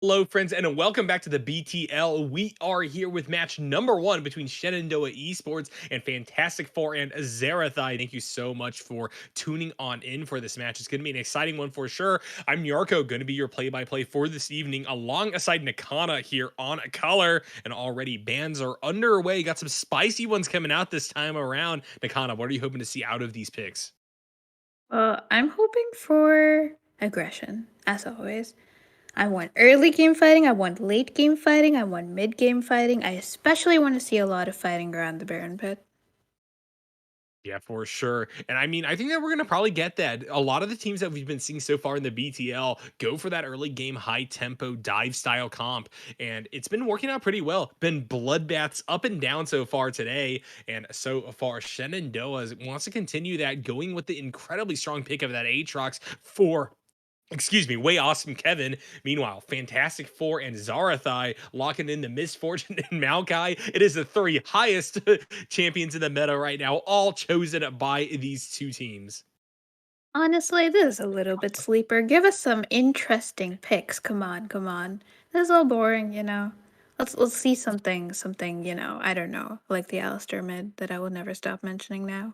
Hello, friends, and welcome back to the BTL. We are here with match number one between Shenandoah Esports and Fantastic Four and Zerathai. Thank you so much for tuning on in for this match. It's going to be an exciting one for sure. I'm Yarko, going to be your play-by-play for this evening, alongside Nakhana here on color. And already bans are underway. Got some spicy ones coming out this time around. Nakhana, what are you hoping to see out of these picks? Well, I'm hoping for aggression, as always. I want early game fighting, I want late game fighting, I want mid game fighting. I especially want to see a lot of fighting around the Baron Pit. Yeah, for sure. And I mean, I think that we're going to probably get that. A lot of the teams that we've been seeing so far in the BTL go for that early game, high tempo dive style comp. And it's been working out pretty well. Been bloodbaths up and down so far today. And so far, Shenandoah wants to continue that, going with the incredibly strong pick of that Aatrox for way awesome Kevin. Meanwhile, Fantastic Four and Zarathai locking in the Misfortune and Maokai. It is the three highest champions in the meta right now, all chosen by these two teams. Honestly, this is a little bit sleeper. Give us some interesting picks. Come on, come on. This is all boring. Let's see something, I don't know, like the Alistair mid that I will never stop mentioning now.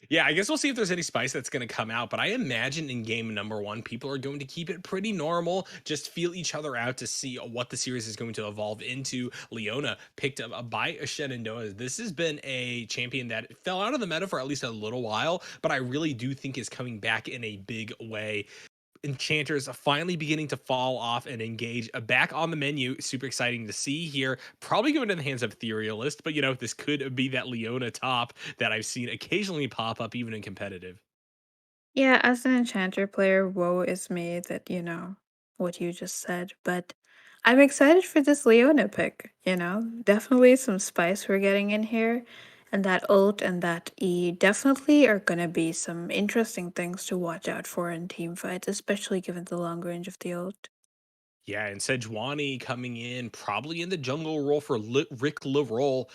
Yeah, I guess we'll see if there's any spice that's going to come out. But I imagine in game number one, people are going to keep it pretty normal, just feel each other out to see what the series is going to evolve into. Leona picked up by Shenandoah. This has been a champion that fell out of the meta for at least a little while, but I really do think is coming back in a big way. Enchanters finally beginning to fall off and engage back on the menu. Super exciting to see here. Probably going to the hands of Etherealist, but this could be that Leona top that I've seen occasionally pop up even in competitive. Yeah, as an enchanter player, woe is me that what you just said, but I'm excited for this Leona pick. Definitely some spice we're getting in here, and that ult and that E definitely are gonna be some interesting things to watch out for in team fights, especially given the long range of the ult. Yeah, and Sejuani coming in probably in the jungle role for Rick LaRolle.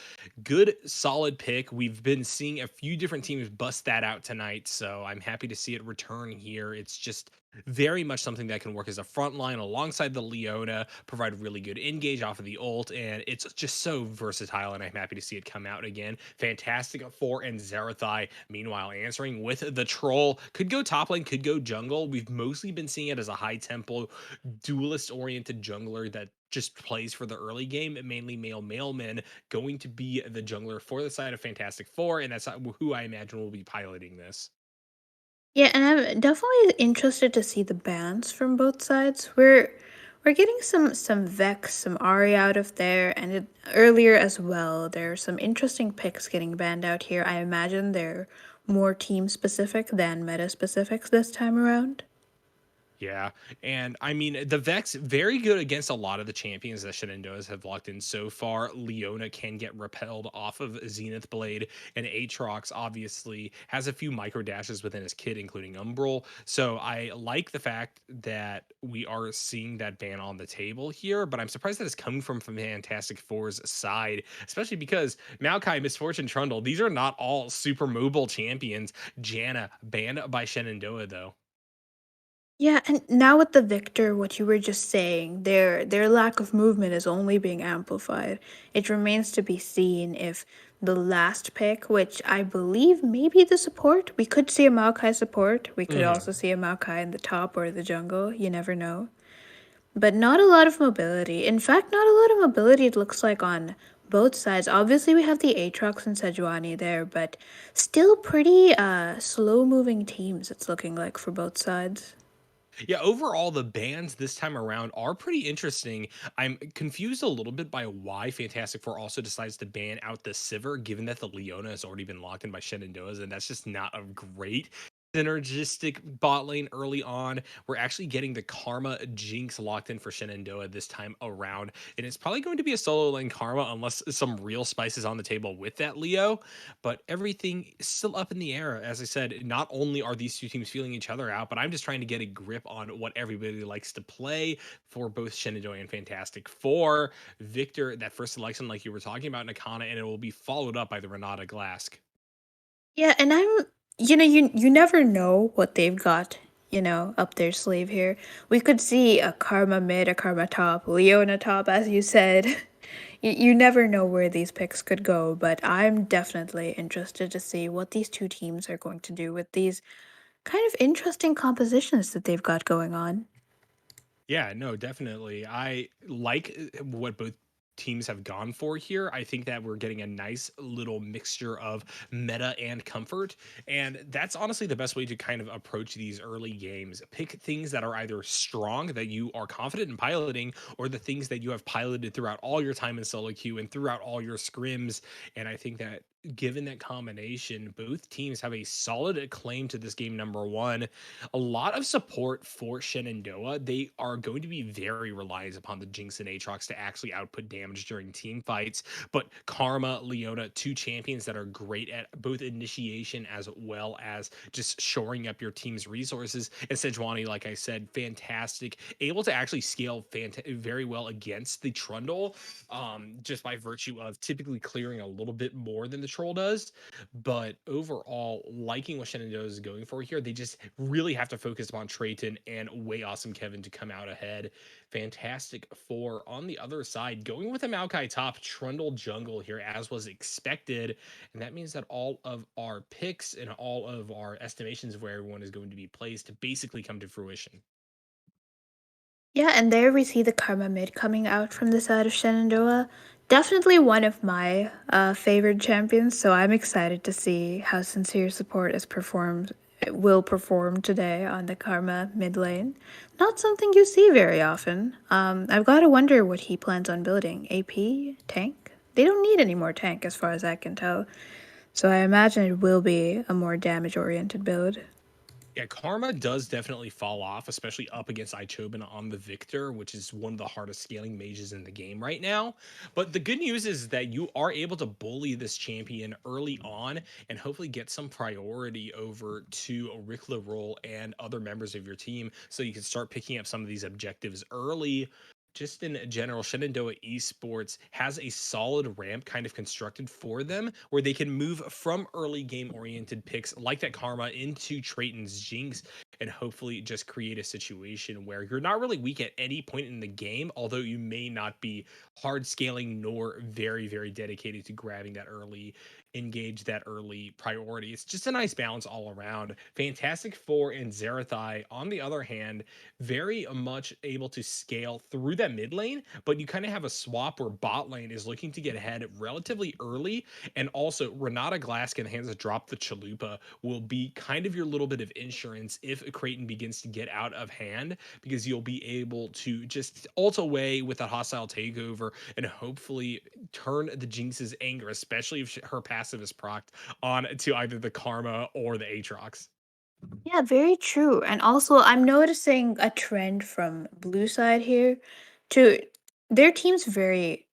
Good, solid pick. We've been seeing a few different teams bust that out tonight, so I'm happy to see it return here. It's just very much something that can work as a front line alongside the Leona, provide really good engage off of the ult, and it's just so versatile, and I'm happy to see it come out again. Fantastic for and Zerathai, meanwhile, answering with the Troll. Could go top lane, could go jungle. We've mostly been seeing it as a high tempo duelist oriented jungler that just plays for the early game, mainly male mailmen, going to be the jungler for the side of Fantastic Four, and that's who I imagine will be piloting this. Yeah, and I'm definitely interested to see the bans from both sides. We're getting some Vex, some Ari out of there, and earlier as well. There are some interesting picks getting banned out here. I imagine they're more team specific than meta specifics this time around. Yeah, and I mean the Vex very good against a lot of the champions that Shenandoahs have locked in so far. Leona can get repelled off of Zenith Blade, and Aatrox obviously has a few micro dashes within his kit, including Umbral. So I like the fact that we are seeing that ban on the table here, but I'm surprised that it's coming from Fantastic Four's side, especially because Maokai, Misfortune, Trundle, these are not all super mobile champions. Janna banned by Shenandoah though. Yeah, and now with the Victor, what you were just saying, their lack of movement is only being amplified. It remains to be seen if the last pick, which I believe may be the support, we could see a Maokai support. We could also Mhm. see a Maokai in the top or the jungle. You never know. But not a lot of mobility. In fact, not a lot of mobility, it looks like, on both sides. Obviously, we have the Aatrox and Sejuani there, but still pretty slow moving teams, it's looking like for both sides. Yeah, overall, the bans this time around are pretty interesting. I'm confused a little bit by why Fantastic Four also decides to ban out the Sivir, given that the Leona has already been locked in by Shenandoahs, and that's just not a great synergistic bot lane early on. We're actually getting the Karma Jinx locked in for Shenandoah this time around, and it's probably going to be a solo lane Karma unless some real spice is on the table with that Leo. But everything is still up in the air. As I said, not only are these two teams feeling each other out, but I'm just trying to get a grip on what everybody likes to play for both Shenandoah and Fantastic Four. Victor, that first selection, like you were talking about, Nakhana, and it will be followed up by the Renata Glask. Yeah, and you never know what they've got up their sleeve here. We could see a Karma mid, a Karma top, Leona top, as you said. You never know where these picks could go, but I'm definitely interested to see what these two teams are going to do with these kind of interesting compositions that they've got going on. Yeah, no, definitely. I like what both teams have gone for here. I think that we're getting a nice little mixture of meta and comfort. And that's honestly the best way to kind of approach these early games. Pick things that are either strong that you are confident in piloting, or the things that you have piloted throughout all your time in solo queue and throughout all your scrims. And I think that given that combination, both teams have a solid claim to this game number one. A lot of support for Shenandoah. They are going to be very reliant upon the Jinx and Aatrox to actually output damage during team fights. But Karma, Leona, two champions that are great at both initiation as well as just shoring up your team's resources. And Sejuani, like I said, fantastic, able to actually scale very well against the Trundle, just by virtue of typically clearing a little bit more than the troll does. But overall, liking what Shenandoah is going for here. They just really have to focus on Trayton and Way Awesome Kevin to come out ahead. Fantastic for on the other side, going with a Maokai top, Trundle jungle here, as was expected. And that means that all of our picks and all of our estimations of where everyone is going to be placed basically come to fruition. Yeah, and there we see the Karma mid coming out from the side of Shenandoah. Definitely one of my favored champions, so I'm excited to see how Sincere Support will perform today on the Karma mid lane. Not something you see very often. I've got to wonder what he plans on building. AP? Tank? They don't need any more tank as far as I can tell. So I imagine it will be a more damage-oriented build. Yeah, Karma does definitely fall off, especially up against Ichobin on the Victor, which is one of the hardest scaling mages in the game right now. But the good news is that you are able to bully this champion early on and hopefully get some priority over to Rick Leroll and other members of your team so you can start picking up some of these objectives early. Just in general, Shenandoah Esports has a solid ramp kind of constructed for them where they can move from early game oriented picks like that Karma into Trayton's Jinx and hopefully just create a situation where you're not really weak at any point in the game, although you may not be hard scaling nor very, very dedicated to grabbing that early engage, that early priority. It's just a nice balance all around. Fantastic for and Zerathai, on the other hand, very much able to scale through that mid lane, but you kind of have a swap where bot lane is looking to get ahead relatively early. And also, Renata Glask in the hands of Drop the Chalupa will be kind of your little bit of insurance if Creighton begins to get out of hand, because you'll be able to just ult away with a hostile takeover and hopefully turn the Jinx's anger, especially if her passive is procced, on to either the Karma or the Aatrox. Yeah, very true. And also, I'm noticing a trend from Blue side here to their team's very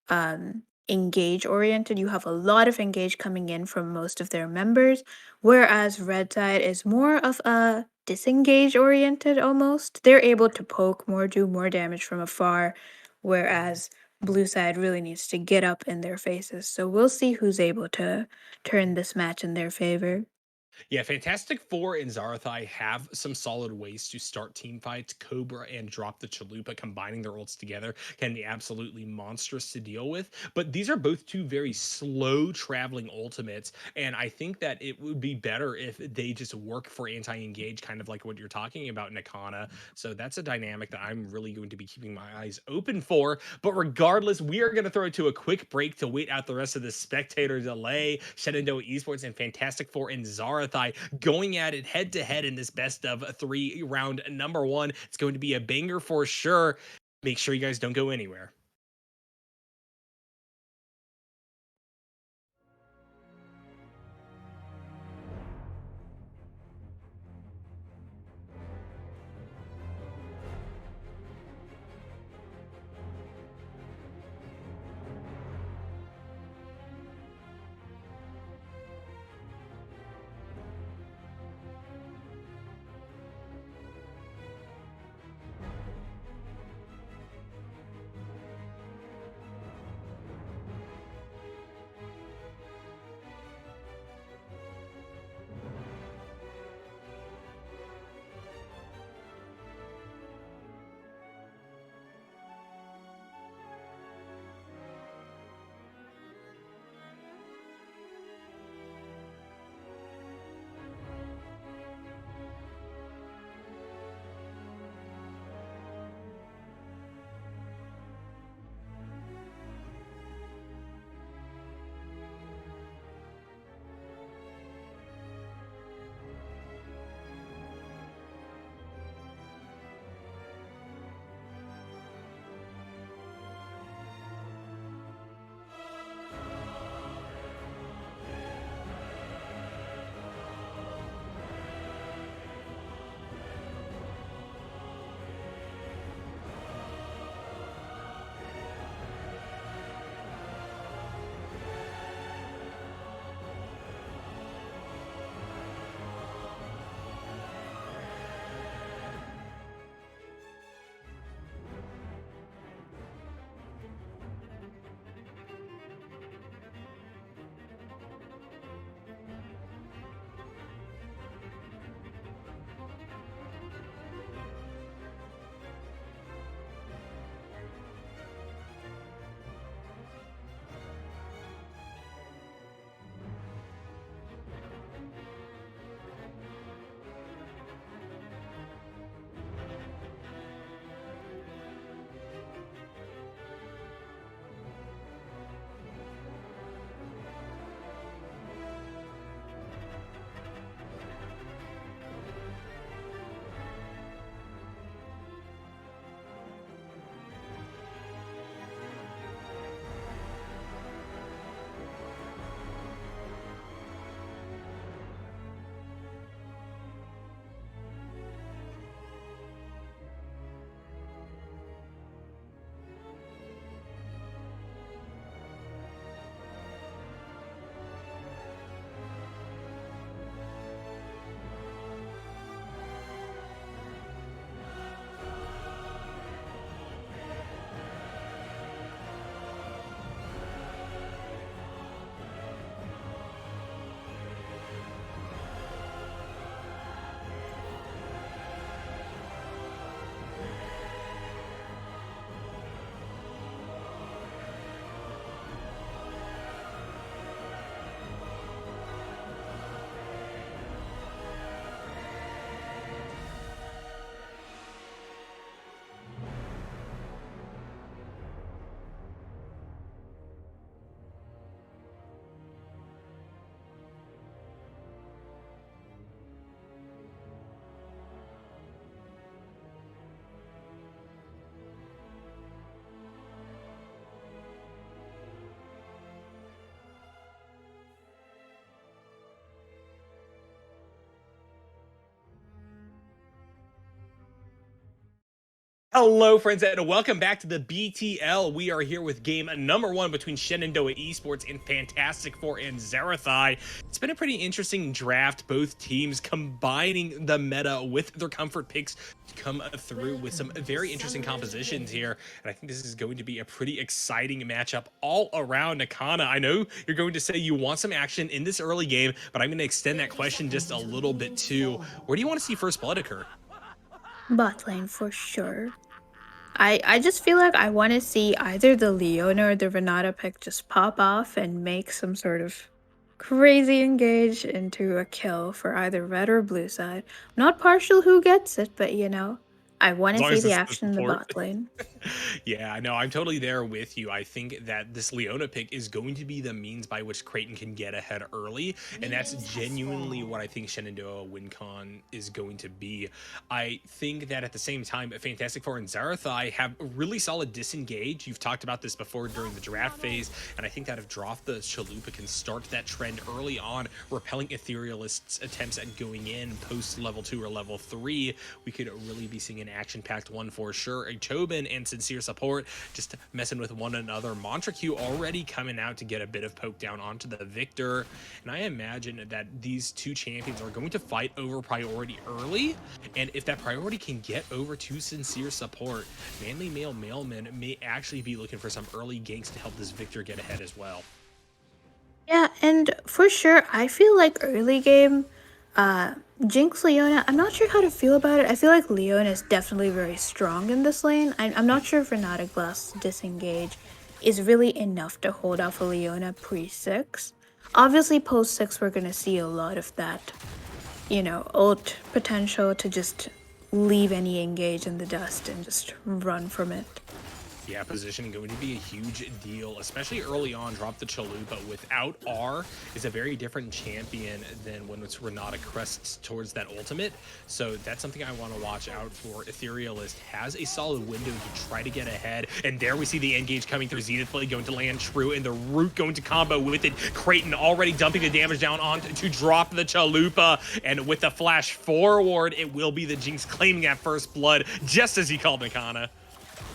engage oriented. You have a lot of engage coming in from most of their members, whereas Red side is more of a disengage oriented almost. They're able to poke more, do more damage from afar, whereas Blue side really needs to get up in their faces. So we'll see who's able to turn this match in their favor. Yeah, Fantastic Four and Zarathai have some solid ways to start team fights. Cobra and Drop the Chalupa combining their ults together can be absolutely monstrous to deal with. But these are both two very slow traveling ultimates. And I think that it would be better if they just work for anti engage, kind of like what you're talking about, Nakhana. So that's a dynamic that I'm really going to be keeping my eyes open for. But regardless, we are going to throw it to a quick break to wait out the rest of the spectator delay. Shenandoah Esports and Fantastic Four and Zarathai going at it head to head in this best of three round number one. It's going to be a banger for sure. Make sure you guys don't go anywhere. Hello, friends, and welcome back to the BTL. We are here with game number 1 between Shenandoah Esports and Fantastic Four and Zerathai. It's been a pretty interesting draft. Both teams combining the meta with their comfort picks to come through with some very interesting compositions here. And I think this is going to be a pretty exciting matchup all around. Nakhana, I know you're going to say you want some action in this early game, but I'm going to extend that question just a little bit too. Where do you want to see first blood occur? Bot lane for sure. I just feel like I want to see either the Leona or the Renata pick just pop off and make some sort of crazy engage into a kill for either red or blue side. Not partial who gets it, but I want As to long see as the it's the action in the support. bot lane. Yeah, no, I'm totally there with you. I think that this Leona pick is going to be the means by which Creighton can get ahead early, and that's genuinely what I think Shenandoah WinCon is going to be. I think that at the same time, Fantastic Four and Zarathai have a really solid disengage. You've talked about this before during the draft phase, and I think that if Droth the Chalupa can start that trend early on, repelling Etherealist's attempts at going in post level 2 or level 3, we could really be seeing an action-packed one for sure. A Chobin and Sincere Support just messing with one another. Montracue already coming out to get a bit of poke down onto the Victor, and I imagine that these two champions are going to fight over priority early, and if that priority can get over to Sincere Support, Manly Male Mailman may actually be looking for some early ganks to help this Victor get ahead as well. Yeah, and for sure, I feel like early game, uh, Jinx Leona, I'm not sure how to feel about it. I feel like Leona is definitely very strong in this lane. I'm not sure if Renata Glass disengage is really enough to hold off a Leona pre-6. Obviously, post-6, we're going to see a lot of that, ult potential to just leave any engage in the dust and just run from it. Yeah, positioning going to be a huge deal, especially early on. Drop the Chalupa without R is a very different champion than when it's Renata crests towards that ultimate. So that's something I want to watch out for. Etherealist has a solid window to try to get ahead. And there we see the engage coming through. Zenith Blade going to land true, and the root going to combo with it. Creighton already dumping the damage down on to drop the Chalupa. And with the flash forward, it will be the Jinx claiming that first blood, just as he called Nakhana.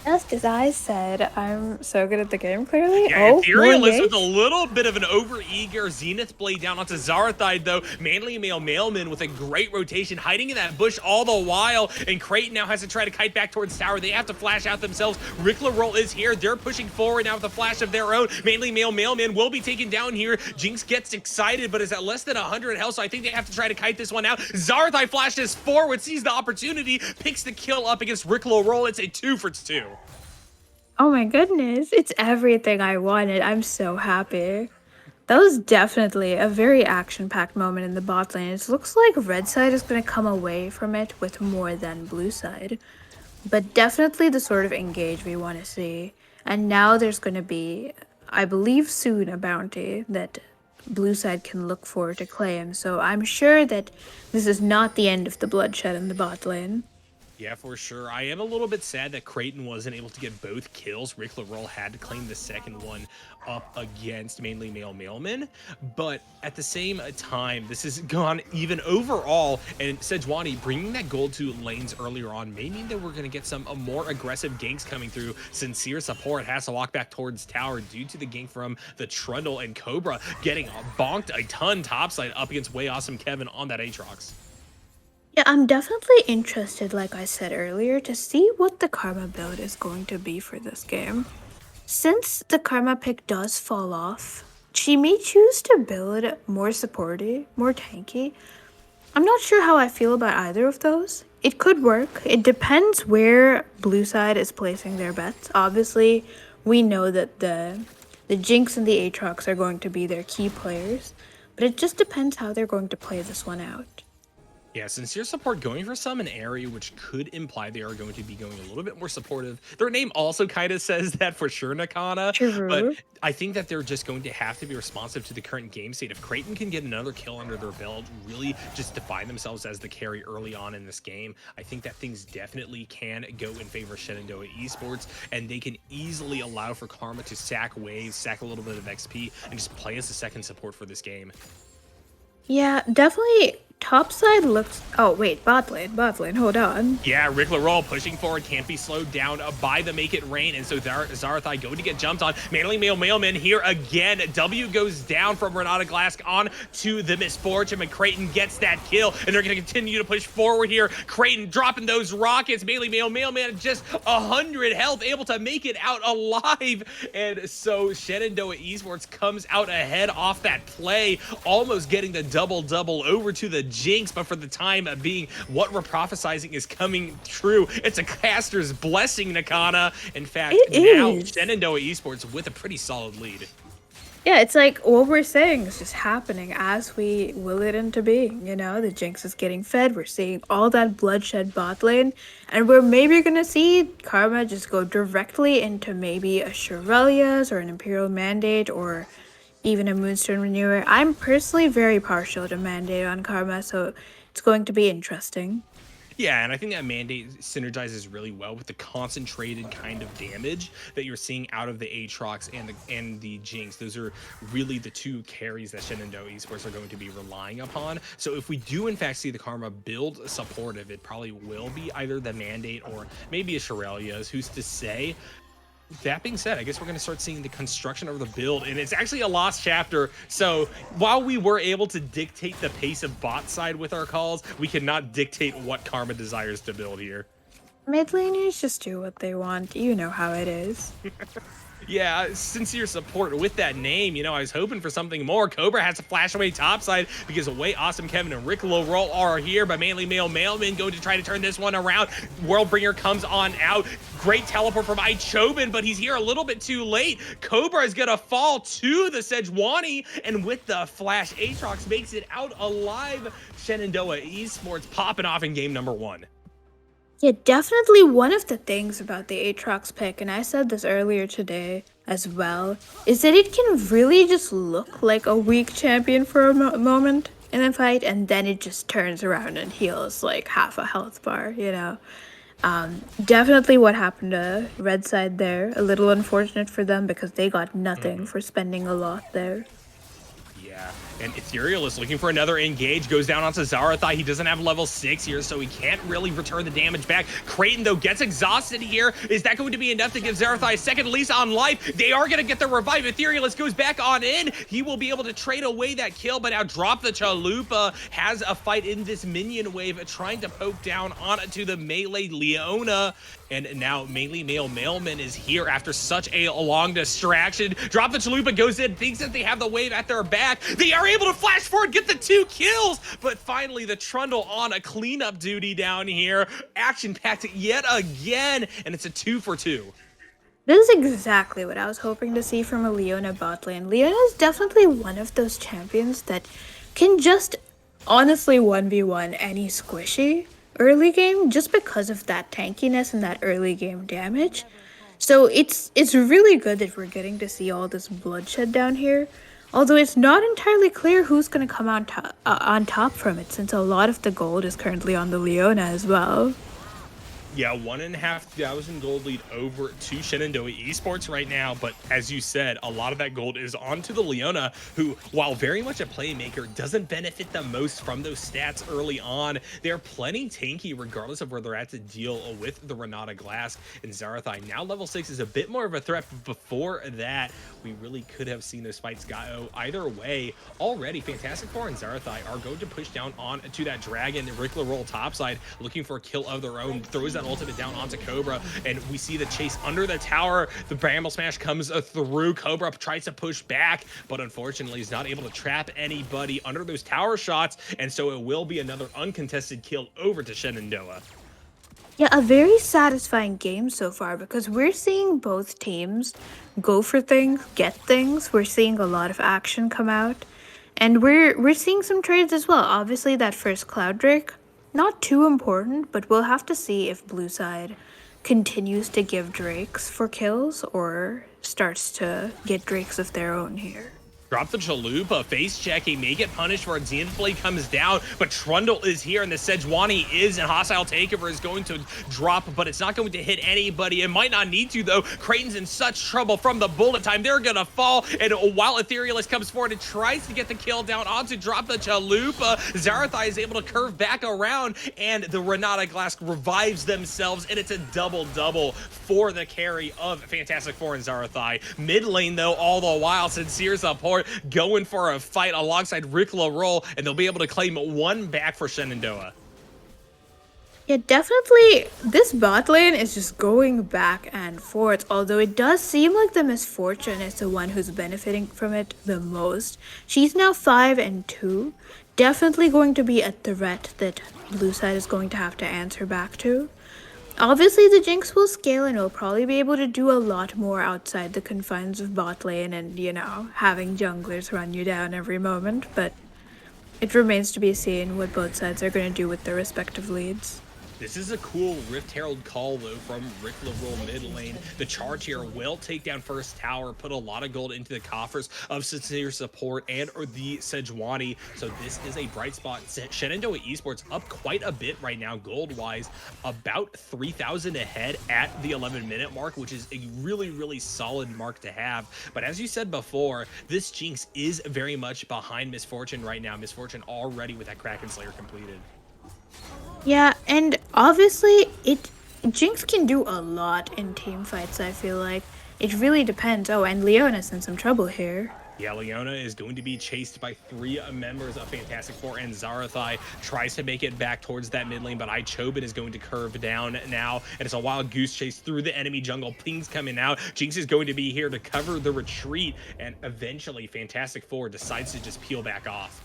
Just as I said, I'm so good at the game, clearly. Yeah, Oh, more Etherealist with a engage? little bit of an over-eager Zenith Blade down onto Zarathai, though. Manly Male Mailman with a great rotation, hiding in that bush all the while, and Creighton now has to try to kite back towards tower. They have to flash out themselves. Rick LaRoll is here. They're pushing forward now with a flash of their own. Manly Male Mailman will be taken down here. Jinx gets excited, but is at less than 100 health, so I think they have to try to kite this one out. Zarathai flashes forward, sees the opportunity, picks the kill up against Rick LaRoll. It's a 2 for 2. Oh my goodness, it's everything I wanted. I'm so happy. That was definitely a very action-packed moment in the bot lane. It looks like red side is going to come away from it with more than blue side. But definitely the sort of engage we want to see. And now there's going to be, I believe soon, a bounty that blue side can look for to claim. So I'm sure that this is not the end of the bloodshed in the bot lane. Yeah, for sure. I am a little bit sad that Creighton wasn't able to get both kills. Rick LaRoll had to claim the second one up against mainly Male Mailman. But at the same time, this has gone even overall. And Sejuani bringing that gold to lanes earlier on may mean that we're going to get some more aggressive ganks coming through. Sincere Support has to walk back towards tower due to the gank from the Trundle, and Cobra getting bonked a ton topside up against Way Awesome Kevin on that Aatrox. Yeah, I'm definitely interested, like I said earlier, to see what the Karma build is going to be for this game. Since the Karma pick does fall off, she may choose to build more supporty, more tanky. I'm not sure how I feel about either of those. It could work. It depends where blue side is placing their bets. Obviously, we know that the Jinx and the Aatrox are going to be their key players, but it just depends how they're going to play this one out. Yeah, Sincere Support going for Summon area, which could imply they are going to be going a little bit more supportive. Their name also kind of says that for sure, Nakhana, but True. I think that they're just going to have to be responsive to the current game state. If Creighton can get another kill under their belt, really just define themselves as the carry early on in this game, I think that things definitely can go in favor of Shenandoah Esports, and they can easily allow for Karma to sack waves, sack a little bit of XP, and just play as the second support for this game. Yeah, definitely top side looks. Oh wait, bot lane. Hold on. Yeah, Rick LaRolle pushing forward, can't be slowed down by the Make It Rain, and so Zarathai going to get jumped on. Manly Mailman here again. W goes down from Renata Glask on to the Misfortune, and Creighton gets that kill, and they're going to continue to push forward here. Creighton dropping those rockets. Manly Mailman just 100 health, able to make it out alive, and so Shenandoah Esports comes out ahead off that play, almost getting the double-double over to the Jinx, but for the time being, what we're prophesizing is coming true. It's a caster's blessing, Nakhana. In fact, It now is. Shenandoah Esports with a pretty solid lead. Yeah, it's like what we're saying is just happening as we will it into being. You know, the Jinx is getting fed. We're seeing all that bloodshed bot lane, and we're maybe gonna see Karma just go directly into maybe a Shirelia's or an Imperial Mandate or even a Moonstone Renewer. I'm personally very partial to Mandate on Karma, so it's going to be interesting. Yeah, and I think that Mandate synergizes really well with the concentrated kind of damage that you're seeing out of the Aatrox and the Jinx. Those are really the two carries that Shenandoah Esports are going to be relying upon. So if we do in fact see the Karma build supportive, it probably will be either the Mandate or maybe a Shirelia's. Who's to say? That being said, I guess we're going to start seeing the construction of the build, and it's actually a lost chapter. So while we were able to dictate the pace of bot side with our calls, we cannot dictate what Karma desires to build here. Mid laners just do what they want. You know how it is. Yeah, sincere support with that name. You know, I was hoping for something more. Cobra has to flash away topside because Way Awesome Kevin and Rick Lowroll are here, but Manly Mailman going to try to turn this one around. Worldbringer comes on out. Great teleport from Ichobin, but he's here a little bit too late. Cobra is going to fall to the Sejuani, and with the flash, Aatrox makes it out alive. Shenandoah Esports popping off in game number 1. Yeah, definitely one of the things about the Aatrox pick, and I said this earlier today as well, is that it can really just look like a weak champion for a moment in a fight, and then it just turns around and heals like half a health bar, you know? Definitely what happened to Red Side there. A little unfortunate for them because they got nothing for spending a lot there. Yeah, and Ethereal is looking for another engage, goes down onto Zarathai. He doesn't have level 6 here, so he can't really return the damage back. Creighton, though, gets exhausted here. Is that going to be enough to give Zarathai a second lease on life? They are going to get the revive. Ethereal goes back on in. He will be able to trade away that kill, but now drop the Chalupa. Has a fight in this minion wave, trying to poke down onto the melee Leona. And now mainly Mailman is here after such a long distraction. Drop the Chalupa, goes in, thinks that they have the wave at their back. They are able to flash forward, get the 2 kills, but finally the Trundle on a cleanup duty down here. Action-packed yet again, and it's a 2 for 2. This is exactly what I was hoping to see from a Leona bot lane. Leona is definitely one of those champions that can just honestly 1v1 any squishy early game just because of that tankiness and that early game damage. So it's really good that we're getting to see all this bloodshed down here. Although it's not entirely clear who's going to come on top from it, since a lot of the gold is currently on the Leona as well. Yeah, 1,500 gold lead over to Shenandoah Esports right now. But as you said, a lot of that gold is onto the Leona, who, while very much a playmaker, doesn't benefit the most from those stats early on. They're plenty tanky regardless of where they're at to deal with the Renata Glass and Zarathai. Now level 6 is a bit more of a threat. Before that, we really could have seen those fights go either way. Already, Fantastic Four and Zarathai are going to push down on to that Dragon. Rick LaRolle topside, looking for a kill of their own, throws that ultimate down onto Cobra, and we see the chase under the tower. The Bramble Smash comes through. Cobra tries to push back, but unfortunately is not able to trap anybody under those tower shots, and so it will be another uncontested kill over to Shenandoah. Yeah, a very satisfying game so far because we're seeing both teams go for things, get things. We're seeing a lot of action come out, and we're seeing some trades as well. Obviously, that first Cloud Drake, not too important, but we'll have to see if Blue Side continues to give Drakes for kills or starts to get Drakes of their own here. Drop the Chalupa, face checking, may get punished for it. Xenoblade comes down, but Trundle is here, and the Sejuani is, and Hostile Takeover is going to drop, but it's not going to hit anybody. It might not need to, though. Creighton's in such trouble from the bullet time. They're gonna fall, and while Etherealist comes forward and tries to get the kill down on to drop the Chalupa, Zarathai is able to curve back around, and the Renata Glass revives themselves, and it's a double-double for the carry of Fantastic Four and Zarathai. Mid lane, though, all the while, Sincere support going for a fight alongside Rick LaRolle, and they'll be able to claim one back for Shenandoah. Yeah, definitely this bot lane is just going back and forth, although it does seem like the Misfortune is the one who's benefiting from it the most. She's now 5-2. Definitely going to be a threat that blue side is going to have to answer back to. Obviously, the Jinx will scale and will probably be able to do a lot more outside the confines of bot lane and, having junglers run you down every moment, but it remains to be seen what both sides are going to do with their respective leads. This is a cool Rift Herald call, though, from Rick LaRolle mid lane. The charge here will take down first tower, put a lot of gold into the coffers of Sincere support and or the Sejuani. So this is a bright spot. Shenandoah Esports up quite a bit right now, gold-wise, about 3,000 ahead at the 11-minute mark, which is a really, really solid mark to have. But as you said before, this Jinx is very much behind Misfortune right now. Misfortune already with that Kraken Slayer completed. Yeah, and obviously Jinx can do a lot in team fights, I feel like. It really depends. Oh, and Leona's in some trouble here. Yeah, Leona is going to be chased by 3 members of Fantastic Four, and Zarathai tries to make it back towards that mid lane, but Ichobin is going to curve down now, and it's a wild goose chase through the enemy jungle. Ping's coming out. Jinx is going to be here to cover the retreat, and eventually Fantastic Four decides to just peel back off.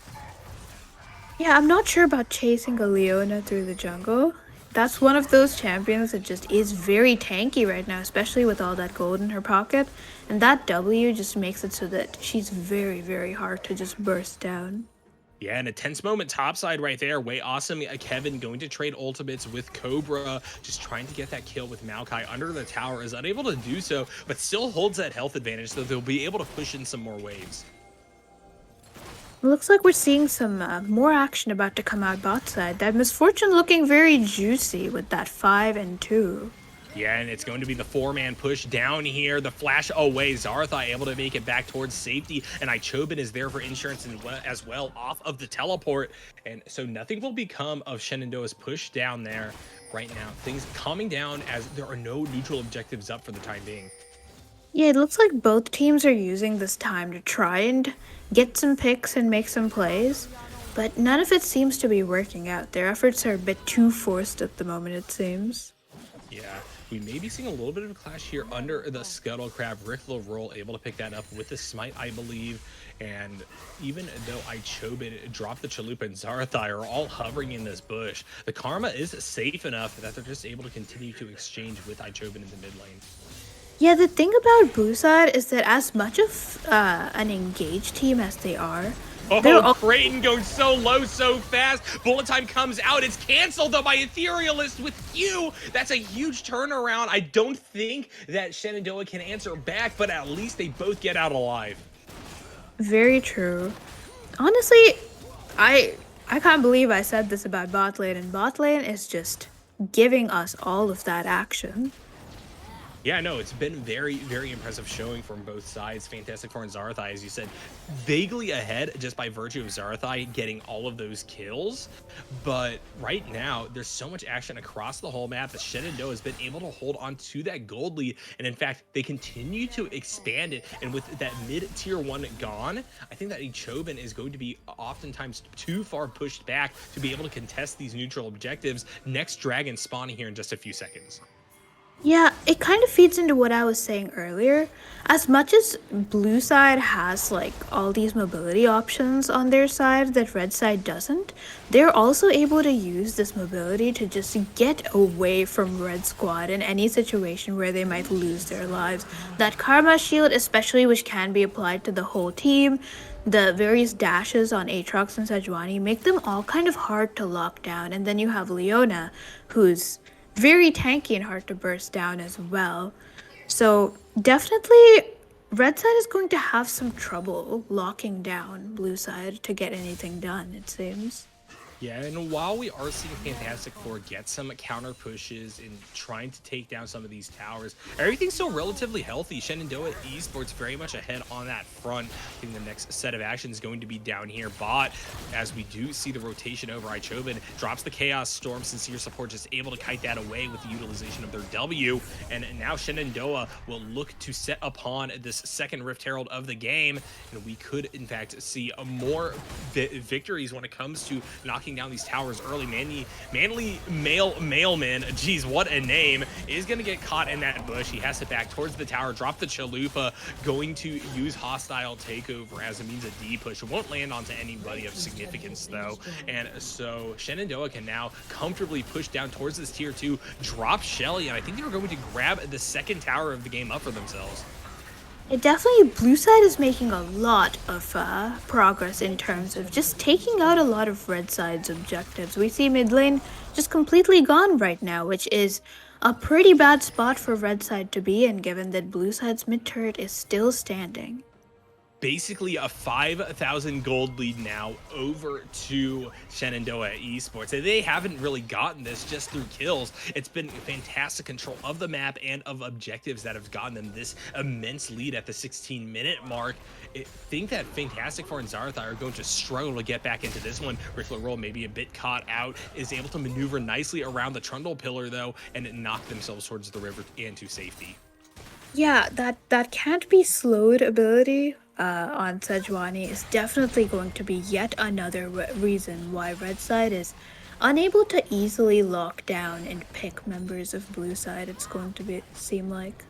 Yeah, I'm not sure about chasing a Leona through the jungle. That's one of those champions that just is very tanky right now, especially with all that gold in her pocket. And that W just makes it so that she's very, very hard to just burst down. Yeah, and a tense moment topside right there. Way awesome. Kevin going to trade ultimates with Cobra, just trying to get that kill with Maokai under the tower, is unable to do so, but still holds that health advantage, so they'll be able to push in some more waves. Looks like we're seeing some more action about to come out bot side. That Misfortune looking very juicy with that 5-2. Yeah, and it's going to be the 4-man push down here. The flash away. Zarathai able to make it back towards safety, and Ichobin is there for insurance as well off of the teleport. And so nothing will become of Shenandoah's push down there right now. Things calming down as there are no neutral objectives up for the time being. Yeah, it looks like both teams are using this time to try and get some picks and make some plays, but none of it seems to be working out. Their efforts are a bit too forced at the moment, it seems. Yeah, we may be seeing a little bit of a clash here under the Scuttle Crab. Rick LaRolle able to pick that up with the Smite, I believe. And even though Ichobin dropped the Chalupa and Zarathai are all hovering in this bush, the Karma is safe enough that they're just able to continue to exchange with Ichobin in the mid lane. Yeah, the thing about blue side is that as much of an engaged team as they are, oh, Creighton going so low so fast. Bullet time comes out. It's canceled though by Etherealist with Q. That's a huge turnaround. I don't think that Shenandoah can answer back, but at least they both get out alive. Very true. Honestly, I can't believe I said this about bot lane, and bot lane is just giving us all of that action. Yeah, no, it's been very, very impressive showing from both sides. Fantastic Four and Zarathai, as you said, vaguely ahead just by virtue of Zarathai getting all of those kills. But right now, there's so much action across the whole map that Shenandoah has been able to hold on to that gold lead. And in fact, they continue to expand it. And with that mid-tier 1 gone, I think that Ichobin is going to be oftentimes too far pushed back to be able to contest these neutral objectives. Next dragon spawning here in just a few seconds. Yeah, it kind of feeds into what I was saying earlier. As much as blue side has like all these mobility options on their side that red side doesn't, they're also able to use this mobility to just get away from red squad in any situation where they might lose their lives. That karma shield especially, which can be applied to the whole team, the various dashes on Aatrox and Sejuani make them all kind of hard to lock down. And then you have Leona, who's very tanky and hard to burst down as well. So definitely red side is going to have some trouble locking down blue side to get anything done, it seems. Yeah, and while we are seeing Fantastic Four get some counter pushes and trying to take down some of these towers, everything's still relatively healthy. Shenandoah Esports very much ahead on that front. I think the next set of actions is going to be down here. Bot, as we do see the rotation over Ichobin, drops the Chaos Storm. Sincere Support just able to kite that away with the utilization of their W. And now Shenandoah will look to set upon this second Rift Herald of the game. And we could, in fact, see more victories when it comes to knocking down these towers early. Manly Mailman, geez, what a name, is going to get caught in that bush. He has to back towards the tower, drop the Chalupa, going to use hostile takeover as a means of D push. It won't land onto anybody of significance though, and so Shenandoah can now comfortably push down towards this tier 2, drop Shelly, and I think they were going to grab the second tower of the game up for themselves. It definitely, blue side is making a lot of progress in terms of just taking out a lot of red side's objectives. We see mid lane just completely gone right now, which is a pretty bad spot for red side to be in, given that blue side's mid turret is still standing. Basically a 5,000 gold lead now over to Shenandoah Esports. They haven't really gotten this just through kills. It's been fantastic control of the map and of objectives that have gotten them this immense lead at the 16-minute mark. I think that Fantastic Four and Zarathar are going to struggle to get back into this one. Rick Roll maybe a bit caught out, is able to maneuver nicely around the Trundle pillar though, and knock themselves towards the river and to safety. Yeah, that can't be slowed ability on Sejuani is definitely going to be yet another reason why red side is unable to easily lock down and pick members of blue side. It's going to be seem like.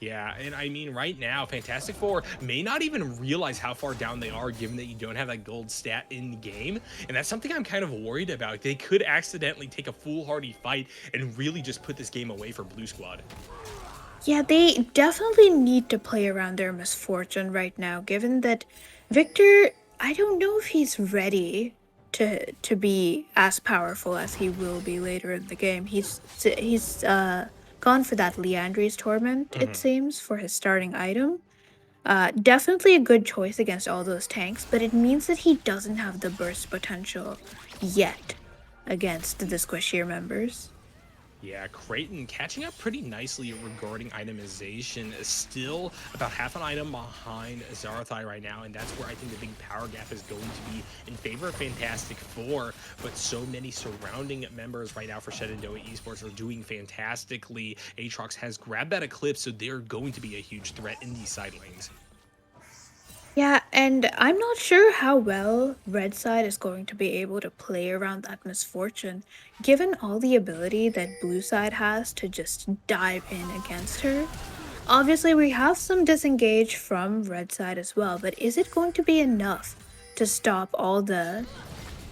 Yeah, and I mean, right now, Fantastic Four may not even realize how far down they are, given that you don't have that gold stat in the game. And that's something I'm kind of worried about. They could accidentally take a foolhardy fight and really just put this game away for Blue Squad. Yeah, they definitely need to play around their misfortune right now, given that Victor, I don't know if he's ready to be as powerful as he will be later in the game. He's gone for that Leandri's Torment, it seems, for his starting item. Definitely a good choice against all those tanks, but it means that he doesn't have the burst potential yet against the squishier members. Yeah, Creighton catching up pretty nicely regarding itemization. Still about half an item behind Zarathai right now, and that's where I think the big power gap is going to be in favor of Fantastic Four. But so many surrounding members right now for Shenandoah Esports are doing fantastically. Aatrox has grabbed that Eclipse, so they're going to be a huge threat in these side lanes. Yeah, and I'm not sure how well Red Side is going to be able to play around that misfortune, given all the ability that Blue Side has to just dive in against her. Obviously, we have some disengage from Red Side as well, but is it going to be enough to stop all the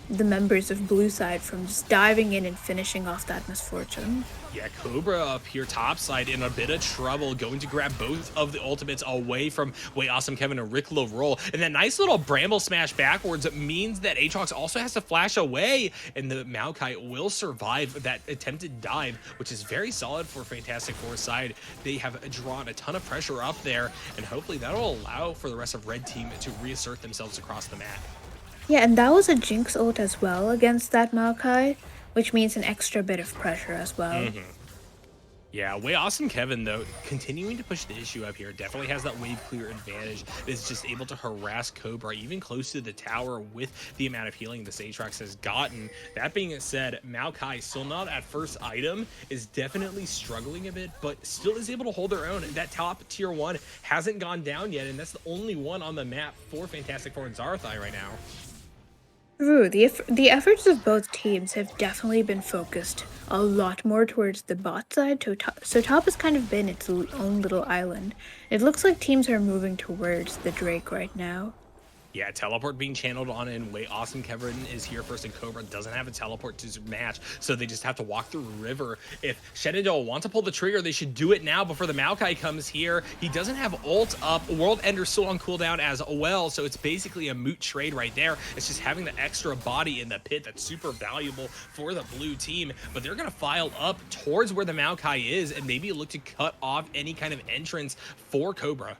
members of Blue Side from just diving in and finishing off that misfortune? Yeah, Cobra up here topside in a bit of trouble, going to grab both of the ultimates away from Way Awesome Kevin and Rick Roll. And that nice little Bramble smash backwards means that Aatrox also has to flash away, and the Maokai will survive that attempted dive, which is very solid for Fantastic Four side. They have drawn a ton of pressure up there, and hopefully that'll allow for the rest of Red Team to reassert themselves across the map. Yeah, and that was a Jinx ult as well against that Maokai, which means an extra bit of pressure as well. Yeah, Way Awesome Kevin, though, continuing to push the issue up here, definitely has that wave clear advantage. Is just able to harass Cobra even close to the tower with the amount of healing this Aatrox has gotten. That being said, Maokai, still not at first item, is definitely struggling a bit, but still is able to hold their own. That top tier 1 hasn't gone down yet, and that's the only one on the map for Fantastic Four and Zarathai right now. True, the efforts of both teams have definitely been focused a lot more towards the bot side, so top has kind of been its own little island. It looks like teams are moving towards the Drake right now. Yeah, teleport being channeled on in. Way Awesome Kevin is here first, and Cobra doesn't have a teleport to match, so they just have to walk through River. If Shenandoah want to pull the trigger, they should do it now before the Maokai comes here. He doesn't have ult up. World Ender still on cooldown as well, so it's basically a moot trade right there. It's just having the extra body in the pit that's super valuable for the blue team, but they're going to file up towards where the Maokai is and maybe look to cut off any kind of entrance for Cobra.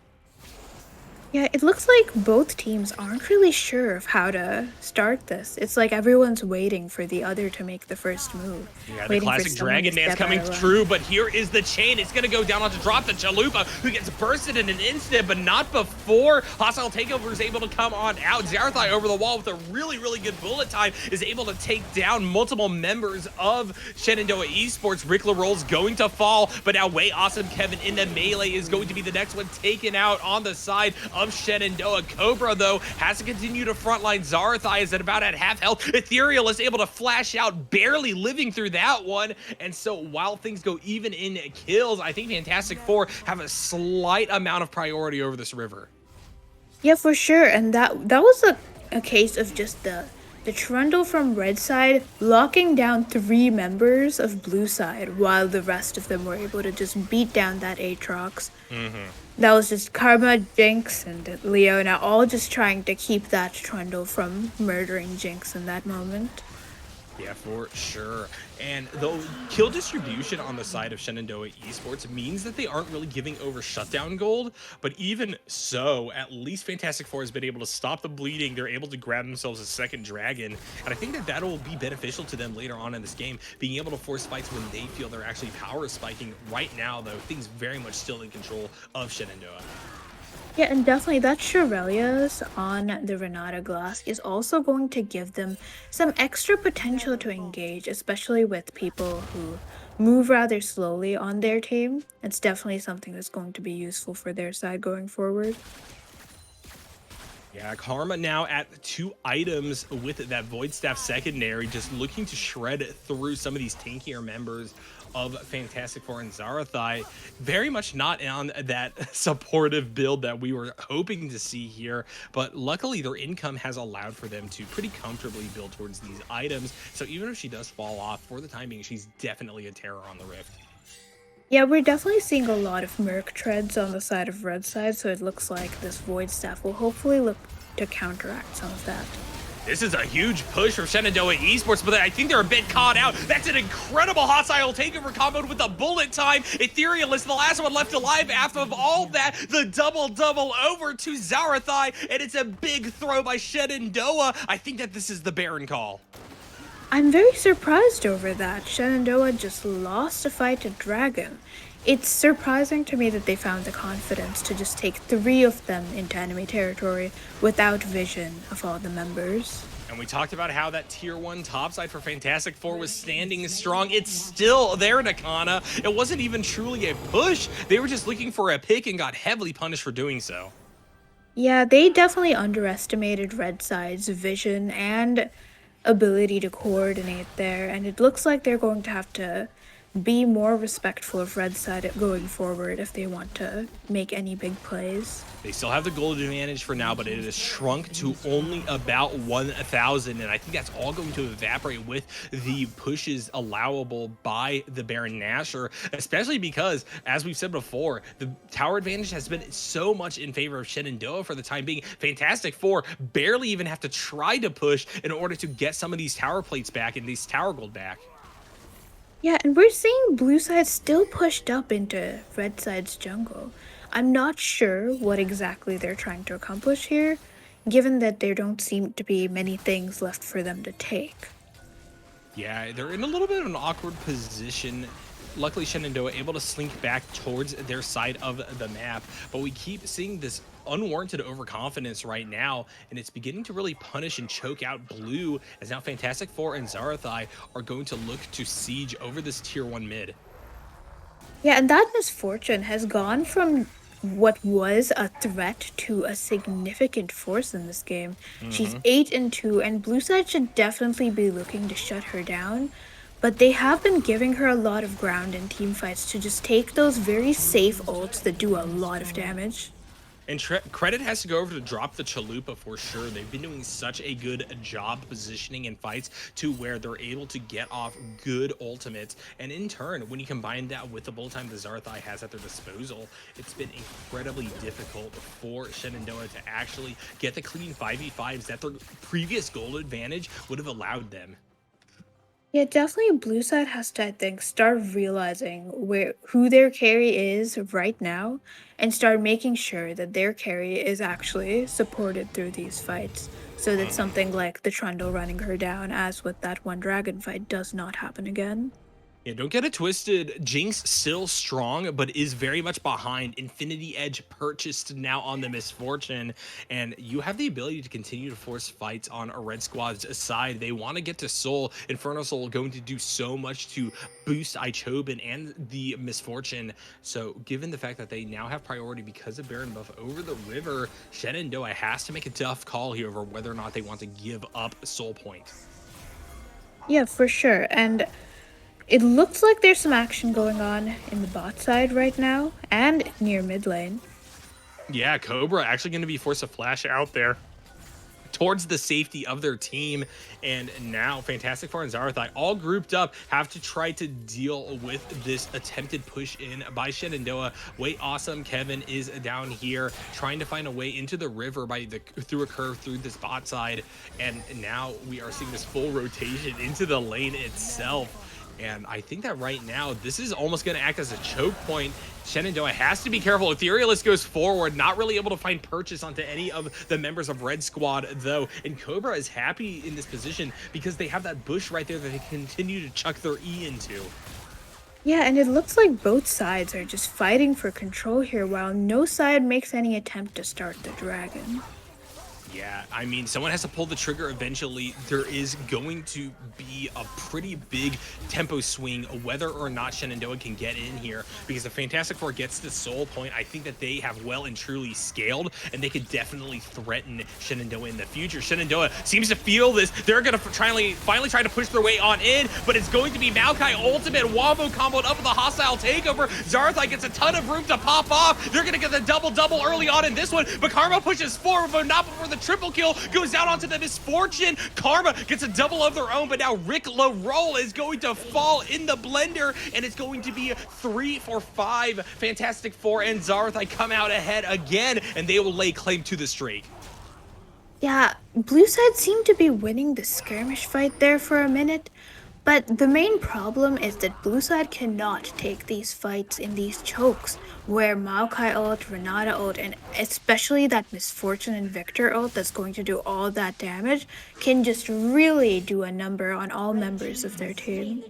Yeah, it looks like both teams aren't really sure of how to start this. It's like everyone's waiting for the other to make the first move, Yeah, the waiting for classic someone to Dragon Dance step out coming of line. true, but here is the chain. It's going to go down on to drop the Chalupa, who gets bursted in an instant, but not before Hostile Takeover is able to come on out. Zarathai over the wall with a really, really good bullet time is able to take down multiple members of Shenandoah Esports. Rick LaRoll's going to fall, but now Way Awesome Kevin in the melee is going to be the next one taken out on the side of Shenandoah. Cobra, though, has to continue to frontline. Zarathai is at about at half health. Ethereal is able to flash out, barely living through that one. And so while things go even in kills, I think Fantastic Four have a slight amount of priority over this river. Yeah, for sure. And that was a case of just the Trundle from red side locking down three members of blue side while the rest of them were able to just beat down that Aatrox. That was just Karma, Jinx, and Leona all just trying to keep that Trundle from murdering Jinx in that moment. Yeah, for sure. And the kill distribution on the side of Shenandoah Esports means that they aren't really giving over shutdown gold. But even so, at least Fantastic Four has been able to stop the bleeding. They're able to grab themselves a second dragon. And I think that that'll be beneficial to them later on in this game, being able to force fights when they feel they're actually power spiking. Right now, though, things very much still in control of Shenandoah. Yeah, and definitely that Shirelia's on the Renata glass is also going to give them some extra potential to engage, especially with people who move rather slowly on their team. It's definitely something that's going to be useful for their side going forward. Yeah, Karma now at 2 items with that Void Staff secondary, just looking to shred through some of these tankier members of Fantastic Four and Zarathai. Very much not on that supportive build that we were hoping to see here, but luckily their income has allowed for them to pretty comfortably build towards these items. So even if she does fall off for the time being, she's definitely a terror on the Rift. Yeah, we're definitely seeing a lot of Merc treads on the side of red side, so it looks like this Void Staff will hopefully look to counteract some of that. This is a huge push from Shenandoah Esports, but I think they're a bit caught out. That's an incredible hostile takeover combo with the bullet time. Ethereal is the last one left alive after all that. The double over to Zarathai, and it's a big throw by Shenandoah. I think that this is the Baron call. I'm very surprised over that. Shenandoah just lost a fight to Dragon. It's surprising to me that they found the confidence to just take three of them into enemy territory without vision of all the members. And we talked about how that tier 1 topside for Fantastic Four was standing strong. It's still there, Nakhana. It wasn't even truly a push. They were just looking for a pick and got heavily punished for doing so. Yeah, they definitely underestimated Red Side's vision and ability to coordinate there, and it looks like they're going to have to be more respectful of Red Side going forward if they want to make any big plays. They still have the gold advantage for now, but it has shrunk to only about 1,000, and I think that's all going to evaporate with the pushes allowable by the Baron Nashor, especially because, as we've said before, the tower advantage has been so much in favor of Shenandoah for the time being. Fantastic Four barely even have to try to push in order to get some of these tower plates back and these tower gold back. Yeah, and we're seeing blue side still pushed up into red side's jungle. I'm not sure what exactly they're trying to accomplish here, given that there don't seem to be many things left for them to take. Yeah, they're in a little bit of an awkward position. Luckily, Shenandoah able to slink back towards their side of the map, but we keep seeing this unwarranted overconfidence right now, and it's beginning to really punish and choke out blue, as now Fantastic Four and Zarathai are going to look to siege over this tier 1 mid. Yeah, and that misfortune has gone from what was a threat to a significant force in this game. She's 8-2, and blue side should definitely be looking to shut her down. But they have been giving her a lot of ground in team fights to just take those very safe ults that do a lot of damage. And credit has to go over to drop the Chalupa for sure. They've been doing such a good job positioning in fights to where they're able to get off good ultimates. And in turn, when you combine that with the bullet time the Zarathai has at their disposal, it's been incredibly difficult for Shenandoah to actually get the clean 5v5s that their previous goal advantage would have allowed them. Yeah, definitely blue side has to, I think, start realizing who their carry is right now and start making sure that their carry is actually supported through these fights so that Mhm. something like the Trundle running her down as with that one dragon fight does not happen again. Yeah, don't get it twisted. Jinx still strong, but is very much behind. Infinity Edge purchased now on the Misfortune, and you have the ability to continue to force fights on a red squad's side. They want to get to Soul. Inferno Soul going to do so much to boost Ichobin and the Misfortune. So, given the fact that they now have priority because of Baron buff over the river, Shenandoah has to make a tough call here over whether or not they want to give up Soul Point. Yeah, for sure. And it looks like there's some action going on in the bot side right now and near mid lane. Yeah, Cobra actually going to be forced to flash out there towards the safety of their team. And now Fantastic Four and Zarathai all grouped up have to try to deal with this attempted push in by Shenandoah. Wait, awesome. Kevin is down here trying to find a way into the river through a curve through this bot side. And now we are seeing this full rotation into the lane itself. And I think that right now, this is almost going to act as a choke point. Shenandoah has to be careful. Etherealist goes forward, not really able to find purchase onto any of the members of Red Squad, though. And Cobra is happy in this position because they have that bush right there that they continue to chuck their E into. Yeah, and it looks like both sides are just fighting for control here while no side makes any attempt to start the dragon. Yeah, I mean, someone has to pull the trigger eventually. There is going to be a pretty big tempo swing whether or not Shenandoah can get in here, because if Fantastic Four gets the soul point, I think that they have well and truly scaled, and they could definitely threaten Shenandoah in the future. Shenandoah seems to feel this. They're going to finally try to push their way on in, but it's going to be Maokai ultimate wombo comboed up with a hostile takeover. Zarathai gets a ton of room to pop off. They're going to get the double early on in this one, but Karma pushes forward, but not before the triple kill goes down onto the Misfortune. Karma gets a double of their own, but now Rick LaRolle is going to fall in the blender, and it's going to be 3 for 5. Fantastic Four and Zarathai come out ahead again, and they will lay claim to the streak. Yeah, blue side seemed to be winning the skirmish fight there for a minute, but the main problem is that blue side cannot take these fights in these chokes where Maokai ult, Renata ult, and especially that Misfortune and Victor ult that's going to do all that damage can just really do a number on all members of their team.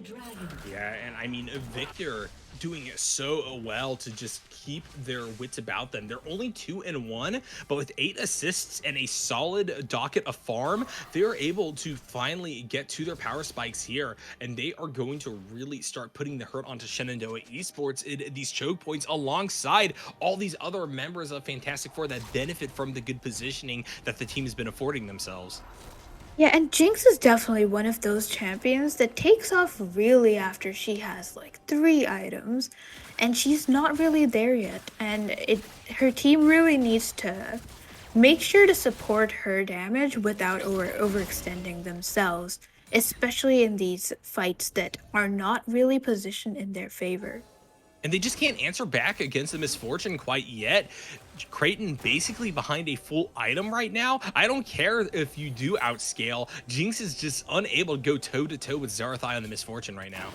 Yeah, and I mean, Victor doing so well to just keep their wits about them. They're only 2-1, but with 8 assists and a solid docket of farm, they are able to finally get to their power spikes here, and they are going to really start putting the hurt onto Shenandoah Esports in these choke points alongside all these other members of Fantastic Four that benefit from the good positioning that the team has been affording themselves. Yeah, and Jinx is definitely one of those champions that takes off really after she has like 3 items, and she's not really there yet. And her team really needs to make sure to support her damage without overextending themselves, especially in these fights that are not really positioned in their favor. And they just can't answer back against the Misfortune quite yet. Creighton basically behind a full item right now. I don't care if you do outscale. Jinx is just unable to go toe to toe with Zarathai on the Misfortune right now.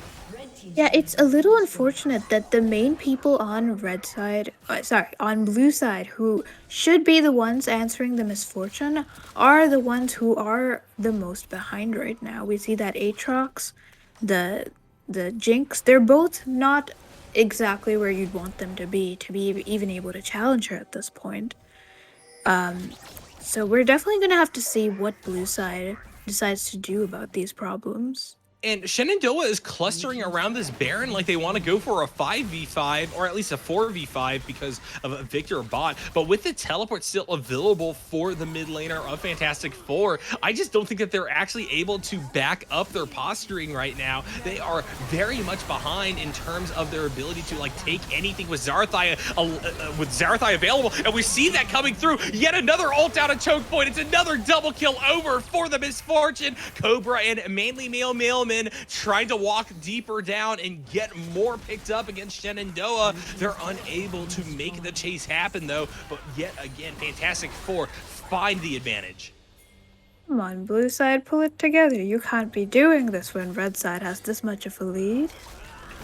Yeah, it's a little unfortunate that the main people on red side, sorry, on blue side, who should be the ones answering the Misfortune, are the ones who are the most behind right now. We see that Aatrox, the Jinx, they're both not exactly where you'd want them to be even able to challenge her at this point. Um, so we're definitely gonna have to see what blue side decides to do about these problems. And Shenandoah is clustering around this Baron like they want to go for a 5v5 or at least a 4v5 because of a Victor bot. But with the teleport still available for the mid laner of Fantastic Four, I just don't think that they're actually able to back up their posturing right now. They are very much behind in terms of their ability to like take anything with Zarathai available. And we see that coming through. Yet another ult out of choke point. It's another double kill over for the Misfortune. Cobra and mainly Mailman trying to walk deeper down and get more picked up against Shenandoah. They're unable to make the chase happen though, but yet again, Fantastic Four find the advantage. Come on, blue side, pull it together. You can't be doing this when red side has this much of a lead.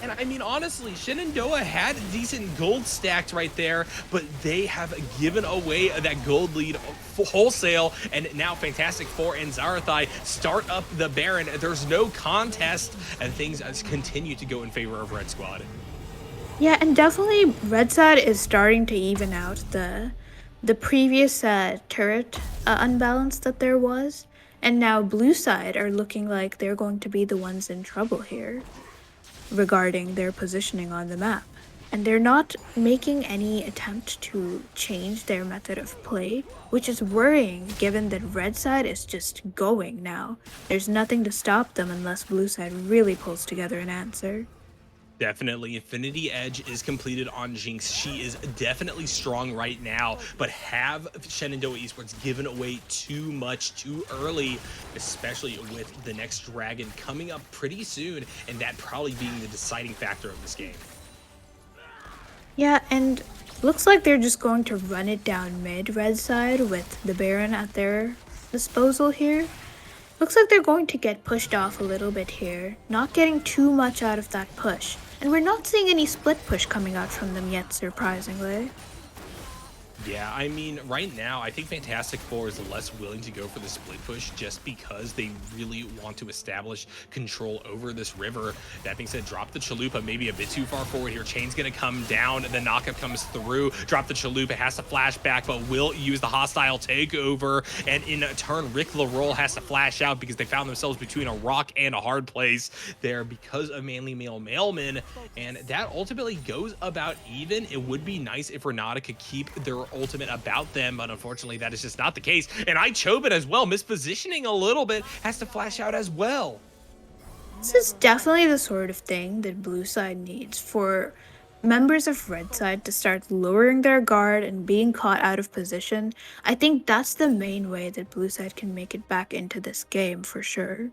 And I mean, honestly, Shenandoah had decent gold stacked right there, but they have given away that gold lead wholesale. And now Fantastic Four and Zarathai start up the Baron. There's no contest, and things continue to go in favor of Red Squad. Yeah, and definitely red side is starting to even out the previous turret unbalance that there was, and now blue side are looking like they're going to be the ones in trouble here regarding their positioning on the map. And they're not making any attempt to change their method of play, which is worrying given that red side is just going now. There's nothing to stop them unless blue side really pulls together an answer. Definitely. Infinity Edge is completed on Jinx. She is definitely strong right now, but have Shenandoah Esports given away too much too early, especially with the next dragon coming up pretty soon, and that probably being the deciding factor of this game. Yeah, and looks like they're just going to run it down mid red side with the Baron at their disposal here. Looks like they're going to get pushed off a little bit here, not getting too much out of that push. And we're not seeing any split push coming out from them yet, surprisingly. Yeah, I mean, right now, I think Fantastic Four is less willing to go for the split push just because they really want to establish control over this river. That being said, drop the Chalupa maybe a bit too far forward here. Chain's going to come down. The knockup comes through. Drop the Chalupa, has to flash back, but will use the hostile takeover. And in turn, Rick LaRolle has to flash out because they found themselves between a rock and a hard place there because of Manly Male Mailman. And that ultimately goes about even. It would be nice if Renata could keep their ultimate about them, but unfortunately that is just not the case. And Chobin as well, mispositioning a little bit, has to flash out as well. This is definitely the sort of thing that blue side needs for members of red side to start lowering their guard and being caught out of position. I think that's the main way that blue side can make it back into this game for sure.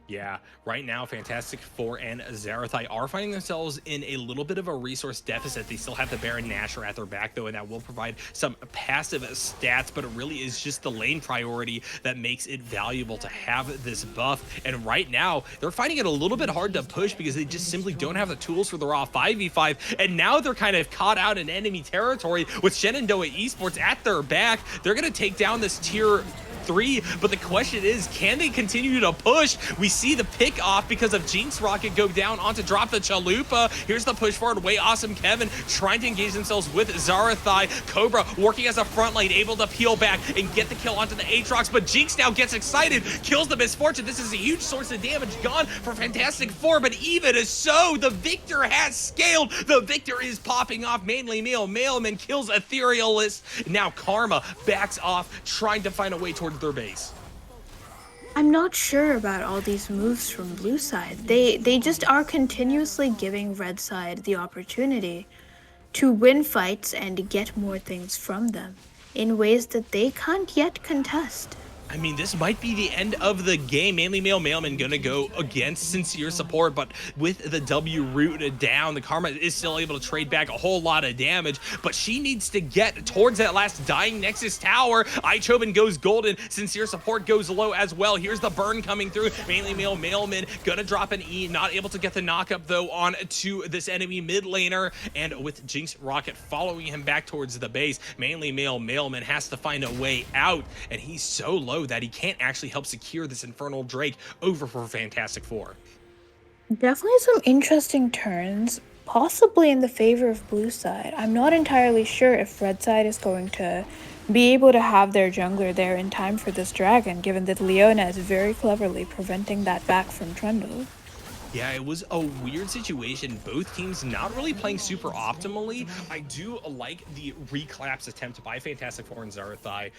Yeah, right now, Fantastic Four and Zarathai are finding themselves in a little bit of a resource deficit. They still have the Baron Nashor at their back, though, and that will provide some passive stats, but it really is just the lane priority that makes it valuable to have this buff. And right now, they're finding it a little bit hard to push because they just simply don't have the tools for the raw 5v5, and now they're kind of caught out in enemy territory with Shenandoah Esports at their back. They're going to take down this tier 3, but the question is, can they continue to push? We see the pick off because of Jinx Rocket go down onto drop the Chalupa. Here's the push forward. Way awesome Kevin trying to engage themselves with Zarathai. Cobra working as a front lane, able to peel back and get the kill onto the Aatrox, but Jinx now gets excited, kills the Misfortune. This is a huge source of damage gone for Fantastic Four, but even as so, the Victor has scaled. The Victor is popping off. Mainly Mailman kills Etherealist. Now Karma backs off, trying to find a way towards their base. I'm not sure about all these moves from blue side. They just are continuously giving red side the opportunity to win fights and get more things from them in ways that they can't yet contest. I mean, this might be the end of the game. Mainly Male Mailman gonna go against Sincere Support, but with the W rooted down, the Karma is still able to trade back a whole lot of damage, but she needs to get towards that last dying Nexus Tower. Chobin goes golden, Sincere Support goes low as well. Here's the burn coming through. Mainly Male Mailman gonna drop an E, not able to get the knockup though on to this enemy mid laner, and with Jinx Rocket following him back towards the base, Mainly Male Mailman has to find a way out, and he's so low that he can't actually help secure this Infernal Drake over for Fantastic Four. Definitely some interesting turns, possibly in the favor of blue side. I'm not entirely sure if red side is going to be able to have their jungler there in time for this dragon, given that Leona is very cleverly preventing that back from Trundle. Yeah, it was a weird situation. Both teams not really playing super optimally. I do like the recollapse attempt by Fantastic Four and Zarathai,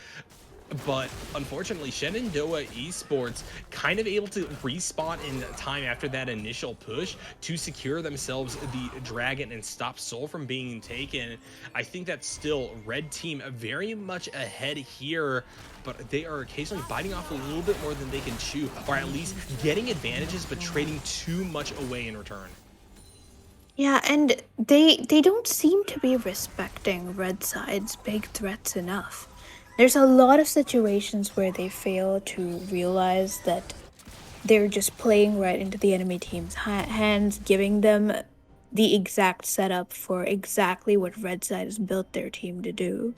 but unfortunately Shenandoah Esports kind of able to respawn in time after that initial push to secure themselves the dragon and stop Soul from being taken. I think that's still red team very much ahead here, but they are occasionally biting off a little bit more than they can chew, or at least getting advantages but trading too much away in return. Yeah, and they don't seem to be respecting red side's big threats enough. there's a lot of situations where they fail to realize that they're just playing right into the enemy team's hands, giving them the exact setup for exactly what Red Side has built their team to do.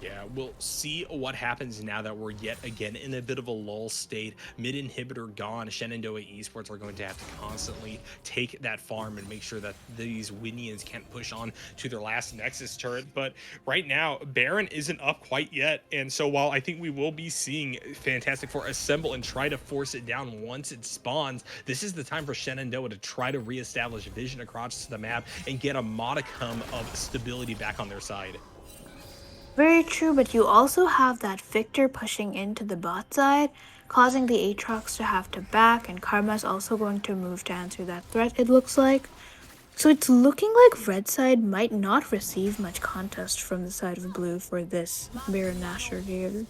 Yeah, we'll see what happens now that we're yet again in a bit of a lull state. Mid inhibitor gone. Shenandoah Esports are going to have to constantly take that farm and make sure that these Winians can't push on to their last Nexus turret. But right now, Baron isn't up quite yet. And so while I think we will be seeing Fantastic Four assemble and try to force it down once it spawns, this is the time for Shenandoah to try to reestablish vision across the map and get a modicum of stability back on their side. Very true, but you also have that Victor pushing into the bot side, causing the Aatrox to have to back, and Karma's also going to move to answer that threat, it looks like. So it's looking like Red side might not receive much contest from the side of Blue for this Baron Nashor here.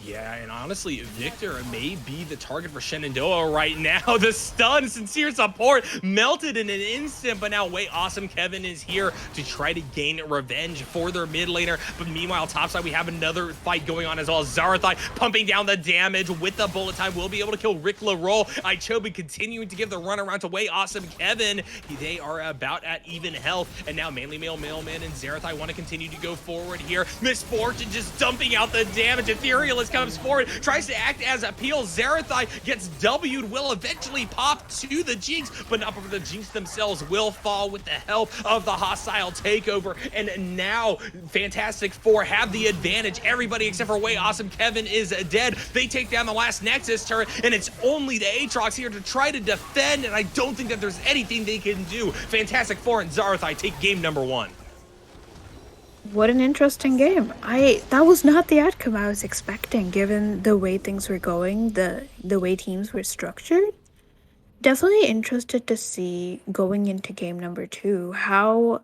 Yeah, and honestly, Victor may be the target for Shenandoah right now. The stun, sincere support, melted in an instant, but now wait, awesome Kevin is here to try to gain revenge for their mid laner. But meanwhile, topside, we have another fight going on as well. Zarathai pumping down the damage with the bullet time, will be able to kill Rick LaRolle. Ichobi continuing to give the run around to way awesome Kevin. They are about at even health, and now Manly Male Mailman and Zarathai want to continue to go forward here. Misfortune just dumping out the damage. Ethereal is comes forward, tries to act as a peel. Zarathai gets W'd, will eventually pop to the Jinx, but not before the Jinx themselves will fall with the help of the hostile takeover. And now Fantastic Four have the advantage. Everybody except for way awesome Kevin is dead. They take down the last Nexus turret, and it's only the Aatrox here to try to defend, and I don't think that there's anything they can do. Fantastic Four and Zarathai take game number 1. What an interesting game. That was not the outcome I was expecting given the way things were going, the way teams were structured. Definitely interested to see going into game number 2 how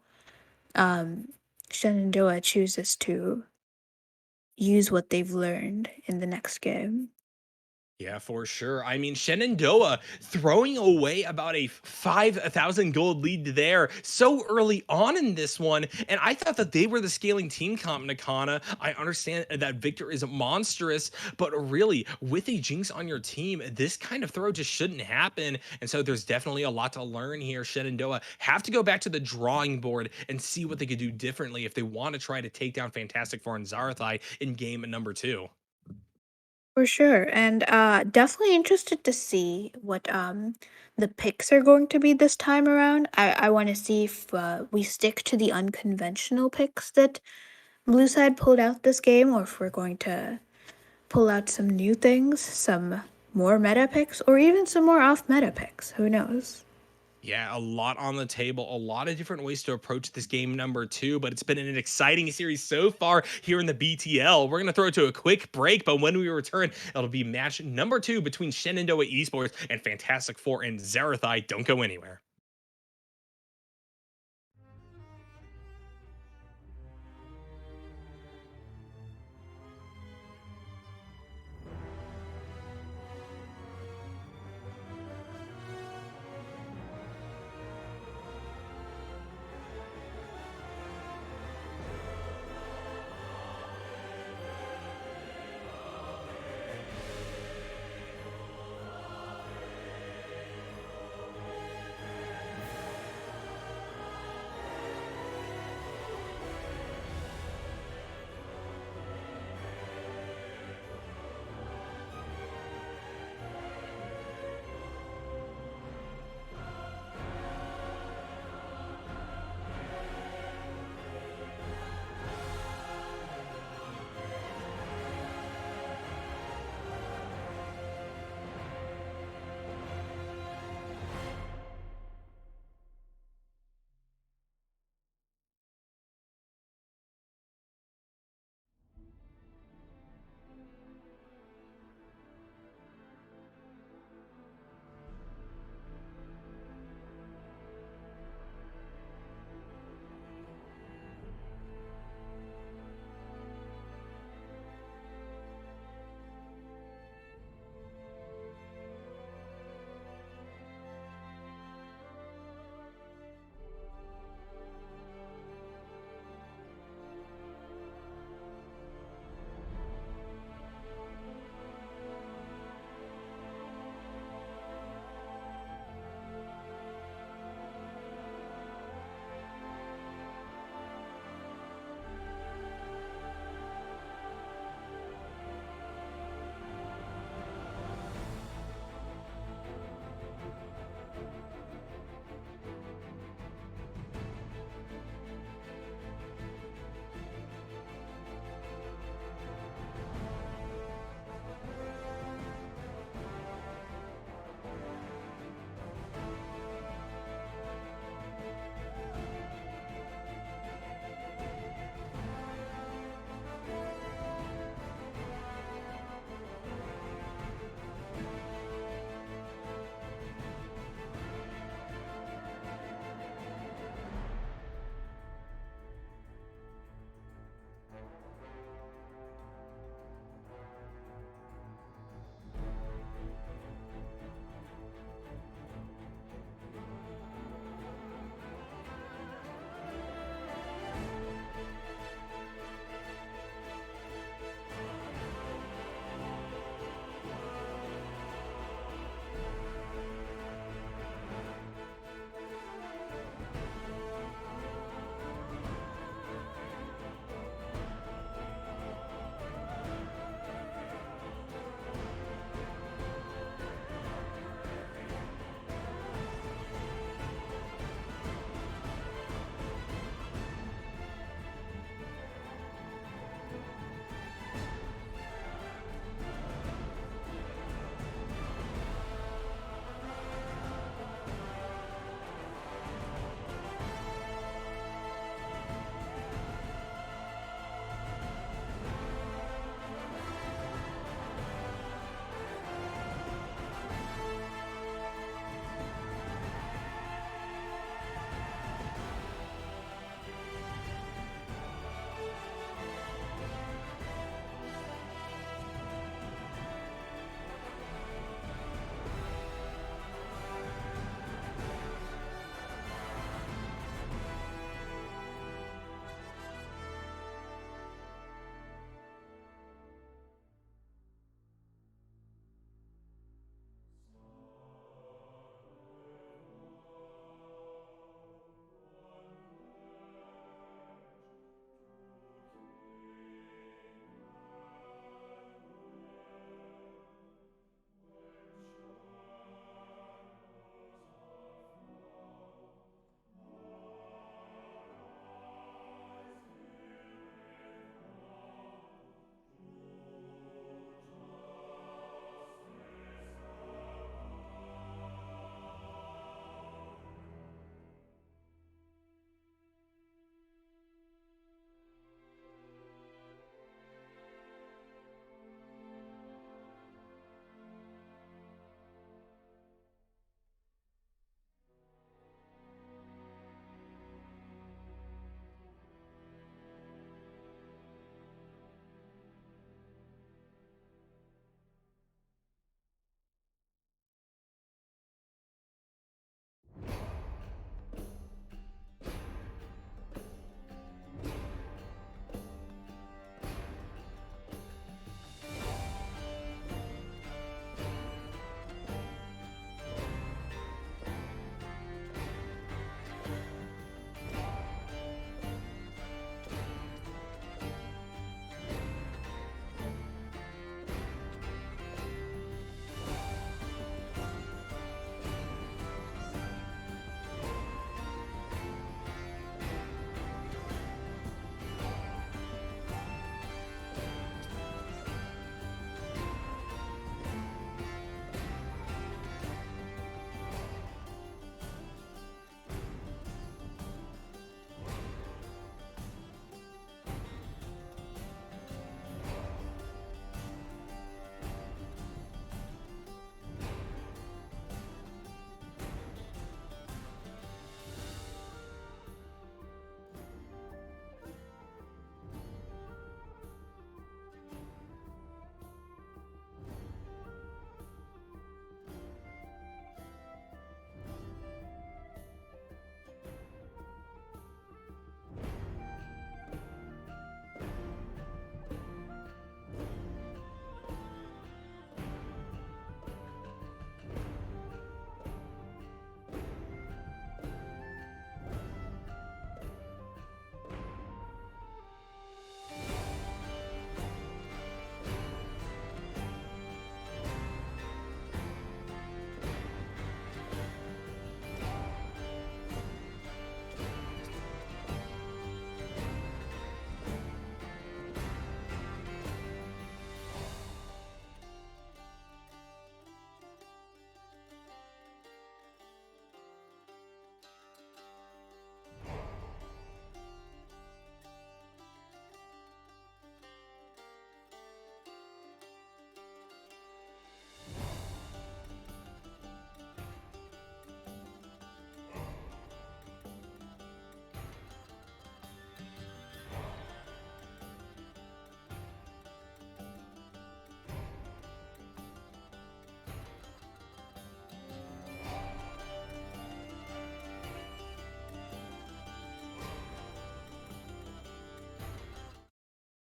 Shenandoah chooses to use what they've learned in the next game. Yeah, for sure. I mean, Shenandoah throwing away about a 5,000 gold lead there so early on in this one. And I thought that they were the scaling team comp, Nakhana. I understand that Victor is monstrous, but really, with a Jinx on your team, this kind of throw just shouldn't happen. And so there's definitely a lot to learn here. Shenandoah have to go back to the drawing board and see what they could do differently if they want to try to take down Fantastic Four and Zarathai in game number 2. For sure. And definitely interested to see what the picks are going to be this time around. I want to see if we stick to the unconventional picks that Blue Side pulled out this game, or if we're going to pull out some new things, some more meta picks, or even some more off meta picks. Who knows? Yeah, a lot on the table, a lot of different ways to approach this game number 2, but it's been an exciting series so far here in the BTL. We're going to throw it to a quick break, but when we return, it'll be match number 2 between Shenandoah Esports and Fantastic Four and Zarathai. Don't go anywhere.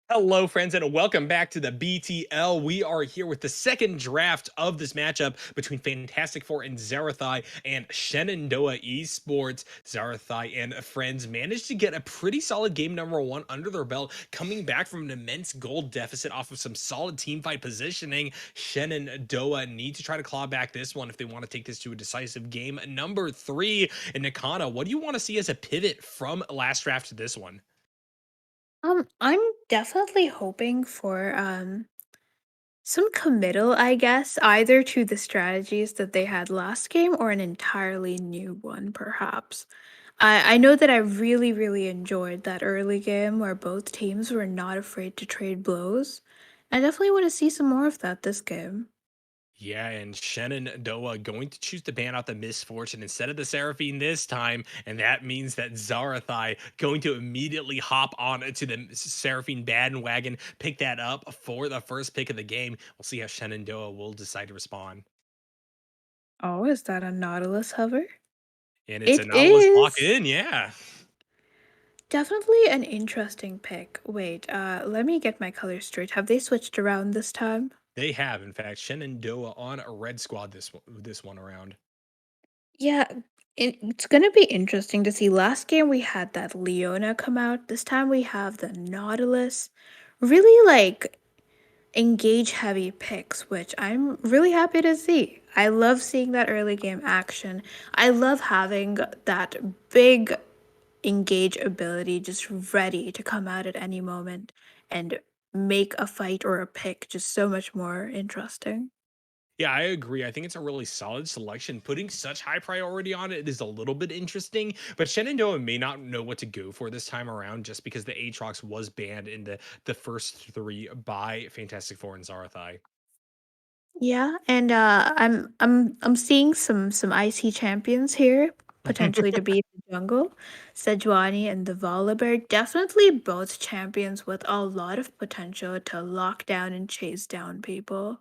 Hello, friends, and welcome back to the BTL. We are here with the second draft of this matchup between Fantastic Four and Zarathai and Shenandoah Esports. Zarathai and friends managed to get a pretty solid game number one under their belt, coming back from an immense gold deficit off of some solid team fight positioning. Shenandoah need to try to claw back this one if they want to take this to a decisive game number three. And Nakhana, what do you want to see as a pivot from last draft to this one? I'm definitely hoping for some committal, I guess, either to the strategies that they had last game or an entirely new one, perhaps. I know that I really, really enjoyed that early game where both teams were not afraid to trade blows. I definitely want to see some more of that this game. Yeah, and Shenandoah going to choose to ban out the Misfortune instead of the Seraphine this time, and that means that Zarathai going to immediately hop on to the Seraphine bandwagon, pick that up for the first pick of the game. We'll see how Shenandoah will decide to respond. Oh, is that a Nautilus hover? And it's a It Nautilus lock is in, yeah. definitely an interesting pick. Wait, let me get my colors straight. Have they switched around this time? They have, in fact, Shenandoah on a red squad this one around. Yeah, it's gonna be interesting to see. Last game we had that Leona come out. This time we have the Nautilus. Really like engage heavy picks, which I'm really happy to see. I love seeing that early game action. I love having that big engage ability just ready to come out at any moment and make a fight or a pick just so much more interesting. Yeah, I agree. I think it's a really solid selection. Putting such high priority on it is a little bit interesting, but Shenandoah may not know what to go for this time around just because the Aatrox was banned in the first three by Fantastic Four and Zarathai. Yeah, and I'm seeing some icy champions here, potentially to be in the jungle. Sejuani and the Volibear, definitely both champions with a lot of potential to lock down and chase down people.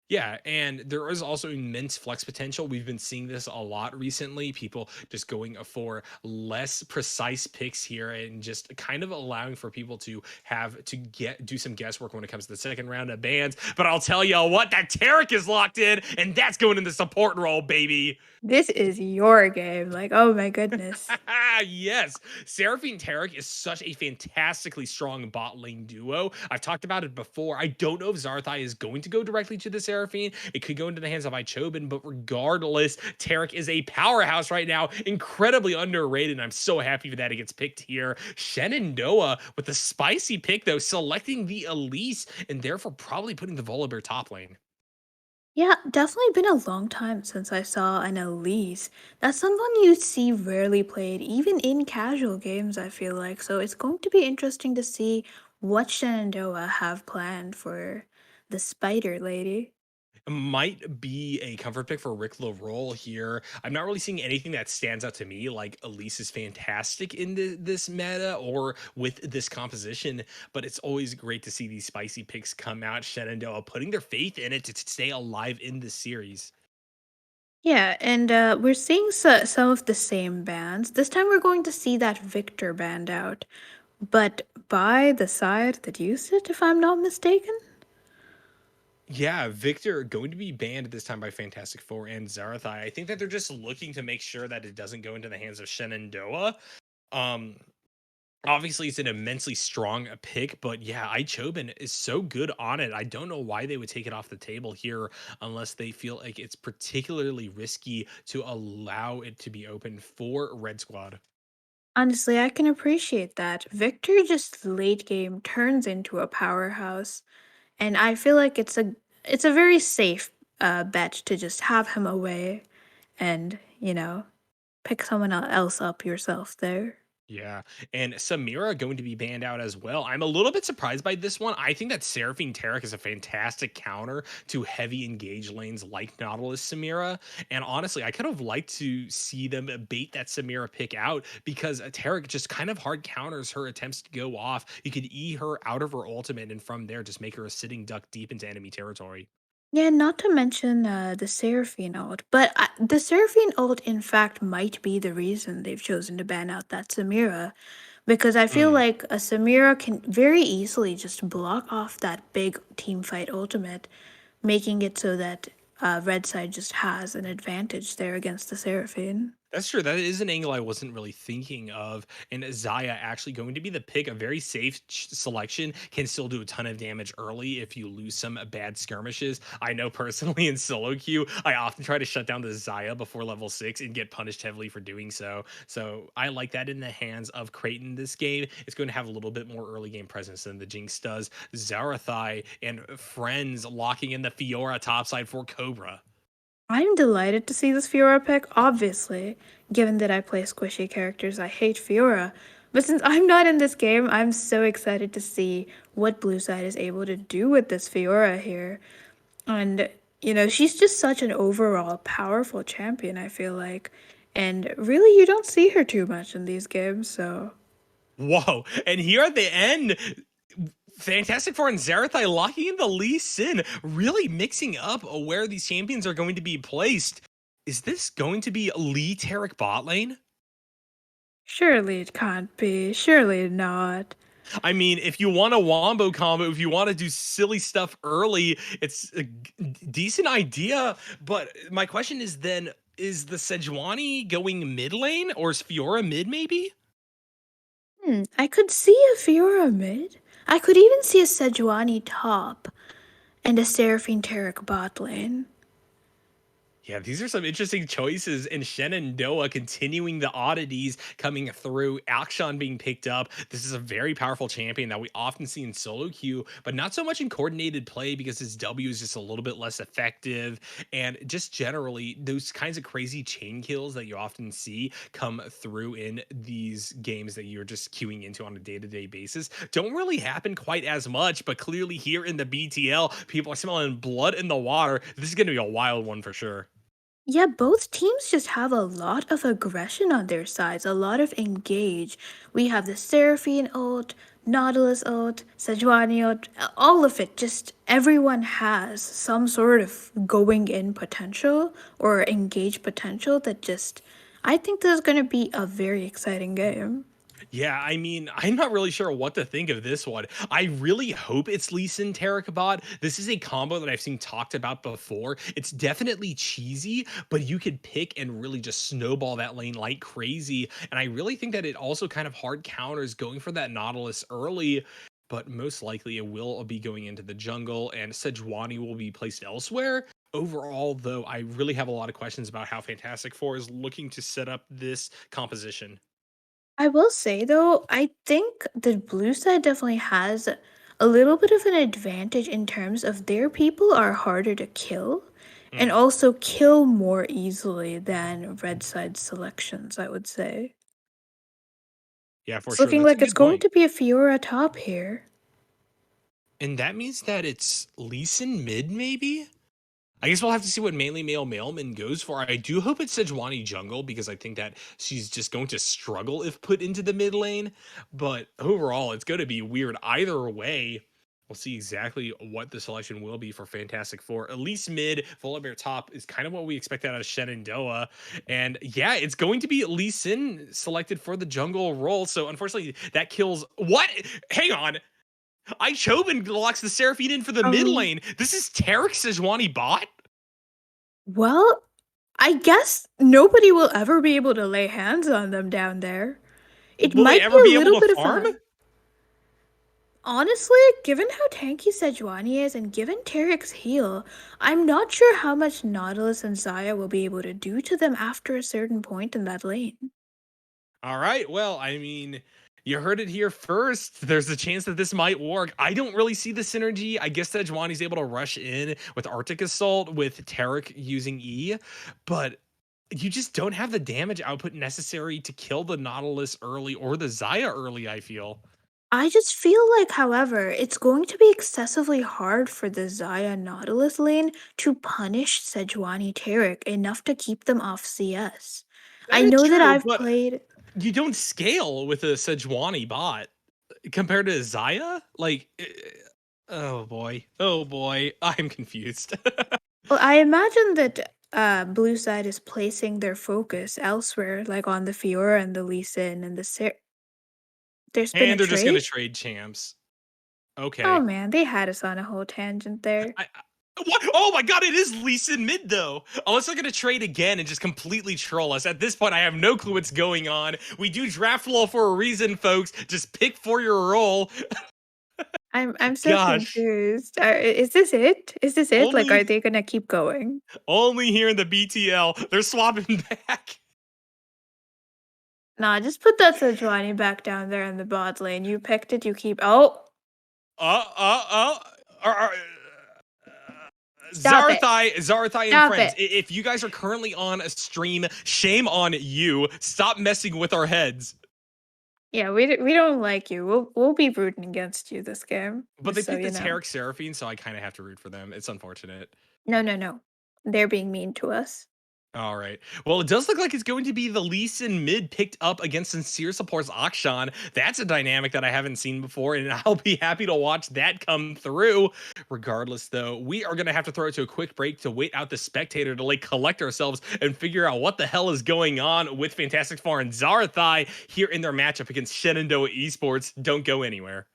Yeah, and there is also immense flex potential. We've been seeing this a lot recently. People just going for less precise picks here and just kind of allowing for people to have to do some guesswork when it comes to the second round of bans. But I'll tell you what, that Tarek is locked in, and that's going in the support role, baby. This is your game. Like, oh my goodness. Yes, Seraphine Tarek is such a fantastically strong bot lane duo. I've talked about it before. I don't know if Zarthai is going to go directly to the Seraphine. It could go into the hands of Ichobin, but regardless, Tarek is a powerhouse right now, incredibly underrated. And I'm so happy that it gets picked here. Shenandoah with the spicy pick, though, selecting the Elise and therefore probably putting the Volibear top lane. Yeah, definitely been a long time since I saw an Elise. That's someone you see rarely played, even in casual games, I feel like. So it's going to be interesting to see what Shenandoah have planned for the Spider Lady. Might be a comfort pick for Rick LaRolle here. I'm not really seeing anything that stands out to me like Elise is fantastic in this meta or with this composition, but it's always great to see these spicy picks come out. Shenandoah putting their faith in it to stay alive in this series. Yeah, and we're seeing some of the same bands. This time we're going to see that Victor band out, but by the side that used it, if I'm not mistaken. Yeah, Victor going to be banned this time by Fantastic Four and Zarathai. I think that they're just looking to make sure that it doesn't go into the hands of Shenandoah. Um, Obviously, it's an immensely strong pick, but yeah, Ichobin is so good on it. I don't know why they would take it off the table here unless they feel like it's particularly risky to allow it to be open for Red Squad. Honestly, I can appreciate that. Victor just late game turns into a powerhouse. And I feel like it's a very safe bet to just have him away and, pick someone else up yourself there. Yeah, and Samira going to be banned out as well. I'm a little bit surprised by this one. I think that Seraphine Tarek is a fantastic counter to heavy engage lanes like Nautilus Samira. And honestly, I could have liked to see them bait that Samira pick out because Tarek just kind of hard counters her attempts to go off. You could E her out of her ultimate and from there just make her a sitting duck deep into enemy territory. Yeah, not to mention the Seraphine ult, but the Seraphine ult, in fact, might be the reason they've chosen to ban out that Samira. because I feel Mm. like a Samira can very easily just block off that big team fight ultimate, making it so that red side just has an advantage there against the Seraphine. That's true. That is an angle I wasn't really thinking of. And Zaya actually going to be the pick, a very safe selection, can still do a ton of damage early if you lose some bad skirmishes. I know personally in solo queue, I often try to shut down the Zaya before level 6 and get punished heavily for doing so. So I like that in the hands of Creighton this game. It's going to have a little bit more early game presence than the Jinx does. Zarathai and friends locking in the Fiora topside for Cobra. I'm delighted to see this Fiora pick, obviously. Given that I play squishy characters, I hate Fiora. But since I'm not in this game, I'm so excited to see what Blue Side is able to do with this Fiora here. And, she's just such an overall powerful champion, I feel like. And really, you don't see her too much in these games, so. Whoa. And here at the end, Fantastic Four and Zerathai locking in the Lee Sin, really mixing up where these champions are going to be placed. Is this going to be Lee Tarek bot lane? Surely it can't be. Surely not. I mean, if you want a wombo combo, if you want to do silly stuff early, it's a decent idea. But my question is then, is the Sejuani going mid lane or is Fiora mid maybe? I could see a Fiora mid. I could even see a Sejuani top and a Seraphine Tarek bot lane. Yeah, these are some interesting choices, and Shenandoah continuing the oddities coming through. Akshan being picked up. This is a very powerful champion that we often see in solo queue, but not so much in coordinated play because his W is just a little bit less effective. And just generally, those kinds of crazy chain kills that you often see come through in these games that you're just queuing into on a day-to-day basis don't really happen quite as much. But clearly, here in the BTL, people are smelling blood in the water. This is going to be a wild one for sure. Yeah, both teams just have a lot of aggression on their sides, a lot of engage. We have the Seraphine ult, Nautilus ult, Sejuani ult, all of it. Just everyone has some sort of going in potential or engage potential that just. I think this is going to be a very exciting game. Yeah, I mean, I'm not really sure what to think of this one. I really hope it's Lee Sin Terracabot. This is a combo that I've seen talked about before. It's definitely cheesy, but you could pick and really just snowball that lane like crazy. And I really think that it also kind of hard counters going for that Nautilus early, but most likely it will be going into the jungle and Sejuani will be placed elsewhere. Overall, though, I really have a lot of questions about how Fantastic Four is looking to set up this composition. I will say though, I think the blue side definitely has a little bit of an advantage in terms of their people are harder to kill and Mm. also kill more easily than red side selections, I would say. Yeah, for It's sure. looking That's a like it's good going point. to be a Fiora top here. And that means that it's Lee Sin mid, maybe? I guess we'll have to see what mainly male mailman goes for. I do hope it's Sejuani jungle because I think that she's just going to struggle if put into the mid lane. But overall, it's going to be weird either way. We'll see exactly what the selection will be for Fantastic Four. At least mid, Volibear top is kind of what we expect out of Shenandoah. And yeah, it's going to be Lee Sin selected for the jungle role. So unfortunately, that kills. What? Hang on. Ichoban locks the Seraphine in for the mid Um, lane. This is Tarek Sejuani bot? well, I guess nobody will ever be able to lay hands on them down there. It Will they might be ever a be able little to bit of farm? a Honestly, given how tanky Sejuani is and given Tarek's heal, I'm not sure how much Nautilus and Zaya will be able to do to them after a certain point in that lane. All right. Well, I mean, you heard it here first. There's a chance that this might work. I don't really see the synergy. I guess Sejuani's able to rush in with Arctic Assault with Tarek using E, but you just don't have the damage output necessary to kill the Nautilus early or the Zaya early, I feel. I just feel like, however, it's going to be excessively hard for the Zaya Nautilus lane to punish Sejuani Tarek enough to keep them off CS. That I is know that true, I've but played. you don't scale with a Sejuani bot compared to Zaya. Like, oh boy, oh boy, I'm confused. Well, I imagine that Blue Side is placing their focus elsewhere, like on the Fiora and the Lee Sin and the There's been a And they're just gonna trade? trade champs. Oh Okay. man, they had us on a whole tangent there. What? Oh my god, it is Lee Sin mid though. Unless they're gonna trade again and just completely troll us. At this point, I have no clue what's going on. We do draft law for a reason, folks. Just pick for your role. I'm so Gosh, confused. Is this it? Is this it? Like, only are they gonna keep going? only here in the BTL. They're swapping back. Nah, just put that Sejuani back down there in the bot lane. You picked it, you keep. Oh, Uh, uh, uh. uh, stop it! Zarathai and Stop friends, it! if you guys are currently on a stream, shame on you. Stop messing with our heads. Yeah, we don't like you. We'll be rooting against you this game, But just they so picked you the know. Tarek Seraphine, so I kind of have to root for them. It's unfortunate. No, no, no. They're being mean to us. All right. Well, it does look like it's going to be the Lee Sin mid picked up against Sincere Supports Akshan. That's a dynamic that I haven't seen before, and I'll be happy to watch that come through. Regardless, though, we are going to have to throw it to a quick break to wait out the spectator to like collect ourselves and figure out what the hell is going on with Fantastic Four and Zarathai here in their matchup against Shenandoah Esports. Don't go anywhere.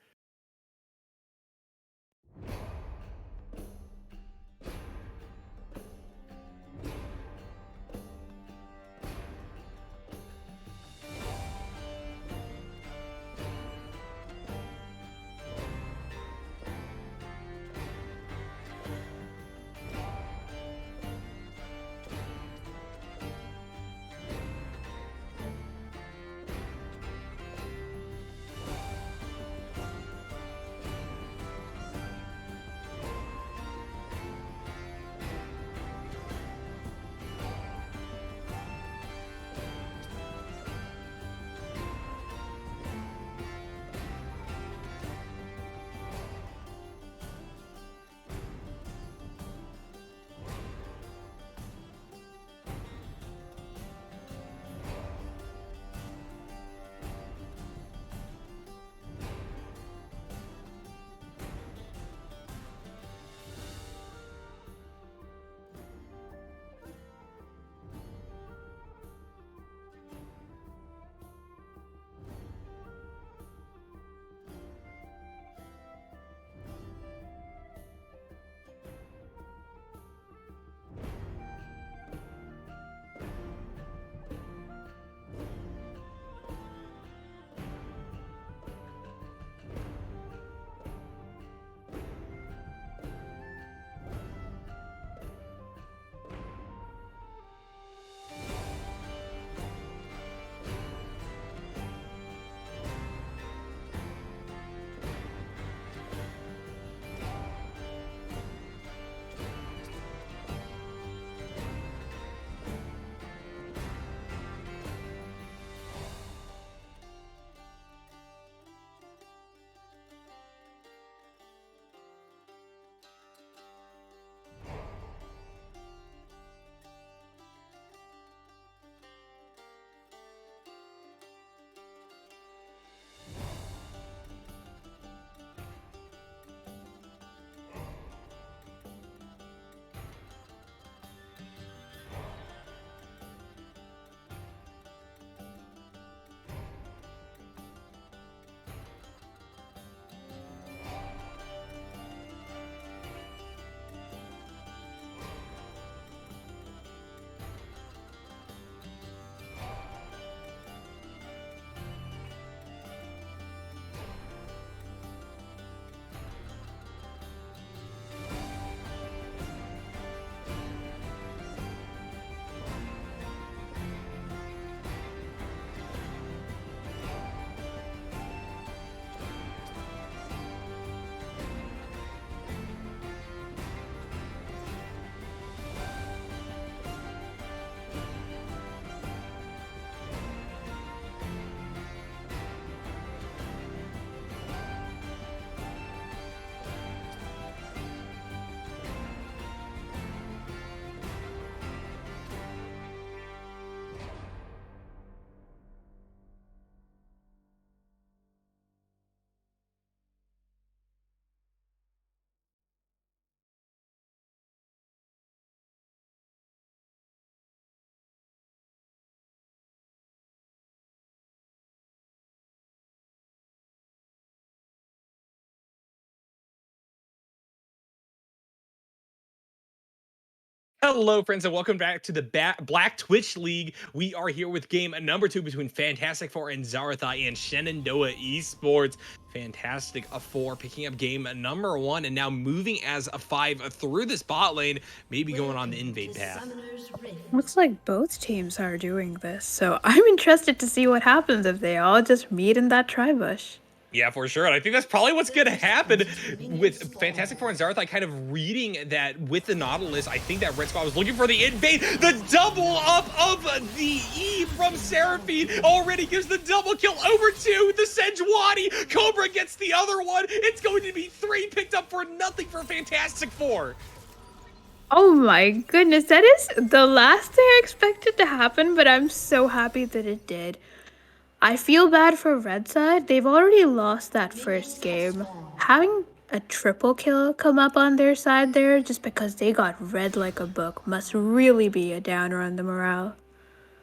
Hello, friends, and welcome back to the Black Twitch League. We are here with game number 2 between Fantastic Four and Zarathai and Shenandoah Esports. Fantastic Four picking up game number 1 and now moving as a 5 through this bot lane, maybe going on the invade path. Looks like both teams are doing this, so I'm interested to see what happens if they all just meet in that tri-bush. Yeah, for sure. And I think that's probably what's going to happen with Fantastic Four and Zarathai kind of reading that with the Nautilus. I think that Red Squad was looking for the invade. The double up of the E from Seraphine already gives the double kill over to the Sejuani. Cobra gets the other one. It's going to be 3 picked up for nothing for Fantastic Four. Oh my goodness, that is the last thing I expected to happen, but I'm so happy that it did. I feel bad for Red Side. They've already lost that first game. Having a triple kill come up on their side there just because they got read like a book must really be a downer on the morale.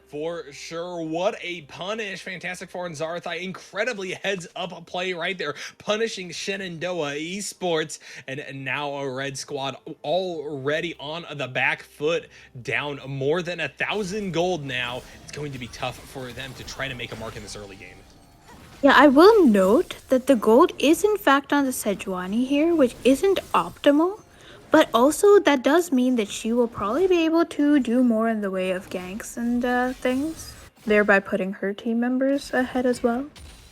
For sure. What a punish. Fantastic Four and Zarathai incredibly heads up play right there, punishing Shenandoah Esports. And now a Red Squad already on the back foot, down more than 1,000 gold now. It's going to be tough for them to try to make a mark in this early game. Yeah, I will note that the gold is in fact on the Sejuani here, which isn't optimal, but also that does mean that she will probably be able to do more in the way of ganks and things, thereby putting her team members ahead as well.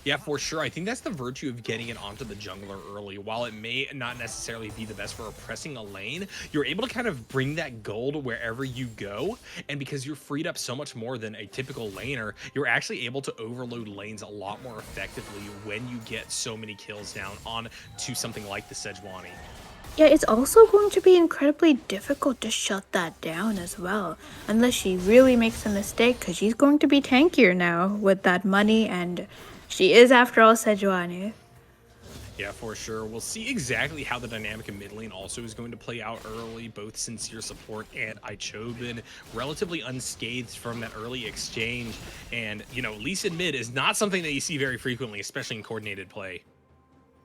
Yeah, for sure. I think that's the virtue of getting it onto the jungler early. While it may not necessarily be the best for oppressing a lane, you're able to kind of bring that gold wherever you go. And because you're freed up so much more than a typical laner, you're actually able to overload lanes a lot more effectively when you get so many kills down on to something like the Sejuani. Yeah, it's also going to be incredibly difficult to shut that down as well, unless she really makes a mistake, because she's going to be tankier now with that money, and she is, after all, Sejuani. Yeah, for sure. We'll see exactly how the dynamic in mid lane also is going to play out early. Both Sincere Support and Ichobin relatively unscathed from that early exchange. And, you know, Lee Sin mid is not something that you see very frequently, especially in coordinated play.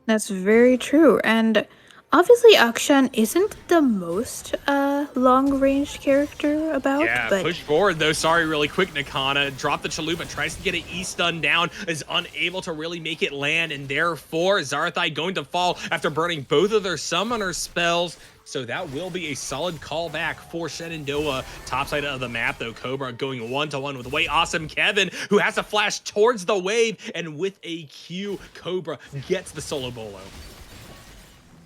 That's very true, and obviously Akshan isn't the most long-range character about, Yeah, but push forward though. Sorry, really quick. Nakhana drop the chalupa, tries to get an E-stun down, is unable to really make it land, and therefore Zarathai going to fall after burning both of their summoner spells. So that will be a solid callback for Shenandoah. Top side of the map though, Cobra going one-to-one with way awesome Kevin, who has to flash towards the wave, and with a Q, Cobra gets the solo bolo.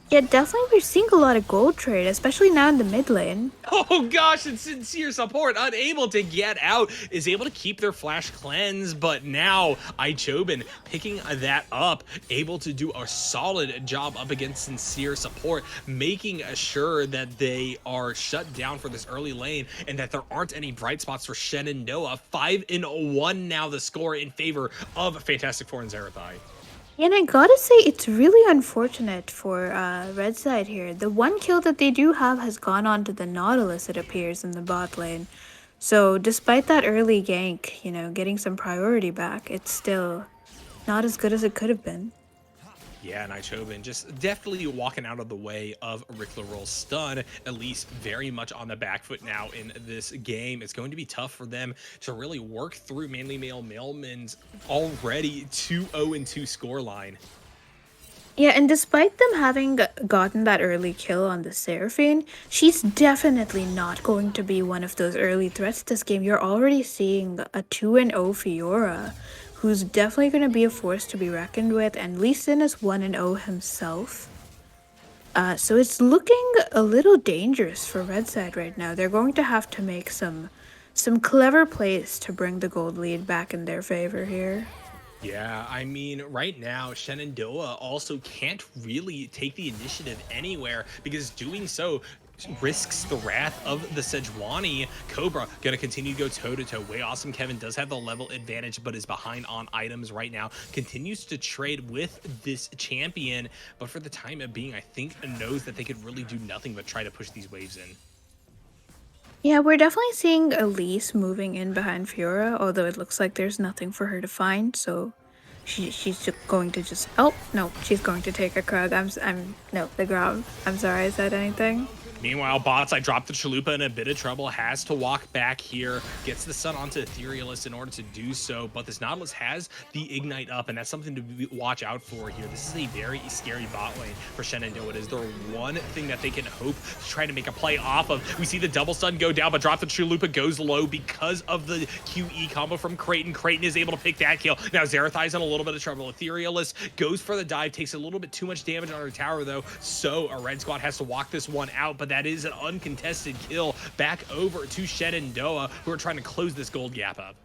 yeah, definitely we're seeing a lot of gold trade, especially now in the mid lane. Oh gosh, and Sincere Support unable to get out, is able to keep their flash cleanse, but now Ichobin picking that up, able to do a solid job up against Sincere Support, making sure that they are shut down for this early lane and that there aren't any bright spots for Shenandoah. 5-1 now the score in favor of Fantastic Four and Zarathai. And I gotta say, it's really unfortunate for Red Side here. The one kill that they do have has gone on to the Nautilus, it appears, in the bot lane. So despite that early gank, you know, getting some priority back, it's still not as good as it could have been. Yeah, and Ichobin just definitely walking out of the way of Rick LaRoll's stun, at least very much on the back foot now in this game. It's going to be tough for them to really work through Manly Mail Mailman's already 2-0-2 scoreline. Yeah, and despite them having gotten that early kill on the Seraphine, she's definitely not going to be one of those early threats this game. You're already seeing a 2-0 Fiora, who's definitely going to be a force to be reckoned with, and Lee Sin is 1-0 himself. So it's looking a little dangerous for Red Side right now. They're going to have to make some clever plays to bring the gold lead back in their favor here. Yeah, I mean, right now, Shenandoah also can't really take the initiative anywhere because doing so risks the wrath of the Sejuani. Cobra gonna continue to go toe-to-toe. Way awesome Kevin does have the level advantage, but is behind on items right now. Continues to trade with this champion, but for the time of being, I think knows that they could really do nothing but try to push these waves in. Yeah, we're definitely seeing Elise moving in behind Fiora, although it looks like there's nothing for her to find, so she's just going to she's going to take a Krug. No, the Grub. I'm sorry, I said anything. Meanwhile, bots, I dropped the Chalupa in a bit of trouble, has to walk back here, gets the Sun onto Etherealist in order to do so, but this Nautilus has the Ignite up, and that's something to watch out for here. This is a very scary bot lane for Shenandoah. It is their one thing that they can hope to try to make a play off of. We see the double stun go down, but drop the Chalupa goes low because of the QE combo from Creighton. Creighton is able to pick that kill. Now Zerathai's in a little bit of trouble. Etherealist goes for the dive, takes a little bit too much damage on her tower though, so a red squad has to walk this one out, but that is an uncontested kill back over to Shenandoah, who are trying to close this gold gap up.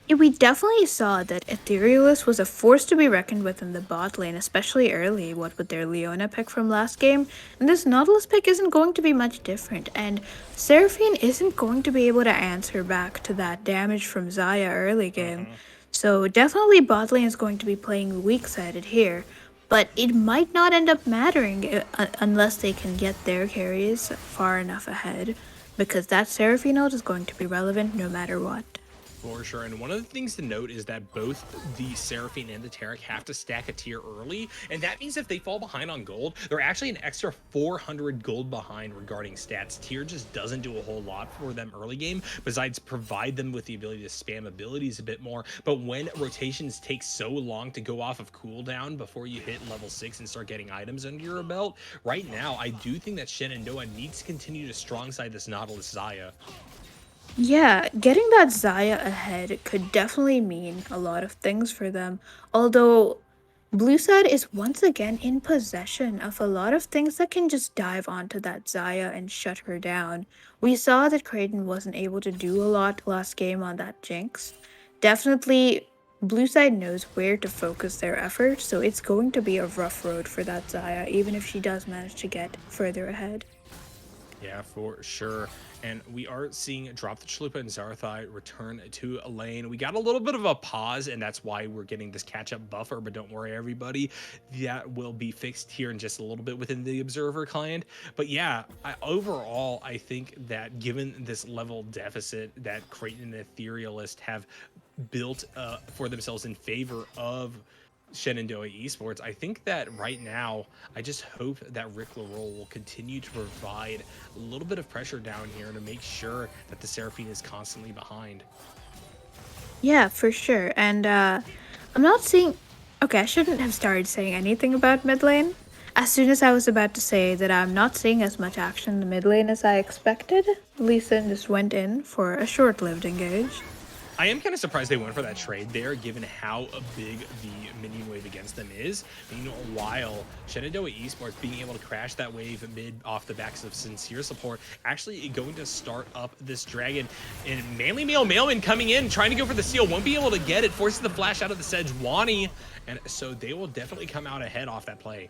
Yeah, we definitely saw that Etherealist was a force to be reckoned with in the bot lane, especially early, what with their Leona pick from last game. And this Nautilus pick isn't going to be much different, and Seraphine isn't going to be able to answer back to that damage from Xayah early game. So definitely bot lane is going to be playing weak-sided here, but it might not end up mattering unless they can get their carries far enough ahead, because that Seraphine ult is going to be relevant no matter what. For sure, and one of the things to note is that both the Seraphine and the Taric have to stack a tier early, and that means if they fall behind on gold, they're actually an extra 400 gold behind regarding stats. Tier just doesn't do a whole lot for them early game, besides provide them with the ability to spam abilities a bit more, but when rotations take so long to go off of cooldown before you hit level 6 and start getting items under your belt, right now, I do think that Shenandoah needs to continue to strong side this Nautilus Xayah. Yeah, getting that Xayah ahead could definitely mean a lot of things for them. Although Blue side is once again in possession of a lot of things that can just dive onto that Xayah and shut her down. We saw that Creighton wasn't able to do a lot last game on that Jinx. Definitely, Blue side knows where to focus their effort, so it's going to be a rough road for that Xayah, even if she does manage to get further ahead. Yeah, for sure. And we are seeing Drop the Chalupa and Zarathai return to a lane. We got a little bit of a pause, and that's why we're getting this catch-up buffer, but don't worry, everybody. That will be fixed here in just a little bit within the Observer client. But yeah, overall, I think that given this level deficit that Creighton and Etherealist have built for themselves in favor of Shenandoah Esports, I think that right now, I just hope that Rick LaRolle will continue to provide a little bit of pressure down here to make sure that the Seraphine is constantly behind. Yeah, for sure. And I'm not seeing. Okay, I shouldn't have started saying anything about mid lane. As soon as I was about to say that I'm not seeing as much action in the mid lane as I expected, Lee Sin just went in for a short lived engage. I am kind of surprised they went for that trade there, given how big the minion wave against them is. Meanwhile, Shenandoah Esports being able to crash that wave mid off the backs of sincere support, actually going to start up this dragon. And Manly Male Mailman coming in, trying to go for the steal, won't be able to get it, forces the flash out of the Sejuani, and so they will definitely come out ahead off that play.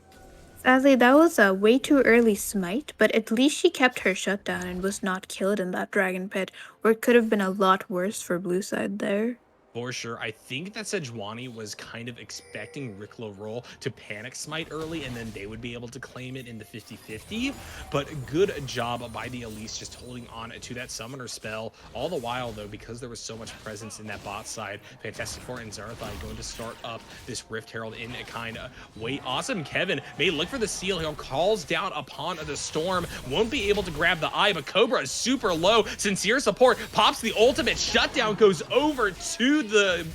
Sadly, that was a way too early smite, but at least she kept her shutdown and was not killed in that dragon pit, where it could have been a lot worse for blue side there. For sure. I think that Sejuani was kind of expecting Rick LaRolle to panic smite early, and then they would be able to claim it in the 50-50. But good job by the Elise just holding on to that summoner spell. All the while, though, because there was so much presence in that bot side, Fantastic Four and Zarathai going to start up this Rift Herald in a kind of way. Awesome. Kevin may look for the seal. He calls down upon the storm. Won't be able to grab the eye, but Cobra is super low. Sincere support pops the ultimate. Shutdown goes over to the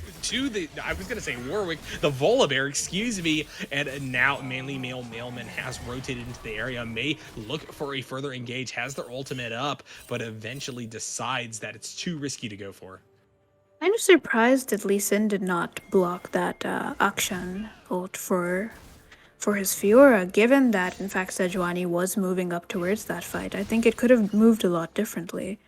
I was gonna say Warwick, the Volibear, excuse me, and now Manly Male Mailman has rotated into the area, may look for a further engage, has their ultimate up, but eventually decides that it's too risky to go for. I'm surprised that Lee Sin did not block that Akshan ult for his Fiora, given that in fact Sejuani was moving up towards that fight. I think it could have moved a lot differently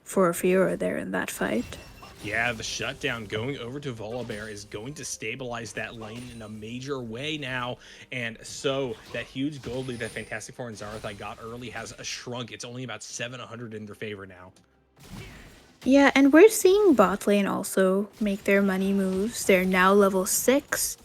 for Fiora there in that fight. Yeah, the shutdown going over to Volibear is going to stabilize that lane in a major way now, and so that huge gold lead that Fantastic Four and Zarathai got early has shrunk. It's only about 700 in their favor now. Yeah, and we're seeing bot lane also make their money moves. They're now level 6,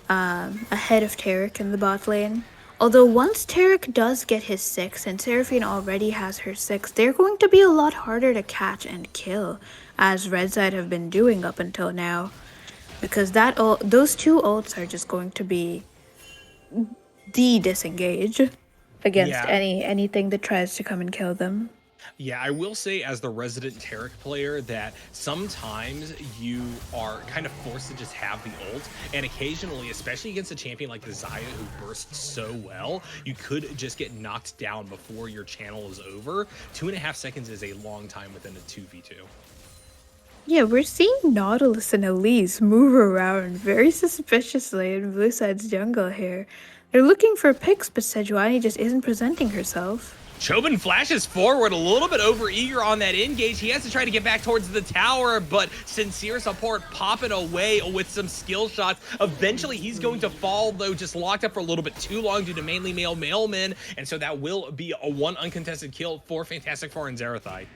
ahead of Taric in the bot lane. Although once Taric does get his 6 and Seraphine already has her 6, they're going to be a lot harder to catch and kill, as Red Side have been doing up until now. Because those two ults are just going to be the disengage. against Yeah, anything that tries to come and kill them. Yeah, I will say as the resident Tarek player that sometimes you are kind of forced to just have the ult, and occasionally, especially against a champion like the Xayah who bursts so well, you could just get knocked down before your channel is over. 2.5 seconds is a long time within a 2v2. Yeah, we're seeing Nautilus and Elise move around very suspiciously in Blue Side's jungle here. They're looking for picks, but Sejuani just isn't presenting herself. Chobin flashes forward a little bit over eager on that engage. He has to try to get back towards the tower, but Sincere Support popping away with some skill shots. Eventually, he's going to fall, though, just locked up for a little bit too long due to mainly male mailmen, and so that will be a one uncontested kill for Fantastic Four and Zerathai.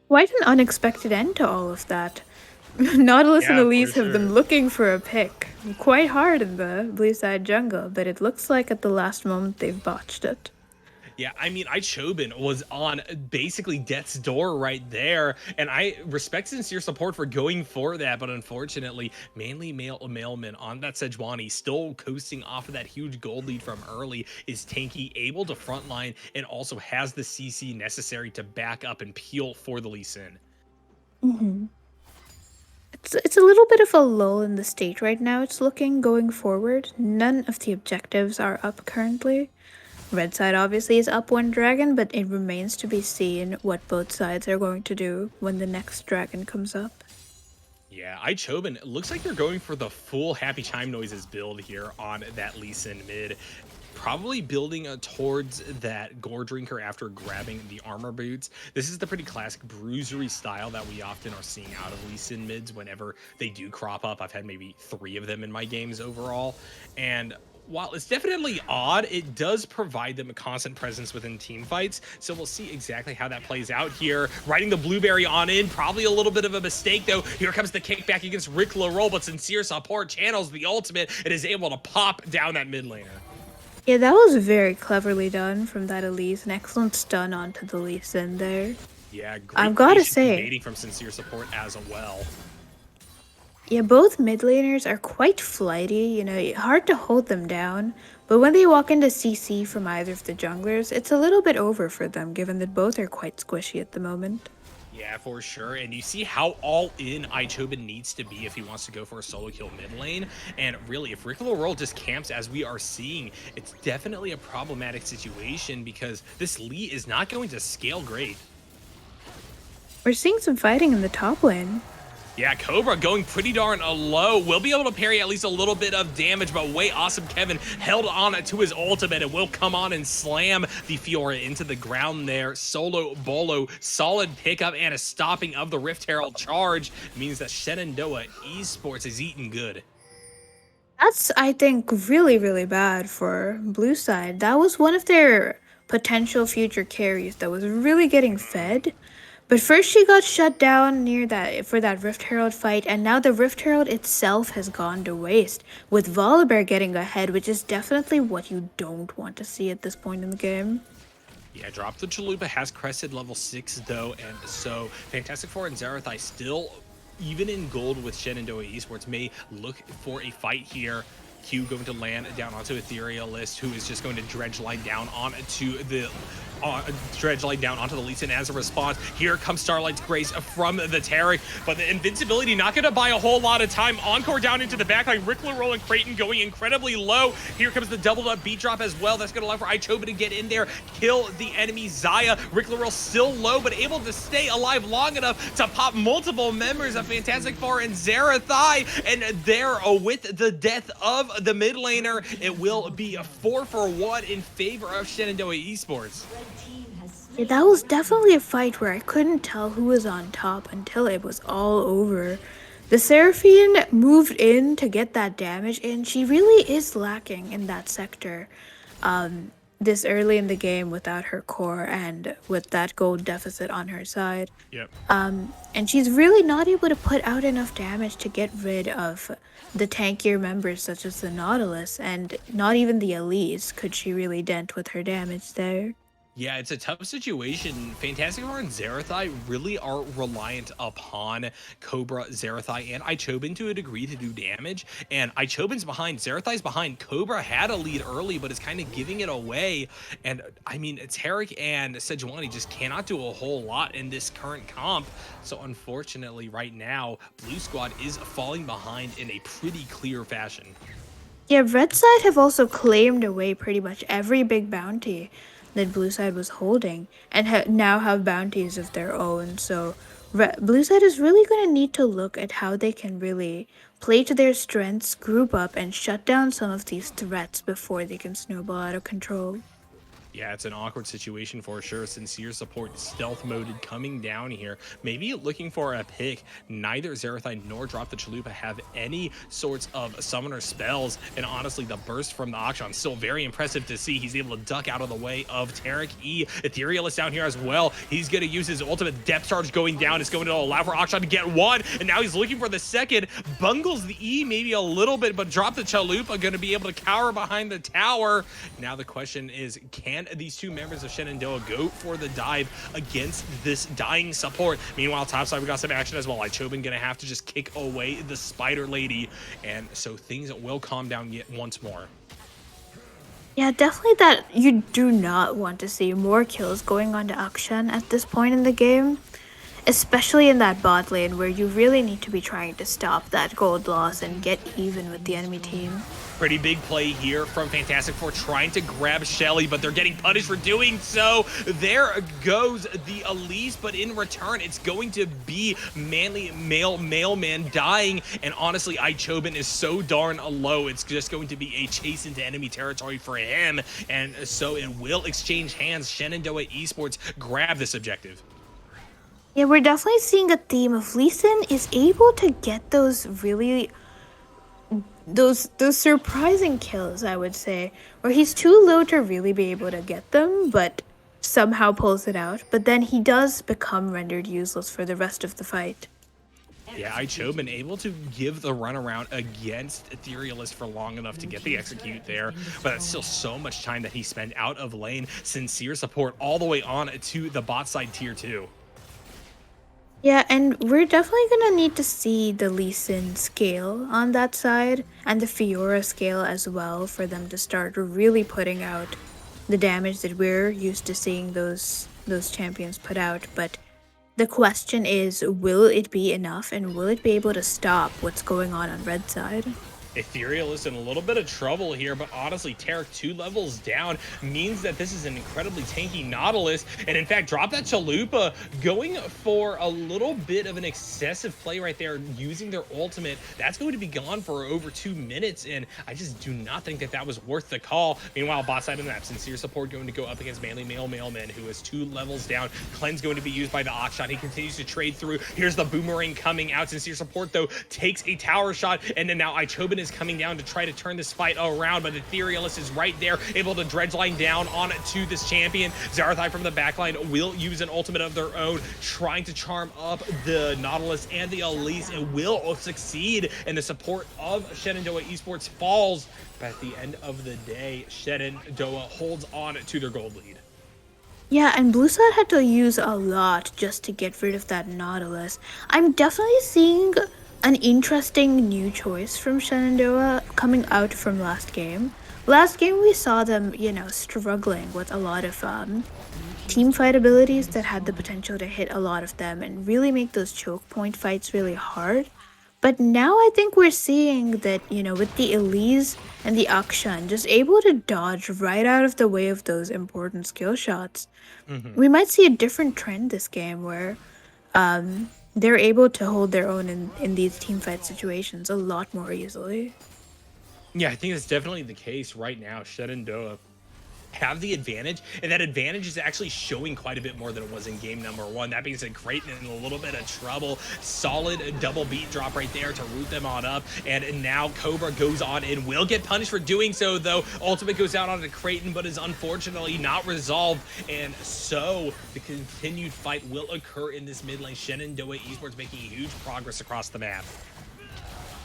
Quite an unexpected end to all of that. Nautilus and Yeah, for Elise have sure. been looking for a pick quite hard in the Blue Side jungle, but it looks like at the last moment they've botched it. Yeah, I mean, Chobin was on basically death's door right there, and I respect Sincere Support for going for that, but unfortunately, mainly mailman on that Sejuani, still coasting off of that huge gold lead from early, is tanky, able to frontline, and also has the CC necessary to back up and peel for the Lee Sin. Mhm. It's a little bit of a lull in the state right now. It's looking going forward. None of the objectives are up currently. Red side obviously is up one dragon, but it remains to be seen what both sides are going to do when the next dragon comes up. Yeah, Chobin, it looks like they're going for the full Happy Chime Noises build here on that Lee Sin mid. Probably building towards that Gore Drinker after grabbing the armor boots. This is the pretty classic bruisery style that we often are seeing out of Lee Sin mids whenever they do crop up. I've had maybe 3 of them in my games overall. And while it's definitely odd, it does provide them a constant presence within team fights. So we'll see exactly how that plays out here. Riding the Blueberry on in, probably a little bit of a mistake though. Here comes the kickback against Rick LaRolle, but Sincere Support channels the ultimate and is able to pop down that mid laner. Yeah, that was very cleverly done from that Elise. An excellent stun onto the Lee Sin there. Yeah, I've great gotta patient say, evading from Sincere Support as well. yeah, both mid laners are quite flighty, hard to hold them down. But when they walk into CC from either of the junglers, it's a little bit over for them, given that both are quite squishy at the moment. Yeah, for sure. And you see how all in Ichobin needs to be if he wants to go for a solo kill mid lane. And really, if Rick Roll just camps as we are seeing, it's definitely a problematic situation because this Lee is not going to scale great. We're seeing some fighting in the top lane. Yeah, Cobra going pretty darn low. Will be able to parry at least a little bit of damage, but way awesome Kevin held on to his ultimate and will come on and slam the Fiora into the ground there. Solo Bolo, solid pickup and a stopping of the Rift Herald charge means that Shenandoah Esports is eating good. That's, I think, really, really bad for Blue Side. That was one of their potential future carries that was really getting fed. But first she got shut down near that for that Rift Herald fight, and now the Rift Herald itself has gone to waste, with Volibear getting ahead, which is definitely what you don't want to see at this point in the game. Yeah, Drop the Chalupa has crested level 6 though, and so Fantastic Four and Zerathai still, even in gold with Shenandoah Esports, may look for a fight here. Q going to land down onto Etherealist, who is just going to dredge line down onto the Lee Sin as a response. Here comes Starlight's Grace from the Tarek, but the invincibility not going to buy a whole lot of time. Encore down into the backline. Rick LaRolle and Creighton going incredibly low. Here comes the doubled up beat drop as well. That's going to allow for Ichoba to get in there, kill the enemy Xayah. Rick LaRolle still low, but able to stay alive long enough to pop multiple members of Fantastic Four and Zerathai. And there, with the death of the mid laner, it will be a 4-for-1 in favor of Shenandoah Esports. Yeah, that was definitely a fight where I couldn't tell who was on top until it was all over. The Seraphine moved in to get that damage, and she really is lacking in that sector. This early in the game without her core and with that gold deficit on her side. Yep. And she's really not able to put out enough damage to get rid of the tankier members such as the Nautilus, and not even the Elise could she really dent with her damage there. Yeah, it's a tough situation. Fantastic Four and Zerathai really are reliant upon Cobra, Zerathai, and Ichobin to a degree to do damage. And Ichobin's behind, Zerathai's behind. Cobra had a lead early, but is kind of giving it away. And I mean, Tarek and Sejuani just cannot do a whole lot in this current comp. So unfortunately, right now, Blue Squad is falling behind in a pretty clear fashion. Yeah, red side have also claimed away pretty much every big bounty that blue side was holding and now have bounties of their own. So blue side is really going to need to look at how they can really play to their strengths, group up, and shut down some of these threats before they can snowball out of control. Yeah, it's an awkward situation for sure. Sincere support stealth moded coming down here. Maybe looking for a pick. Neither Zerathai nor Drop the Chalupa have any sorts of summoner spells. And honestly, the burst from the Akshan still very impressive to see. He's able to duck out of the way of Tarek E. Ethereal is down here as well. He's going to use his ultimate depth charge going down. It's going to allow for Akshan to get one. And now he's looking for the second. Bungles the E maybe a little bit, but Drop the Chalupa going to be able to cower behind the tower. Now the question is, can these two members of Shenandoah go for the dive against this dying support? Meanwhile, topside, we got some action as well. Ichobin gonna have to just kick away the Spider Lady, and so things will calm down yet once more. Yeah, definitely that you do not want to see more kills going on to Akshan at this point in the game, especially in that bot lane where you really need to be trying to stop that gold loss and get even with the enemy team. Pretty big play here from Fantastic Four trying to grab Shelly, but they're getting punished for doing so. There goes the Elise, but in return, it's going to be manly mailman dying. And honestly, Ichobin is so darn low. It's just going to be a chase into enemy territory for him. And so it will exchange hands. Shenandoah Esports grab this objective. Yeah, we're definitely seeing a theme of Lee Sin is able to get those really those surprising kills, I would say, where he's too low to really be able to get them, but somehow pulls it out. But then he does become rendered useless for the rest of the fight. Yeah, Ichobin able to give the runaround against Etherealist for long enough to get the execute there, but that's still so much time that he spent out of lane. Sincere support all the way on to the bot side tier 2. Yeah, and we're definitely gonna need to see the Lee Sin scale on that side and the Fiora scale as well for them to start really putting out the damage that we're used to seeing those champions put out. But the question is, will it be enough and will it be able to stop what's going on red side? Ethereal is in a little bit of trouble here, but honestly, Tarek 2 levels down means that this is an incredibly tanky Nautilus, and in fact, Drop That Chalupa going for a little bit of an excessive play right there, using their ultimate. That's going to be gone for over 2 minutes, and I just do not think that that was worth the call. Meanwhile, bot side of the map, Sincere support going to go up against Manly Mailman, who is 2 levels down. Cleanse going to be used by the Oxshot. He continues to trade through. Here's the Boomerang coming out. Sincere support, though, takes a tower shot, and then now Ichobin is coming down to try to turn this fight around, but Etherealist is right there, able to dredge line down onto this champion. Zerathai from the backline will use an ultimate of their own, trying to charm up the Nautilus and the Elise. It will succeed, and the support of Shenandoah Esports falls, but at the end of the day, Shenandoah holds on to their gold lead. Yeah, and Blue Side had to use a lot just to get rid of that Nautilus. I'm definitely seeing an interesting new choice from Shenandoah coming out from last game. Last game we saw them, struggling with a lot of team fight abilities that had the potential to hit a lot of them and really make those choke point fights really hard. But now I think we're seeing that, with the Elise and the Akshan just able to dodge right out of the way of those important skill shots, we might see a different trend this game where they're able to hold their own in these team fight situations a lot more easily. Yeah, I think that's definitely the case right now. Shenandoah have the advantage, and that advantage is actually showing quite a bit more than it was in game number 1. That being said, Creighton in a little bit of trouble. Solid double beat drop right there to root them on up, and now Cobra goes on and will get punished for doing so, though. Ultimate goes out onto Creighton, but is unfortunately not resolved, and so the continued fight will occur in this mid lane. Shenandoah Esports making huge progress across the map.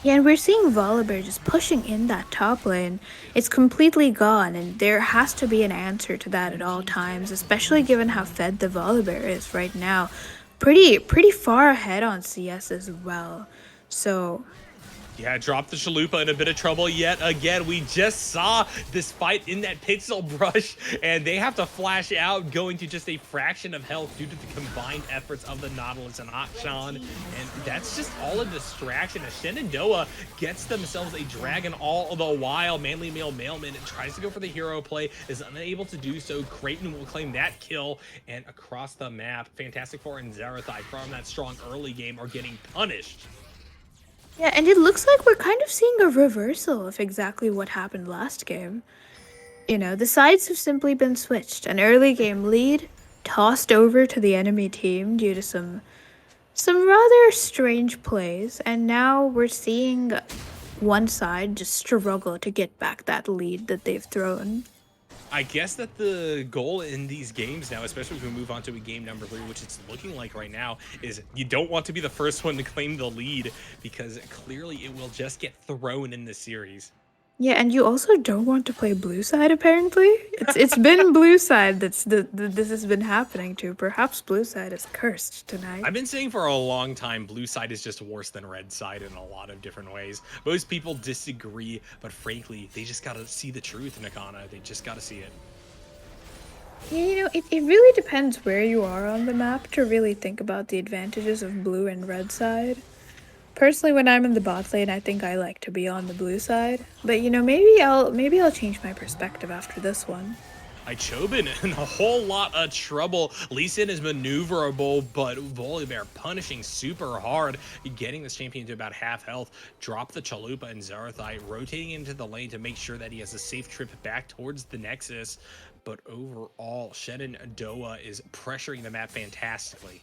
Yeah, and we're seeing Volibear just pushing in that top lane. It's completely gone, and there has to be an answer to that at all times, especially given how fed the Volibear is right now. Pretty far ahead on CS as well. So Yeah, drop the Chalupa in a bit of trouble yet again. We just saw this fight in that pixel brush, and they have to flash out, going to just a fraction of health due to the combined efforts of the Nautilus and Akshan. And that's just all a distraction as Shenandoah gets themselves a dragon all the while. Manly Male Mailman tries to go for the hero play, is unable to do so. Creighton will claim that kill, and across the map, Fantastic Four and Zerathai from that strong early game are getting punished. yeah, and it looks like we're kind of seeing a reversal of exactly what happened last game. You know, the sides have simply been switched. An early game lead tossed over to the enemy team due to some rather strange plays, and now we're seeing one side just struggle to get back that lead that they've thrown. I guess that the goal in these games now, especially if we move on to a game number 3, which it's looking like right now, is you don't want to be the first one to claim the lead because clearly it will just get thrown in the series. Yeah, and you also don't want to play blue side apparently. It's been blue side this has been happening to. Perhaps blue side is cursed tonight. I've been saying for a long time, blue side is just worse than red side in a lot of different ways. Most people disagree, but frankly, they just gotta see the truth, Nakhana. They just gotta see it. Yeah, you know, it really depends where you are on the map to really think about the advantages of blue and red side. Personally, when I'm in the bot lane, I think I like to be on the blue side. But you know, maybe I'll change my perspective after this one. Chobin in a whole lot of trouble. Lee Sin is maneuverable, but Volibear punishing super hard, getting this champion to about half health. Drop the Chalupa and Zarathai, rotating into the lane to make sure that he has a safe trip back towards the Nexus. But overall, Shenandoah is pressuring the map fantastically.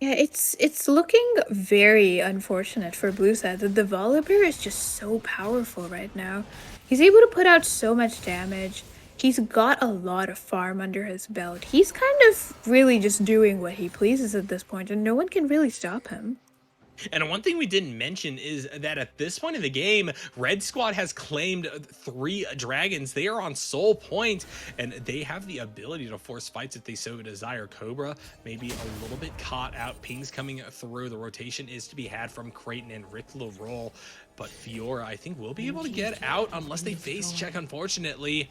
Yeah, it's looking very unfortunate for blue side that the Volibear is just so powerful right now. He's able to put out so much damage. He's got a lot of farm under his belt. He's kind of really just doing what he pleases at this point, and no one can really stop him. And one thing we didn't mention is that at this point in the game, Red Squad has claimed 3 dragons. They are on sole point, and they have the ability to force fights if they so desire. Cobra maybe a little bit caught out. Pings coming through. The rotation is to be had from Creighton and Rick LaRoll, but Fiora, I think, will be able to get out unless they face check, unfortunately.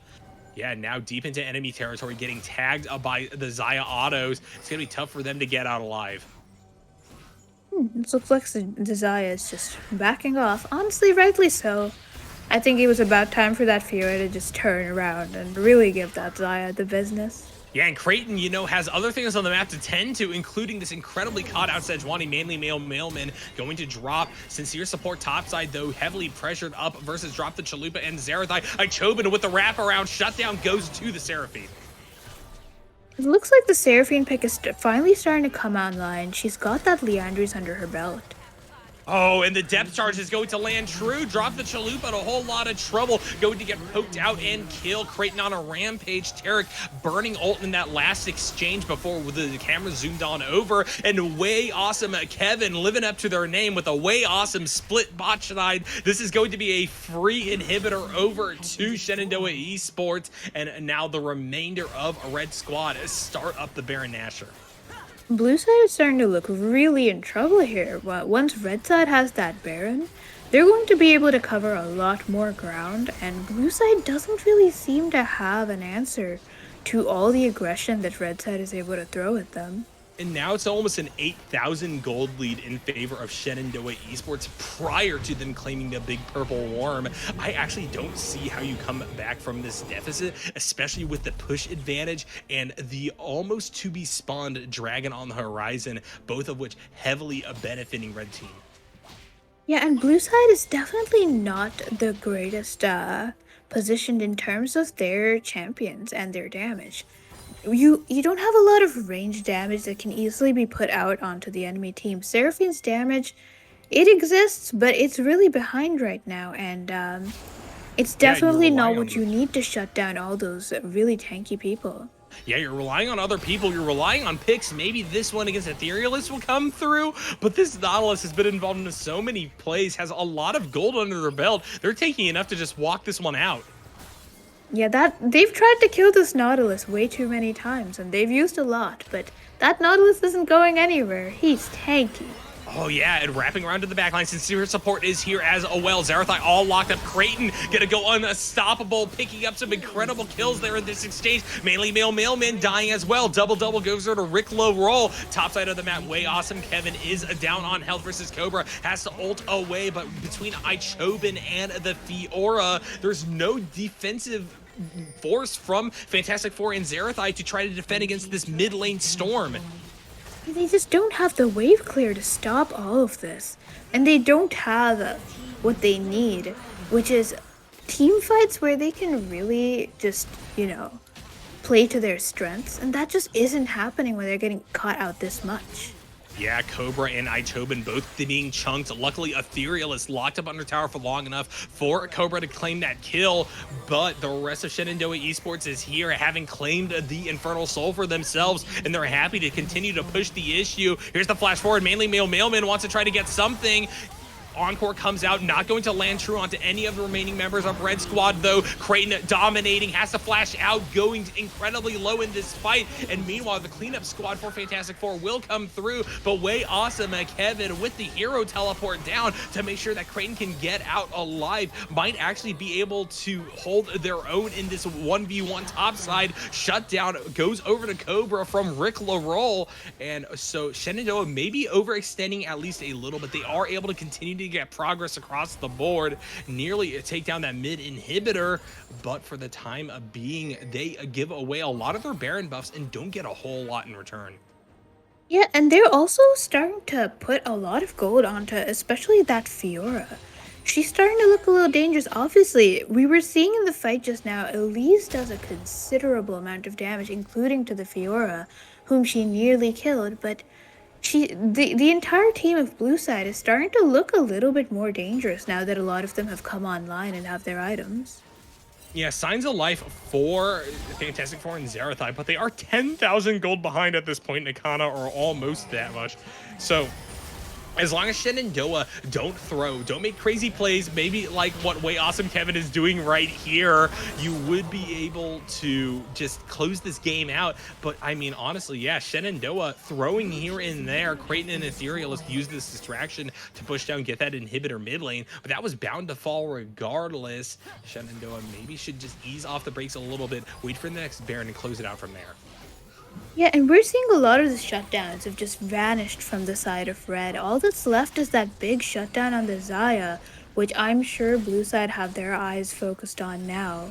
Yeah, now deep into enemy territory, getting tagged by the Xayah autos. It's going to be tough for them to get out alive. This looks like Desire is just backing off. Honestly, rightly so. I think it was about time for that Fiora to just turn around and really give that Zaya the business. Yeah, and Creighton, you know, has other things on the map to tend to, including this incredibly caught out Sejuani Manly Male Mailman going to drop. Sincere support topside, though, heavily pressured up versus drop the Chalupa and Zerathai. Chobin with the wraparound shutdown goes to the Seraphine. It looks like the Seraphine pick is finally starting to come online. She's got that Leandries under her belt. Oh, and the depth charge is going to land true. Drop the Chalupa in a whole lot of trouble. Going to get poked out and kill. Creighton on a rampage. Tarek burning ult in that last exchange before the camera zoomed on over. And way awesome Kevin living up to their name with a way awesome split bot side. This is going to be a free inhibitor over to Shenandoah Esports. And now the remainder of Red Squad start up the Baron Nashor. Blue side is starting to look really in trouble here. Once red side has that Baron, they're going to be able to cover a lot more ground, and blue side doesn't really seem to have an answer to all the aggression that red side is able to throw at them. And now it's almost an 8,000 gold lead in favor of Shenandoah Esports prior to them claiming the big purple worm. I actually don't see how you come back from this deficit, especially with the push advantage and the almost to be spawned dragon on the horizon, both of which heavily benefiting red team. Yeah, and blue side is definitely not the greatest positioned in terms of their champions and their damage. You don't have a lot of range damage that can easily be put out onto the enemy team. Seraphine's damage, it exists, but it's really behind right now, and it's Yeah, you're definitely not relying on what the you need to shut down all those really tanky people. Yeah, you're relying on other people. You're relying on picks. Maybe this one against Etherealist will come through. But this Nautilus has been involved in so many plays, has a lot of gold under their belt. They're taking enough to just walk this one out. Yeah, that they've tried to kill this Nautilus way too many times, and they've used a lot, but that Nautilus isn't going anywhere. He's tanky. Oh yeah, and wrapping around to the backline. Sincere support is here as well. Zerathai all locked up. Creighton gonna go unstoppable, picking up some incredible kills there in this exchange. Mainly Mailman dying as well. Double goes there to Rick Low roll. Top side of the map, way awesome. Kevin is down on health versus Cobra. Has to ult away, but between Ichobin and the Fiora, there's no defensive force from Fantastic Four and Zerathai to try to defend against this mid lane storm. They just don't have the wave clear to stop all of this. And they don't have what they need, which is team fights where they can really just, play to their strengths. And that just isn't happening when they're getting caught out this much. Yeah, Cobra and Ichobin both being chunked. Luckily, Ethereal is locked up under tower for long enough for Cobra to claim that kill, but the rest of Shenandoah Esports is here, having claimed the Infernal Soul for themselves, and they're happy to continue to push the issue. Here's the flash forward. Mainly Mailman wants to try to get something. Encore comes out, not going to land true onto any of the remaining members of Red Squad, though. Creighton dominating, has to flash out, going incredibly low in this fight. And meanwhile, the cleanup squad for Fantastic Four will come through, but way awesome. Kevin with the hero teleport down to make sure that Creighton can get out alive. Might actually be able to hold their own in this 1v1 topside. Shutdown goes over to Cobra from Rick LaRolle. And so Shenandoah may be overextending at least a little, but they are able to continue to get progress across the board, nearly take down that mid inhibitor, but for the time being, they give away a lot of their Baron buffs and don't get a whole lot in return. Yeah, and they're also starting to put a lot of gold onto especially that Fiora. She's starting to look a little dangerous. Obviously, we were seeing in the fight just now, Elise does a considerable amount of damage, including to the Fiora, whom she nearly killed, but the entire team of Blue Side is starting to look a little bit more dangerous now that a lot of them have come online and have their items. Yeah, signs of life for Fantastic Four and Zerathai, but they are 10,000 gold behind at this point. Nakhana are almost that much. So as long as Shenandoah don't make crazy plays, maybe like what Way Awesome Kevin is doing right here, you would be able to just close this game out. But I mean, honestly, yeah, Shenandoah throwing here and there. Creighton and Etherealist use this distraction to push down, get that inhibitor mid lane, but that was bound to fall regardless. Shenandoah maybe should just ease off the brakes a little bit, wait for the next Baron and close it out from there. Yeah, and we're seeing a lot of the shutdowns have just vanished from the side of red. All that's left is that big shutdown on the Zaya, which I'm sure Blue Side have their eyes focused on now.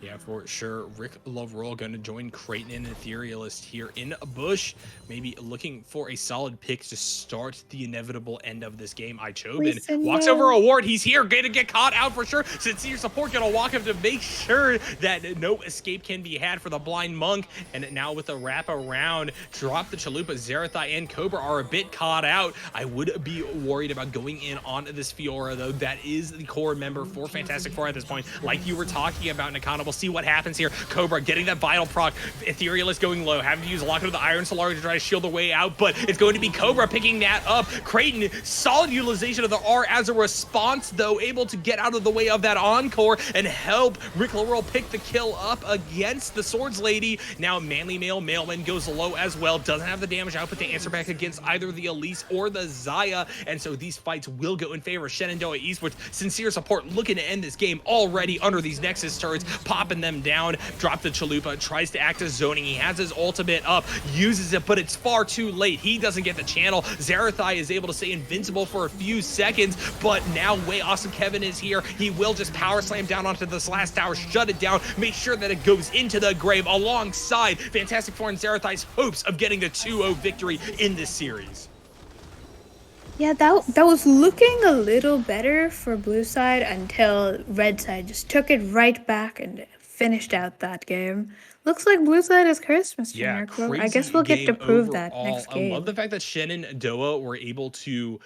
Yeah, for sure. Rick Loveroll going to join Creighton and Etherealist here in a bush. Maybe looking for a solid pick to start the inevitable end of this game. Ichobin walks over a ward. He's here. Going to get caught out for sure. Sincere support going to walk him to make sure that no escape can be had for the blind monk. And now with a wrap around, drop the Chalupa. Zerathai and Cobra are a bit caught out. I would be worried about going in on this Fiora, though. That is the core member for Fantastic Four at this point. Like you were talking about, Nakhana, see what happens here. Cobra getting that vital proc. Etherealist going low, having to use a lot of the Iron Solar to try to shield the way out, but it's going to be Cobra picking that up. Creighton, solid utilization of the R as a response, though, able to get out of the way of that Encore and help Rick Laurel pick the kill up against the Swords Lady. Now, Manly Mailman goes low as well, doesn't have the damage output to answer back against either the Elise or the Zaya, and so these fights will go in favor of Shenandoah Esports. Sincere support looking to end this game already under these Nexus turrets, popping them down. Drop the Chalupa, tries to act as zoning. He has his ultimate up, uses it, but it's far too late. He doesn't get the channel. Zerathai is able to stay invincible for a few seconds, but now Way Awesome Kevin is here. He will just power slam down onto this last tower, shut it down, make sure that it goes into the grave alongside Fantastic Four and Zerathai's hopes of getting the 2-0 victory in this series. Yeah, that was looking a little better for Blue Side until Red Side just took it right back and finished out that game. Looks like Blue Side is cursed, Mr. Yeah, Miracle. I guess crazy we'll get to game prove that overall. next I love game. the fact that Shenandoah were able to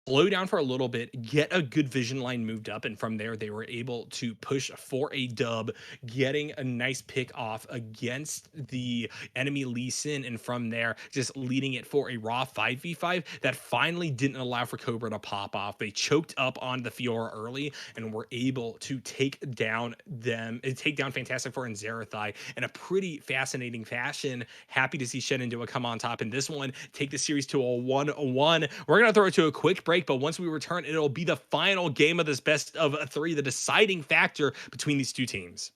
slow down for a little bit, get a good vision line moved up, and from there they were able to push for a dub, getting a nice pick off against the enemy Lee Sin, and from there just leading it for a raw 5v5 that finally didn't allow for Cobra to pop off. They choked up on the Fiora early and were able to take down Fantastic Four and Zerathai in a pretty fascinating fashion. Happy to see Shenandoah come on top in this one, take the series to a 1-1. We're gonna throw it to a quick break, but once we return, it'll be the final game of this best of three, the deciding factor between these two teams.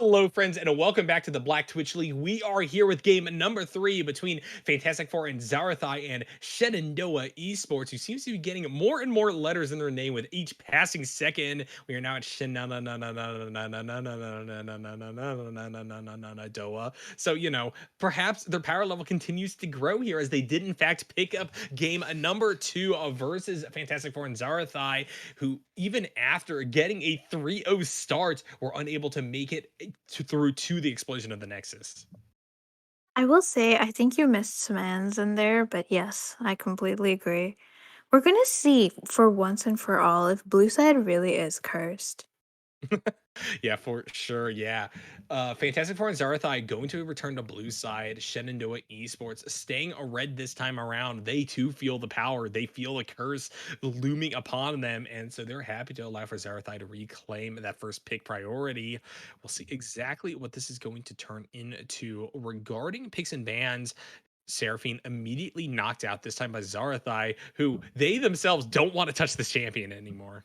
Hello, friends, and welcome back to the Black Twitch League. We are here with game number 3 between Fantastic Four and Zarathai and Shenandoah Esports, who seems to be getting more and more letters in their name with each passing second. We are now at Shenandoah. So, perhaps their power level continues to grow here as they did, in fact, pick up game number 2 versus Fantastic Four and Zarathai, who, even after getting a 3-0 start, were unable to make it through to the explosion of the Nexus. I will say, I think you missed some ends in there, but yes, I completely agree. We're gonna see for once and for all if Blue Side really is cursed. Yeah, for sure. Yeah. Fantastic Four and Zarathai going to return to blue side. Shenandoah Esports staying a red this time around. They too feel the power. They feel a curse looming upon them. And so they're happy to allow for Zarathai to reclaim that first pick priority. We'll see exactly what this is going to turn into. Regarding picks and bans, Seraphine immediately knocked out, this time by Zarathai, who they themselves don't want to touch this champion anymore.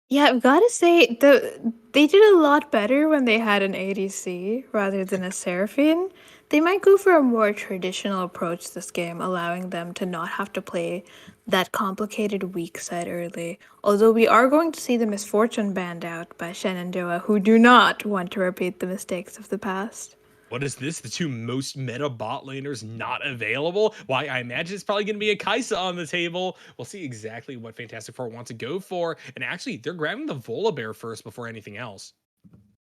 Yeah, I've gotta say, they did a lot better when they had an ADC rather than a Seraphine. They might go for a more traditional approach this game, allowing them to not have to play that complicated weak side early. Although we are going to see the misfortune banned out by Shenandoah, who do not want to repeat the mistakes of the past. What is this? The two most meta bot laners not available? Why, I imagine it's probably going to be a Kaisa on the table. We'll see exactly what Fantastic Four wants to go for. And actually, they're grabbing the Volibear first before anything else.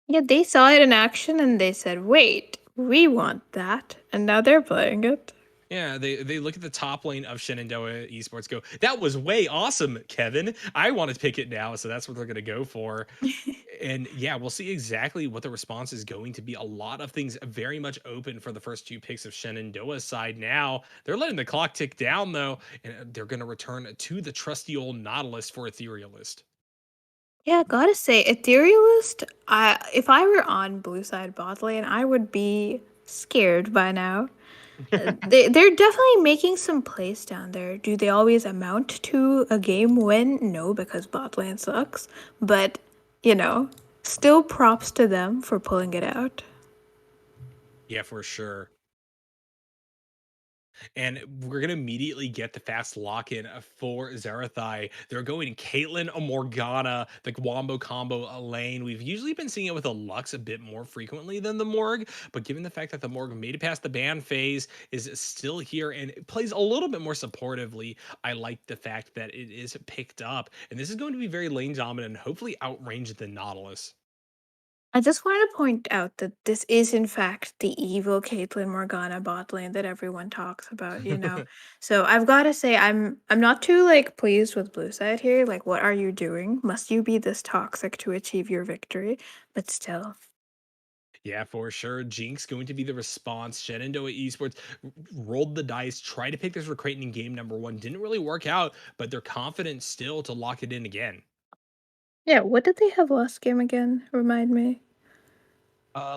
Yeah, they saw it in action and they said, wait, we want that. And now they're playing it. Yeah, they look at the top lane of Shenandoah Esports, go, that was way awesome, Kevin. I want to pick it now. So that's what they're going to go for. And yeah, we'll see exactly what the response is going to be. A lot of things very much open for the first two picks of Shenandoah's side now. They're letting the clock tick down, though, and they're going to return to the trusty old Nautilus for Etherealist. Yeah, gotta say, Etherealist, if I were on blue side bot lane, I would be scared by now. They're definitely making some plays down there. Do they always amount to a game win? No, because bot lane sucks. But, you know, still props to them for pulling it out. Yeah, for sure. And we're gonna immediately get the fast lock-in for Zarathai. They're going Caitlyn, a Morgana, the Wombo combo lane. We've usually been seeing it with a Lux a bit more frequently than the Morg, but given the fact that the Morg made it past the ban phase, is still here and plays a little bit more supportively, I like the fact that it is picked up. And this is going to be very lane dominant and hopefully outrange the Nautilus. I just wanted to point out that this is, in fact, the evil Caitlyn Morgana bot lane that everyone talks about, you know? So I've got to say, I'm not too, like, pleased with Blue Side here. Like, what are you doing? Must you be this toxic to achieve your victory? But still. Yeah, for sure. Jinx going to be the response. Shenandoah Esports rolled the dice, tried to pick this for Creighton in game number 1. Didn't really work out, but they're confident still to lock it in again. Yeah, what did they have last game again? Remind me.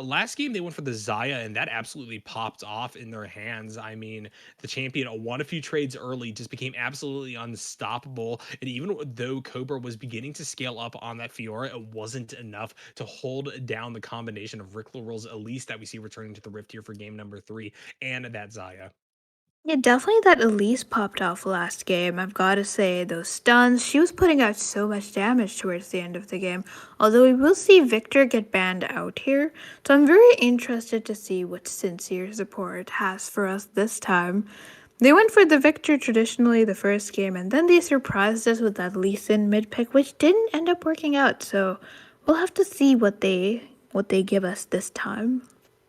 Last game they went for the Zaya, and that absolutely popped off in their hands. I mean, the champion won a few trades early, just became absolutely unstoppable. And even though Cobra was beginning to scale up on that Fiora, it wasn't enough to hold down the combination of Rick Roll's Elise that we see returning to the Rift here for game number 3 and that Zaya. Yeah, definitely that Elise popped off last game. I've got to say, those stuns, she was putting out so much damage towards the end of the game. Although we will see Victor get banned out here. So I'm very interested to see what Sincere Support has for us this time. They went for the Victor traditionally the first game, and then they surprised us with that Lee Sin mid pick, which didn't end up working out. So we'll have to see what they give us this time.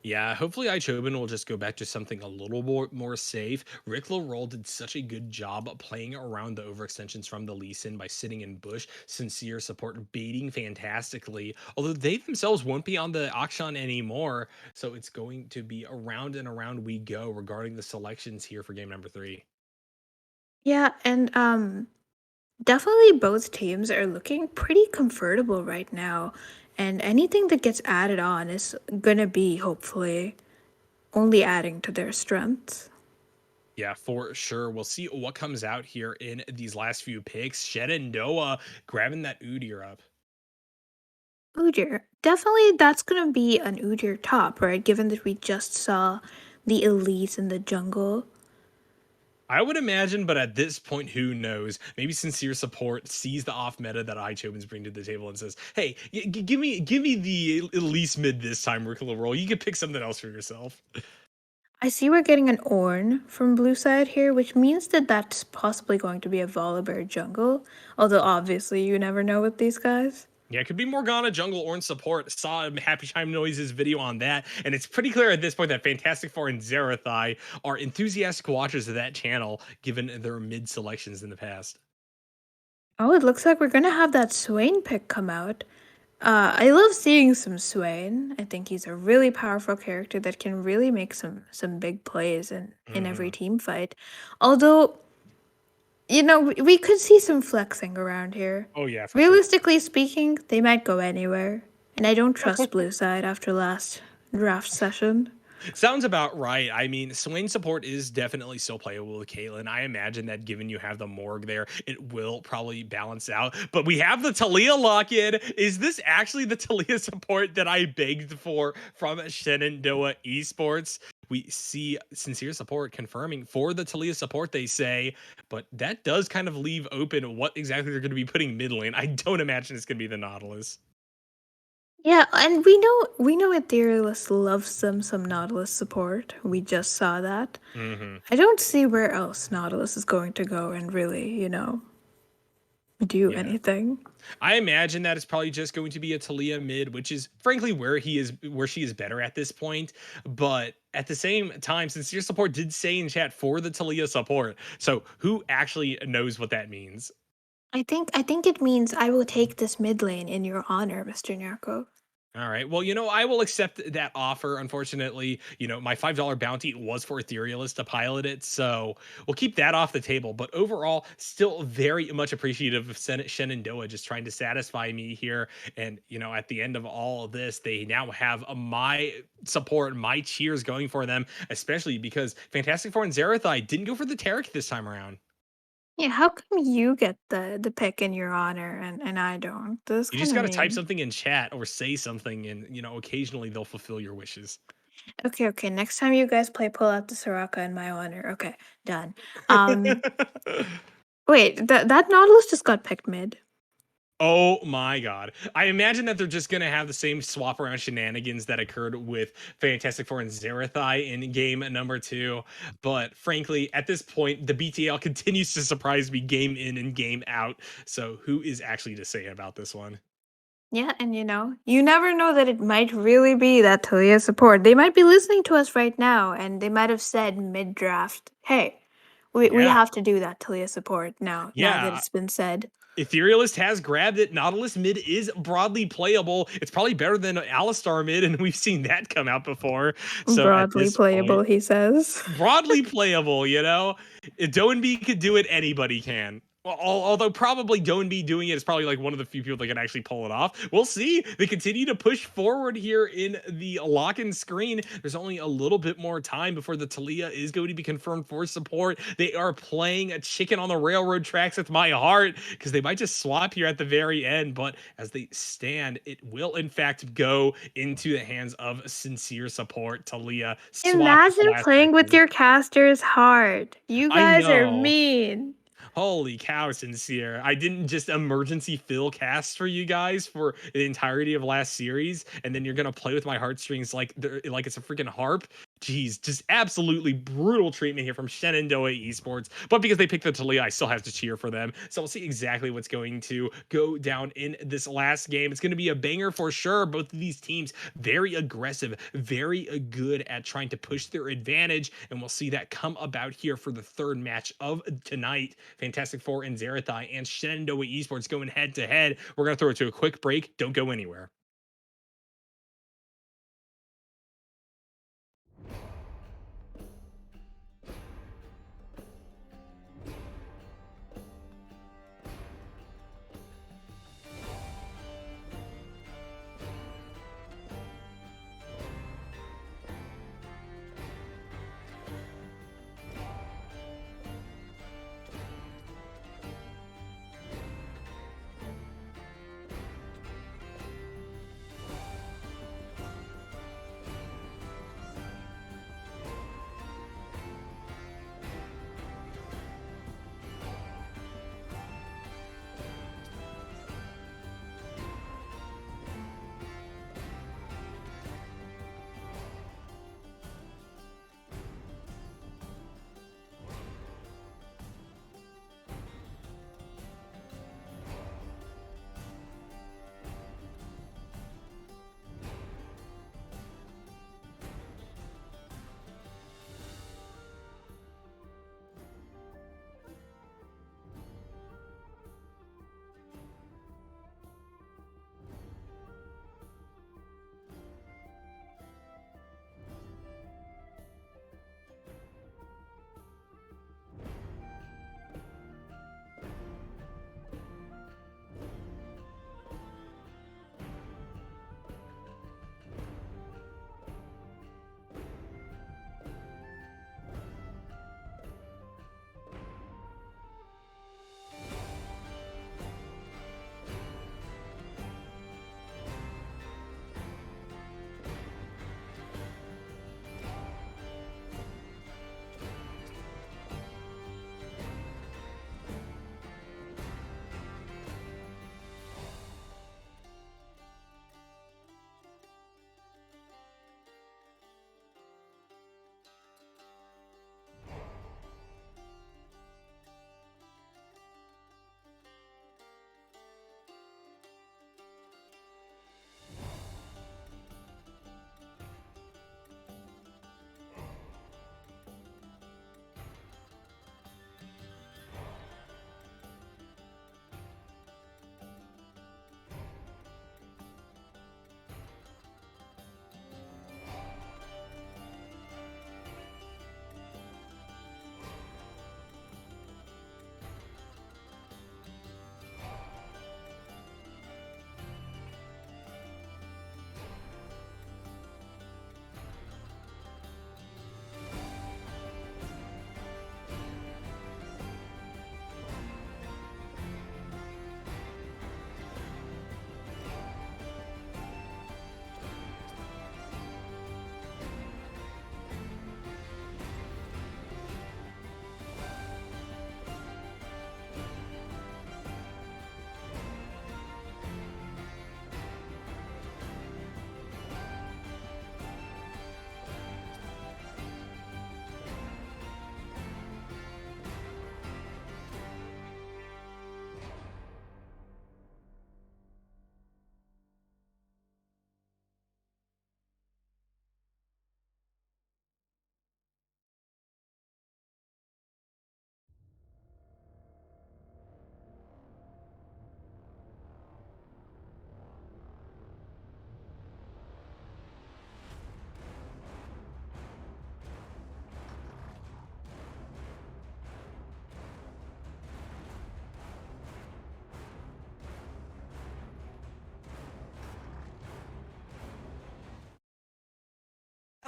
Yeah, hopefully Ichobin will just go back to something a little more safe. Rick Roll did such a good job playing around the overextensions from the Lee Sin by sitting in bush. Sincere Support baiting fantastically, although they themselves won't be on the auction anymore. So it's going to be around and around we go regarding the selections here for game number 3. Yeah, and definitely both teams are looking pretty comfortable right now. And anything that gets added on is gonna be hopefully only adding to their strengths. Yeah, for sure. We'll see what comes out here in these last few picks. Shenandoah grabbing that Udyr up. Udyr. Definitely that's gonna be an Udyr top, right? Given that we just saw the elites in the jungle. I would imagine, but at this point, who knows? Maybe Sincere Support sees the off meta that iChobans bring to the table and says, "Hey, give me the least mid this time, Rickle roll. You can pick something else for yourself." I see we're getting an Ornn from blue side here, which means that that's possibly going to be a Volibear jungle. Although obviously you never know with these guys. Yeah, it could be Morgana jungle or in support. Saw Happy Time Noises video on that, and it's pretty clear at this point that Fantastic Four and Zerathai are enthusiastic watchers of that channel, given their mid selections in the past. Oh, it looks like we're gonna have that Swain pick come out. I love seeing some Swain. I think he's a really powerful character that can really make some big plays in every Hmm. team fight. Although, we could see some flexing around here. Oh yeah, for sure. Realistically speaking, they might go anywhere. And I don't trust blue side after last draft session. Sounds about right. I mean, Swain support is definitely still playable with Caitlyn. I imagine that given you have the Morg there, it will probably balance out. But we have the Talia lock-in. Is this actually the Talia support that I begged for from Shenandoah Esports? We see sincere support confirming for the Talia support, they say, but that does kind of leave open what exactly they're going to be putting mid lane. I don't imagine it's going to be the Nautilus. Yeah, and we know Etherealist loves them some Nautilus support. We just saw that. Hmm. I don't see where else Nautilus is going to go and really, do Yeah. anything. I imagine that it's probably just going to be a Talia mid, which is frankly where she is better at this point. But at the same time, Sincere Support did say in chat for the Talia support. So who actually knows what that means? I think it means I will take this mid lane in your honor, Mr. Nyarko. All right. Well, I will accept that offer. Unfortunately, my $5 bounty was for Etherealist to pilot it. So we'll keep that off the table. But overall, still very much appreciative of Shenandoah just trying to satisfy me here. And, at the end of all of this, they now have my support, my cheers going for them, especially because Fantastic Four and Zerathai didn't go for the Taric this time around. Yeah, how come you get the pick in your honor and I don't? This is You kind just of got to type mean. something in chat or say something, and, occasionally they'll fulfill your wishes. Okay. Next time you guys play, pull out the Soraka in my honor. Okay, done. Um, wait, that Nautilus just got picked mid. Oh my god. I imagine that they're just going to have the same swap around shenanigans that occurred with Fantastic Four and Zerathai in game number 2. But frankly, at this point, the BTL continues to surprise me game in and game out. So who is actually to say about this one? Yeah, and you never know that it might really be that Talia support. They might be listening to us right now, and they might have said mid draft, "Hey, we Yeah. have to do that Talia support now." Now that Yeah. it's been said, Etherealist has grabbed it. Nautilus mid is broadly playable. It's probably better than Alistar mid, and we've seen that come out before. So at broadly this playable, point, he says. broadly playable, If Doenby could do it, anybody can. Well, although probably Doenby doing it is probably like one of the few people that can actually pull it off. We'll see. They continue to push forward here in the lock-in screen. There's only a little bit more time before the Talia is going to be confirmed for support. They are playing a chicken on the railroad tracks with my heart because they might just swap here at the very end. But as they stand, it will in fact go into the hands of sincere support. Talia swapped at the Imagine last playing with second. your caster's heart. You I guys are know. mean. Holy cow, sincere. I didn't just emergency fill cast for you guys for the entirety of last series, and then you're gonna play with my heartstrings like it's a freaking harp. Jeez, just absolutely brutal treatment here from Shenandoah Esports. But because they picked the Talia, I still have to cheer for them. So we'll see exactly what's going to go down in this last game. It's going to be a banger for sure. Both of these teams very aggressive, very good at trying to push their advantage. And we'll see that come about here for the third match of tonight. Fantastic Four and Zerathai and Shenandoah Esports going head to head. We're going to throw it to a quick break. Don't go anywhere.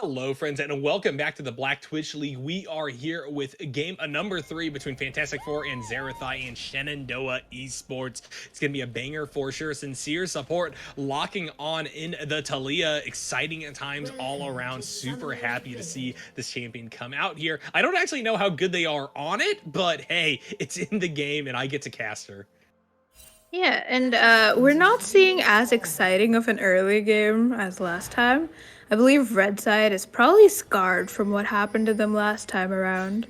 Hello, friends, and welcome back to the Black Twitch League. We are here with game number 3 between Fantastic Four and Zerathai and Shenandoah Esports. It's going to be a banger for sure. Sincere support locking on in the Talia. Exciting times all around. Super happy to see this champion come out here. I don't actually know how good they are on it, but hey, it's in the game and I get to cast her. Yeah, and we're not seeing as exciting of an early game as last time. I believe Red Side is probably scarred from what happened to them last time around.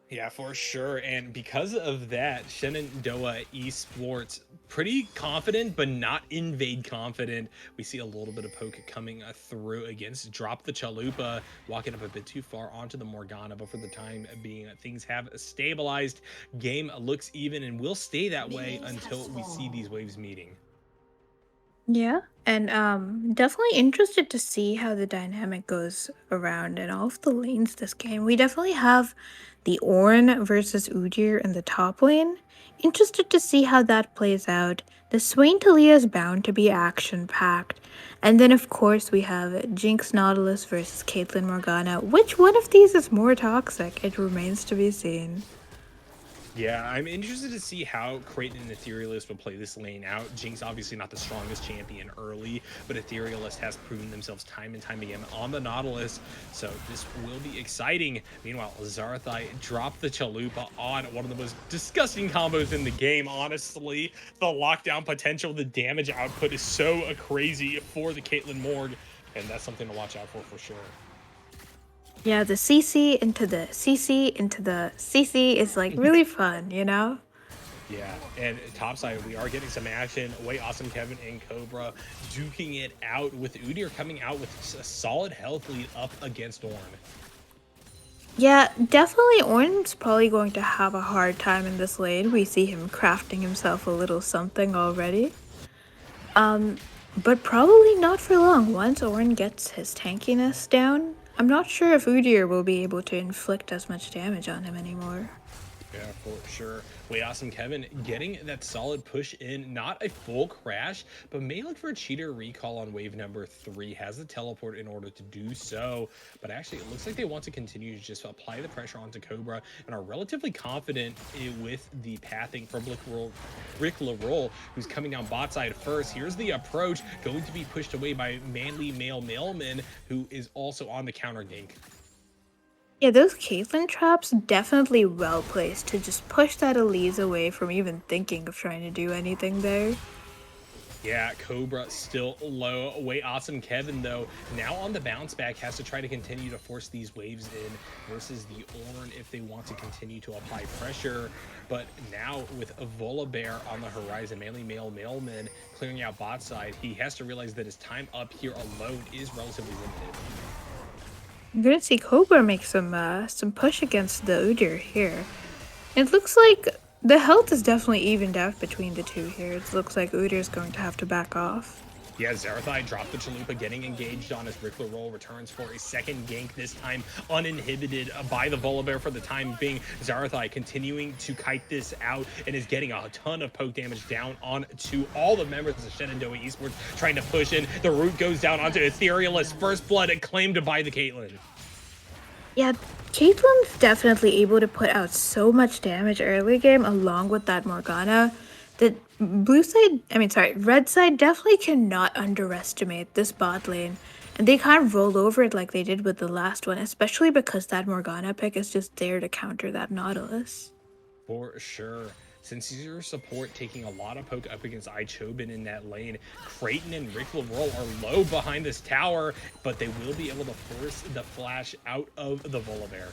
Yeah, for sure. And because of that, Shenandoah Esports pretty confident, but not invade confident. We see a little bit of poke coming through against drop the Chalupa, walking up a bit too far onto the Morgana. But for the time being, things have stabilized. Game looks even and will stay that way until we see these waves meeting. Yeah, and definitely interested to see how the dynamic goes around in all of the lanes this game. We definitely have the Ornn versus Udyr in the top lane. Interested to see how that plays out. The Swain Talia is bound to be action-packed. And then of course we have Jinx Nautilus versus Caitlyn Morgana. Which one of these is more toxic? It remains to be seen. Yeah, I'm interested to see how Creighton and Etherealist will play this lane out. Jinx obviously not the strongest champion early, but Etherealist has proven themselves time and time again on the Nautilus, so this will be exciting. Meanwhile, Zarathai dropped the Chalupa on one of the most disgusting combos in the game, honestly. The lockdown potential, the damage output is so crazy for the Caitlyn Morg, and that's something to watch out for sure. Yeah, the CC into the CC into the CC is like really fun, you know? Yeah, and topside, we are getting some action. Way Awesome Kevin and Cobra duking it out with Udyr coming out with a solid health lead up against Ornn. Yeah, definitely Ornn's probably going to have a hard time in this lane. We see him crafting himself a little something already. Um, but probably not for long. Once Ornn gets his tankiness down, I'm not sure if Udyr will be able to inflict as much damage on him anymore. Yeah, for sure. Way Awesome Kevin getting that solid push in. Not a full crash, but may look for a cheater recall on wave number 3. Has the teleport in order to do so. But actually, it looks like they want to continue to just apply the pressure onto Cobra and are relatively confident with the pathing from Rick LaRoll, who's coming down bot side first. Here's the approach, going to be pushed away by Manly Male Mailman, who is also on the counter gank. Yeah, those Caitlyn traps definitely well placed to just push that Elise away from even thinking of trying to do anything there. Yeah, Cobra still low. Way Awesome Kevin, though, now on the bounce back, has to try to continue to force these waves in versus the Ornn if they want to continue to apply pressure. But now with a Volibear on the horizon, Manly Male Mailman clearing out bot side, he has to realize that his time up here alone is relatively limited. I'm gonna see Cobra make some push against the Udyr here. It looks like the health is definitely evened out between the two here. It looks like Udyr's going to have to back off. Yeah, Zerathai dropped the Chalupa, getting engaged on his Rick LaRoll, returns for a second gank, this time uninhibited by the Volibear for the time being. Zerathai continuing to kite this out and is getting a ton of poke damage down onto all the members of Shenandoah Esports, trying to push in. The root goes down onto Etherealist, first blood claimed by the Caitlyn. Yeah, Caitlyn's definitely able to put out so much damage early game along with that Morgana. The red side definitely cannot underestimate this bot lane. And they can't roll over it like they did with the last one, especially because that Morgana pick is just there to counter that Nautilus. For sure. Sincere support taking a lot of poke up against Ichobin in that lane. Creighton and Rick LaRoll are low behind this tower, but they will be able to force the flash out of the Volibear.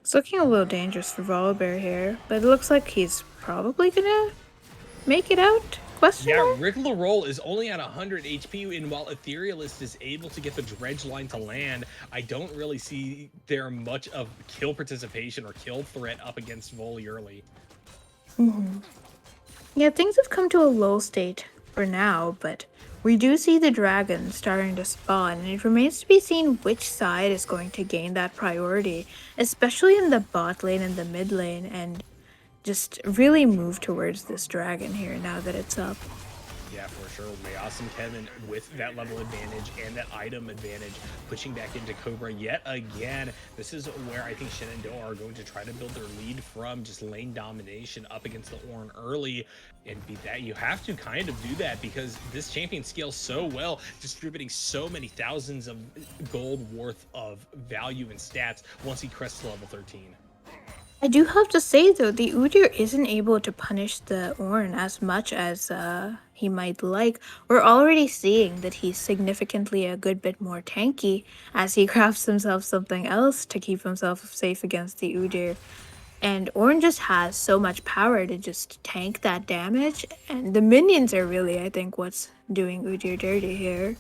It's looking a little dangerous for Volibear here, but it looks like he's probably gonna make it out? Question Yeah, mark? Rick LaRoll is only at 100 HP, and while Etherealist is able to get the dredge line to land, I don't really see there much of kill participation or kill threat up against Volley early. Yeah, things have come to a low state for now, but we do see the dragon starting to spawn, and it remains to be seen which side is going to gain that priority, especially in the bot lane and the mid lane, and just really move towards this dragon here now that it's up. Yeah, for sure. Way awesome, Kevin, with that level advantage and that item advantage, pushing back into Cobra yet again. This is where I think Shenandoah are going to try to build their lead from just lane domination up against the Ornn early and beat that. You have to kind of do that because this champion scales so well, distributing so many thousands of gold worth of value and stats once he crests level 13. I do have to say though, the Udyr isn't able to punish the Ornn as much as he might like. We're already seeing that he's significantly a good bit more tanky as he crafts himself something else to keep himself safe against the Udyr. And Ornn just has so much power to just tank that damage, and the minions are really, I think, what's doing Udyr dirty here.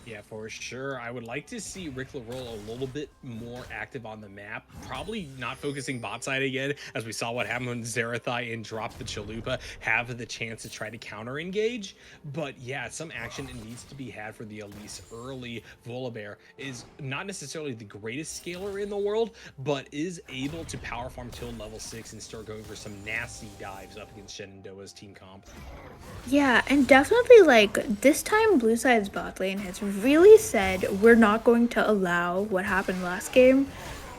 Yeah, for sure. I would like to see Rick LaRolle a little bit more active on the map. Probably not focusing bot side again, as we saw what happened when Zerathai and Drop the Chalupa have the chance to try to counter engage. But yeah, some action needs to be had for the Elise early. Volibear is not necessarily the greatest scaler in the world, but is able to power farm till level 6 and start going for some nasty dives up against Shenandoah's team comp. Yeah, and definitely like this time Blue Side's bot lane has really said we're not going to allow what happened last game.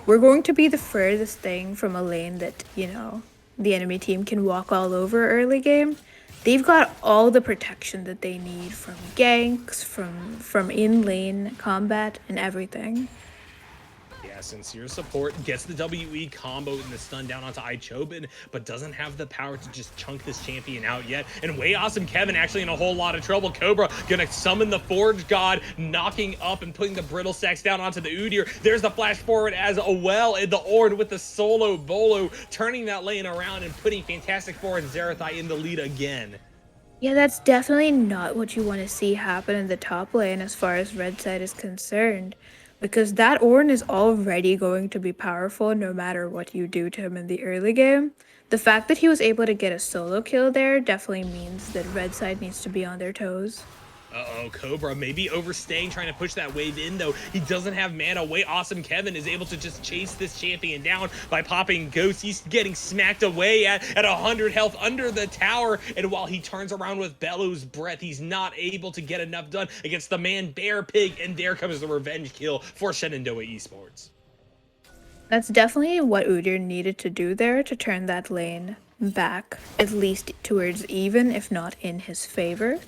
We're going to be the furthest thing from a lane that, the enemy team can walk all over early game. They've got all the protection that they need from ganks, from in lane combat and everything. Yeah, Sincere Support gets the WE combo and the stun down onto Ichobin, but doesn't have the power to just chunk this champion out yet. And Way Awesome Kevin actually in a whole lot of trouble. Cobra gonna summon the Forge God, knocking up and putting the Brittle Stacks down onto the Udyr. There's the flash forward as well, and the Ornn with the solo bolo, turning that lane around and putting Fantastic Four and Zerathai in the lead again. Yeah, that's definitely not what you want to see happen in the top lane as far as red side is concerned. Because that Ornn is already going to be powerful no matter what you do to him in the early game. The fact that he was able to get a solo kill there definitely means that red side needs to be on their toes. Uh-oh, Cobra maybe overstaying, trying to push that wave in, though. He doesn't have mana. Way Awesome Kevin is able to just chase this champion down by popping Ghost. He's getting smacked away at 100 health under the tower, and while he turns around with Bellows Breath, he's not able to get enough done against the man Bear Pig, and there comes the revenge kill for Shenandoah Esports. That's definitely what Udyr needed to do there to turn that lane back, at least towards even, if not in his favor.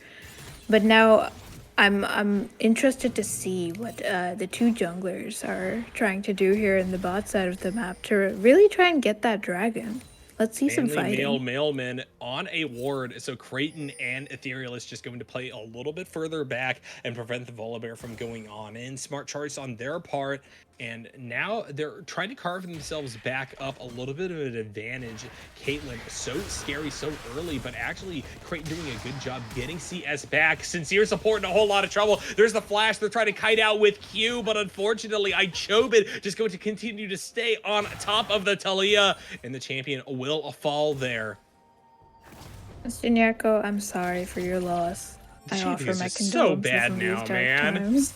But now I'm interested to see what the two junglers are trying to do here in the bot side of the map to really try and get that dragon. Let's see some Manly Male fighting. Mailman on a ward. So Creighton and Ethereal is just going to play a little bit further back and prevent the Volibear from going on in. Smart choice on their part. And now they're trying to carve themselves back up a little bit of an advantage. Caitlyn, so scary so early, but actually Creighton doing a good job getting CS back. Sincere Support in a whole lot of trouble. There's the flash. They're trying to kite out with Q, but unfortunately, Ichobin just going to continue to stay on top of the Talia, and the champion will fall there. Mr. Nyarko, I'm sorry for your loss. The I champion offer is my just so condolences bad in these now, dark man. times.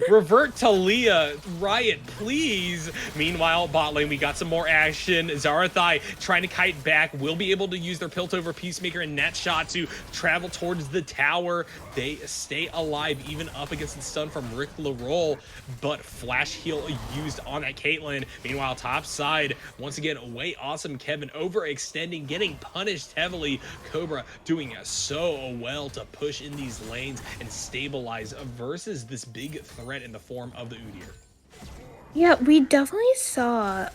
Revert to Leah, Riot, please. Meanwhile, bot lane, we got some more action. Zarathai trying to kite back, will be able to use their Piltover Peacemaker and Net Shot to travel towards the tower. They stay alive, even up against the stun from Rick LaRolle, but Flash Heal used on that Caitlyn. Meanwhile, top side, once again, Way Awesome Kevin overextending, getting punished heavily. Cobra doing so well to push in these lanes and stabilize versus this big threat in the form of the Udyr. Yeah, we definitely saw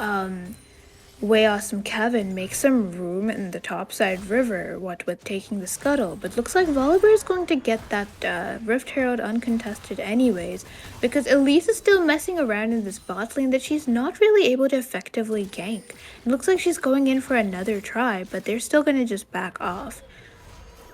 Way Awesome Kevin make some room in the topside river, what with taking the scuttle, but looks like Volibear is going to get that Rift Herald uncontested anyways, because Elise is still messing around in this bot lane that she's not really able to effectively gank. It looks like she's going in for another try, but they're still going to just back off.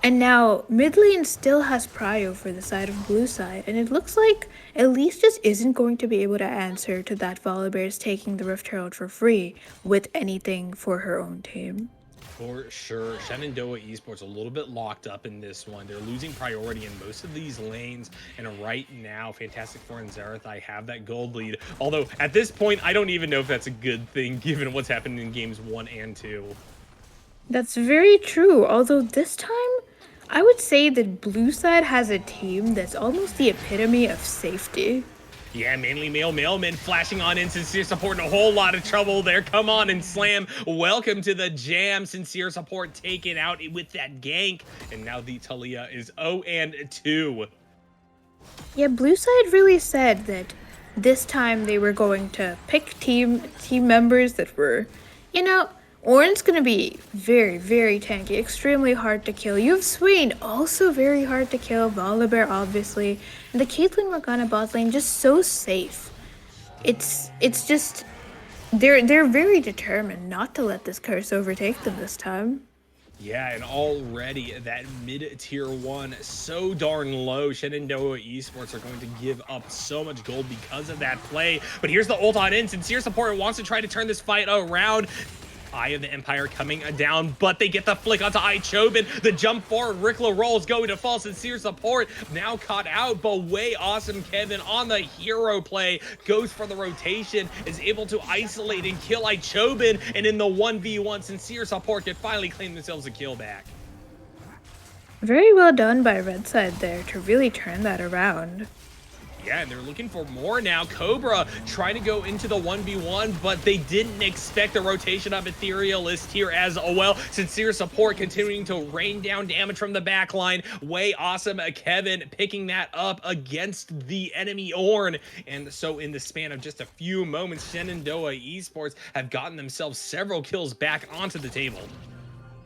And now, mid lane still has prio for the side of blue side, and it looks like Elise just isn't going to be able to answer to that Volibear's taking the Rift Herald for free with anything for her own team. For sure, Shenandoah Esports a little bit locked up in this one. They're losing priority in most of these lanes, and right now, Fantastic Four and Zerathai have that gold lead. Although, at this point, I don't even know if that's a good thing, given what's happened in games 1 and 2. That's very true, although this time, I would say that blue side has a team that's almost the epitome of safety. Yeah, mainly male mailman flashing on in. Sincere Support in a whole lot of trouble there. Come on and slam. Welcome to the jam. Sincere Support taken out with that gank. And now the Talia is 0-2. Yeah, blue side really said that this time they were going to pick team members that were, you know, Orin's gonna be very, very tanky, extremely hard to kill. You have Swain, also very hard to kill, Volibear obviously, and the Caitlyn Morgana bot lane just so safe. It's just they're very determined not to let this curse overtake them this time. Yeah, and already that mid-tier 1 so darn low. Shenandoah Esports are going to give up so much gold because of that play. But here's the ult on in. Sincere Support wants to try to turn this fight around. Eye of the Empire coming down, but they get the flick onto Ichobin. The jump forward, Rick LaRolle is going to fall. Sincere Support now caught out, but way awesome Kevin on the hero play. Goes for the rotation, is able to isolate and kill Ichobin, and in the 1v1, Sincere Support can finally claim themselves a kill back. Very well done by red side there to really turn that around. Yeah, and they're looking for more now. Cobra trying to go into the 1v1, but they didn't expect a rotation of Etherealist here as well. Sincere Support continuing to rain down damage from the backline. Way awesome. Kevin picking that up against the enemy Ornn. And so in the span of just a few moments, Shenandoah Esports have gotten themselves several kills back onto the table.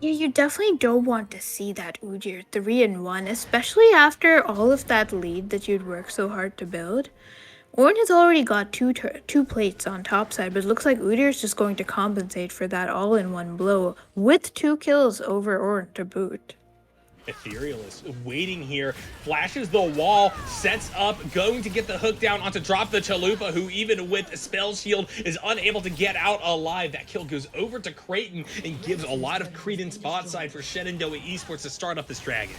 Yeah, you definitely don't want to see that Udyr 3-1, especially after all of that lead that you'd worked so hard to build. Ornn has already got two plates on top side, but it looks like Udyr is just going to compensate for that all in one blow with 2 kills over Ornn to boot. Etherealist waiting here, flashes the wall, sets up, going to get the hook down onto drop the Chalupa, who even with spell shield is unable to get out alive. That kill goes over to Creighton and gives a lot of credence bot side for Shenandoah Esports to start up this dragon.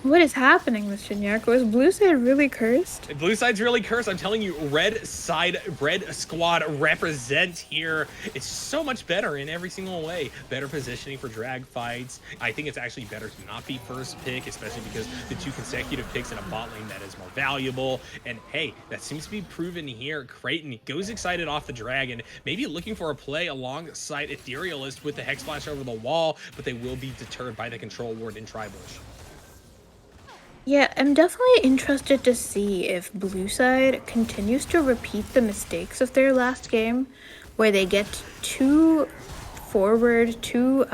What is happening with Shinyako? Is blue side really cursed? Blue side's really cursed. I'm telling you, red squad represent here. It's so much better in every single way. Better positioning for drag fights. I think it's actually better to not be first pick, especially because the 2 consecutive picks in a bot lane that is more valuable. And hey, that seems to be proven here. Creighton goes excited off the dragon, maybe looking for a play alongside Etherealist with the Hex Flash over the wall, but they will be deterred by the control ward in Tribush. Yeah, I'm definitely interested to see if blue side continues to repeat the mistakes of their last game, where they get too forward, too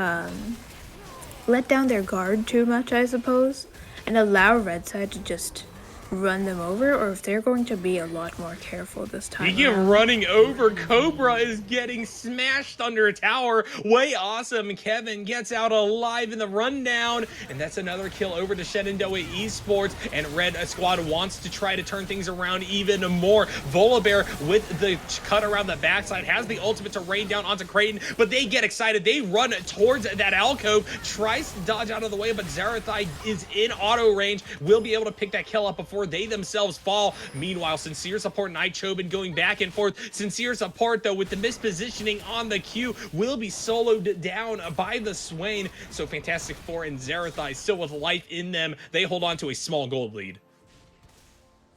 let down their guard too much, I suppose, and allow red side to just run them over, or if they're going to be a lot more careful this time. Speaking of running over, Cobra is getting smashed under a tower. Way awesome. Kevin gets out alive in the rundown, and that's another kill over to Shenandoah Esports, and Red Squad wants to try to turn things around even more. Volibear with the cut around the backside has the ultimate to rain down onto Creighton, but they get excited. They run towards that alcove, tries to dodge out of the way, but Zerathai is in auto range, will be able to pick that kill up before they themselves fall. Meanwhile, Sincere Support and Ichobin going back and forth. Sincere Support, though, with the mispositioning on the Q, will be soloed down by the Swain. So Fantastic Four and Zerathai still with life in them. They hold on to a small gold lead.